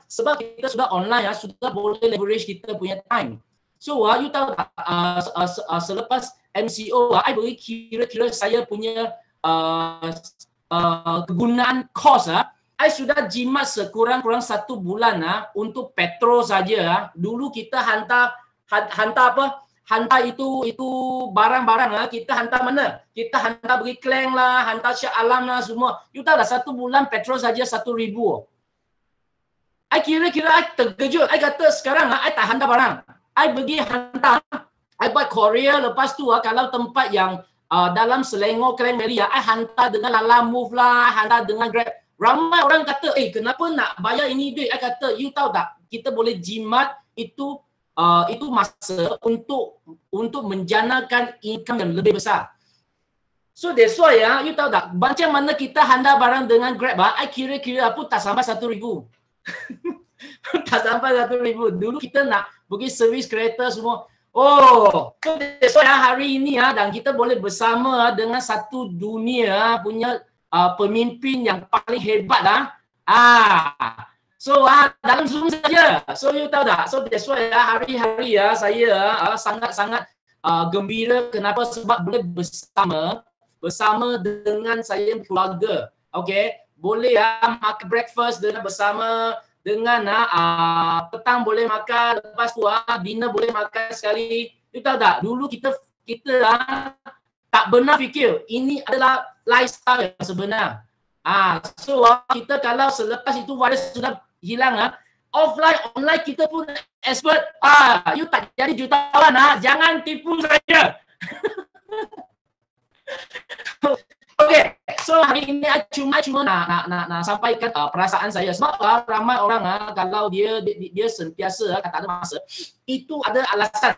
Sebab kita sudah online sudah boleh leverage kita punya time. So you tahu tak, selepas MCO, I beri kira-kira saya punya kegunaan kos, I sudah jimat sekurang-kurang 1 bulan untuk petrol saja. Dulu kita hantar itu barang-barang kita hantar mana? Kita hantar pergi Klang lah, hantar Shah Alam lah semua. You tahu dah 1 bulan petrol saja 1,000. I kira-kira I terkejut. I kata sekarang I tak hantar barang. I pergi hantar, I buat courier. Lepas tu kalau tempat yang dalam Selangor, Klang Valley, I hantar dengan Lalamove lah, hantar dengan Grab. Ramai orang kata, kenapa nak bayar ini duit? I kata, you tahu tak, kita boleh jimat itu masa untuk menjanakan income yang lebih besar. So that's why you tahu tak, macam mana kita hantar barang dengan Grab, I kira-kira pun tak sampai 1,000. Tak sampai 1,000. Dulu kita nak pergi servis kereta semua. So that's why hari ini dan kita boleh bersama dengan satu dunia punya pemimpin yang paling hebat So dalam Zoom saja. So you tahu tak? So that's why hari-hari saya sangat-sangat gembira. Kenapa? Sebab boleh bersama dengan saya keluarga. Okay, boleh makan breakfast dengan bersama, dengan petang boleh makan, lepas tu dinner boleh makan sekali. You tahu tak? Dulu kita tak benar fikir ini adalah lifestyle yang sebenar. So kita kalau selepas itu virus sudah hilang, offline, online kita pun expert. You tak jadi jutawan, jangan tipu saya. Okay, so hari ini cuma nak sampaikan perasaan saya. Sebab ramai orang kalau dia sentiasa tak ada masa, itu ada alasan.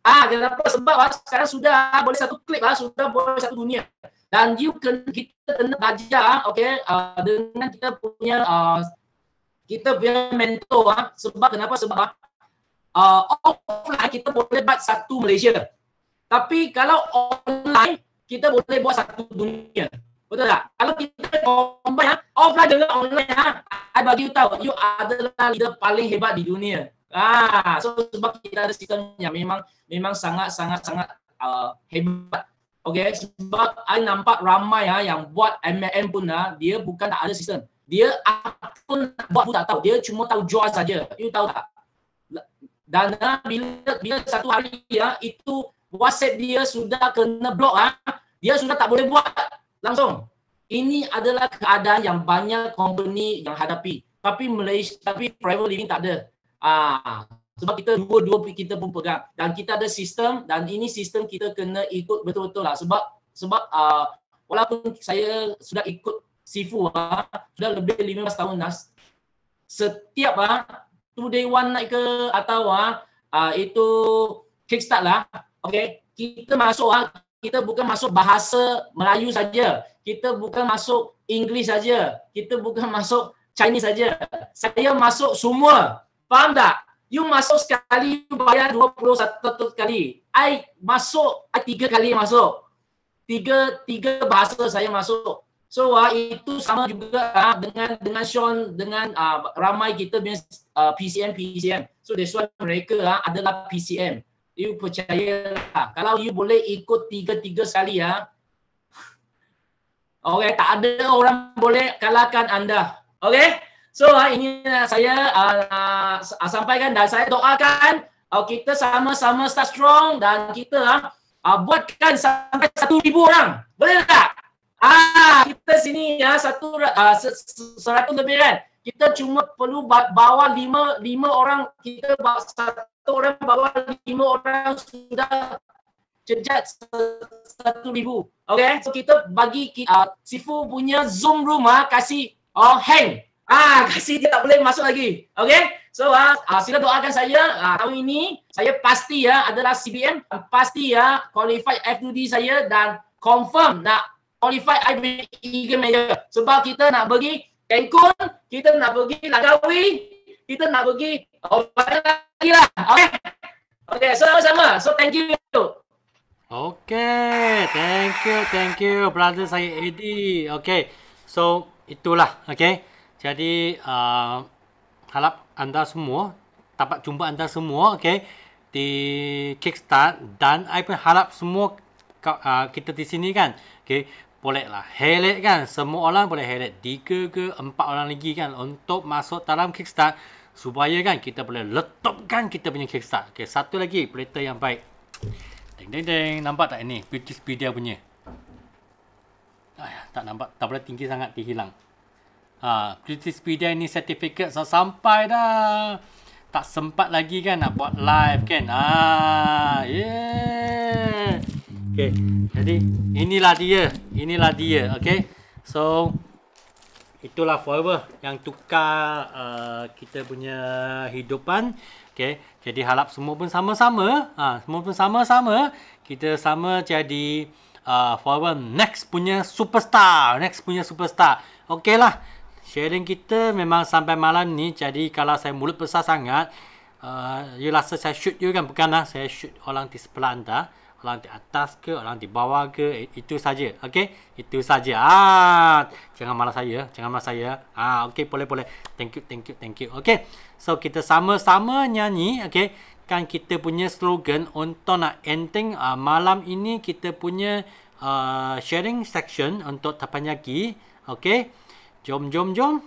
Kenapa? Sebab sekarang sudah boleh satu klik, sudah boleh satu dunia. Dan kita kena belajar, okay, dengan kita punya mentor. Sebab kenapa? Sebab offline kita boleh buat satu Malaysia. Tapi kalau online kita boleh buat satu dunia. Betul tak? Kalau kita combine offline dengan online, I bagi you tahu, you adalah leader paling hebat di dunia. So sebab kita ada sistem yang memang sangat hebat. Okay, sebab I nampak ramai yang buat MLM pun dia bukan tak ada sistem. Dia apa pun buat pun tak tahu. Dia cuma tahu jual saja. You tahu tak? Dan bila satu hari itu WhatsApp dia sudah kena blok, dia sudah tak boleh buat langsung. Ini adalah keadaan yang banyak company yang hadapi. Tapi Malaysia, tapi private living tak ada. Sebab kita dua kita pun pegang dan kita ada sistem, dan ini sistem kita kena ikut betul-betul lah. Sebab walaupun saya sudah ikut Sifu sudah lebih 15 tahun dah, setiap 2 day 1 night ke atau itu kickstart lah, okay, kita masuk kita bukan masuk bahasa Melayu saja, kita bukan masuk English saja, kita bukan masuk Chinese saja, saya masuk semua. Faham tak? You masuk sekali, you bayar 21 kali. I masuk, I 3 kali masuk. Tiga bahasa saya masuk. So itu sama juga dengan Sean, dengan ramai kita punya PCM. So that's why mereka adalah PCM. You percayalah, kalau you boleh ikut tiga sekali okay, tak ada orang boleh kalahkan anda. Okay? So ini saya sampaikan dan saya doakan kita sama-sama start strong dan kita buatkan sampai 1,000 orang. Boleh tak? Kita sini 100 lebih kan. Kita cuma perlu bawa 5 orang, kita bawa 1 orang bawa 5 orang sudah jejak 1,000. Okay? So kita bagi Sifu punya Zoom room kasih hang. Kasih dia tak boleh masuk lagi. Okay? So sila doakan saya tahun ini saya pasti adalah CBM, pasti qualified F2D saya dan confirm nak qualified Eagle Mayor. Sebab kita nak pergi Cancun, kita nak pergi Langkawi, kita nak pergi banyak lagi lah. Okay? Okay, sama-sama. So thank you. Okay, thank you brother saya Eddie. Okay, so itulah. Okay. Jadi harap anda semua dapat jumpa anda semua, okay, di Kickstart, dan I pun harap semua kita di sini kan, okay, bolehlah highlight kan, semua orang boleh highlight 3 ke 4 orang lagi kan untuk masuk dalam Kickstart supaya kan kita boleh letupkan kita punya Kickstart. Okay, satu lagi berita yang baik. Deng, nampak tak ini British Media punya? Tak nampak, tak boleh tinggi sangat, hilang. British Media ini sertifikat sampai dah. Tak sempat lagi kan nak buat live kan. Yeah. Okay, jadi inilah dia. Okay, so itulah Forever yang tukar kita punya hidupan. Okay, jadi harap semua pun sama-sama, kita sama jadi Forever next punya superstar. Okay lah. Sharing kita memang sampai malam ni. Jadi kalau saya mulut besar sangat, you rasa saya shoot you kan? Bukanlah, saya shoot orang di sebelah anda, orang di atas ke, orang di bawah ke, itu saja. Okay, itu saja. Jangan marah saya. Okay, boleh. Thank you. Okay, so kita sama-sama nyanyi. Okay, kan kita punya slogan untuk nak ending malam ini, kita punya sharing section untuk Tapanyaki. Okay, jom. Okay, jom.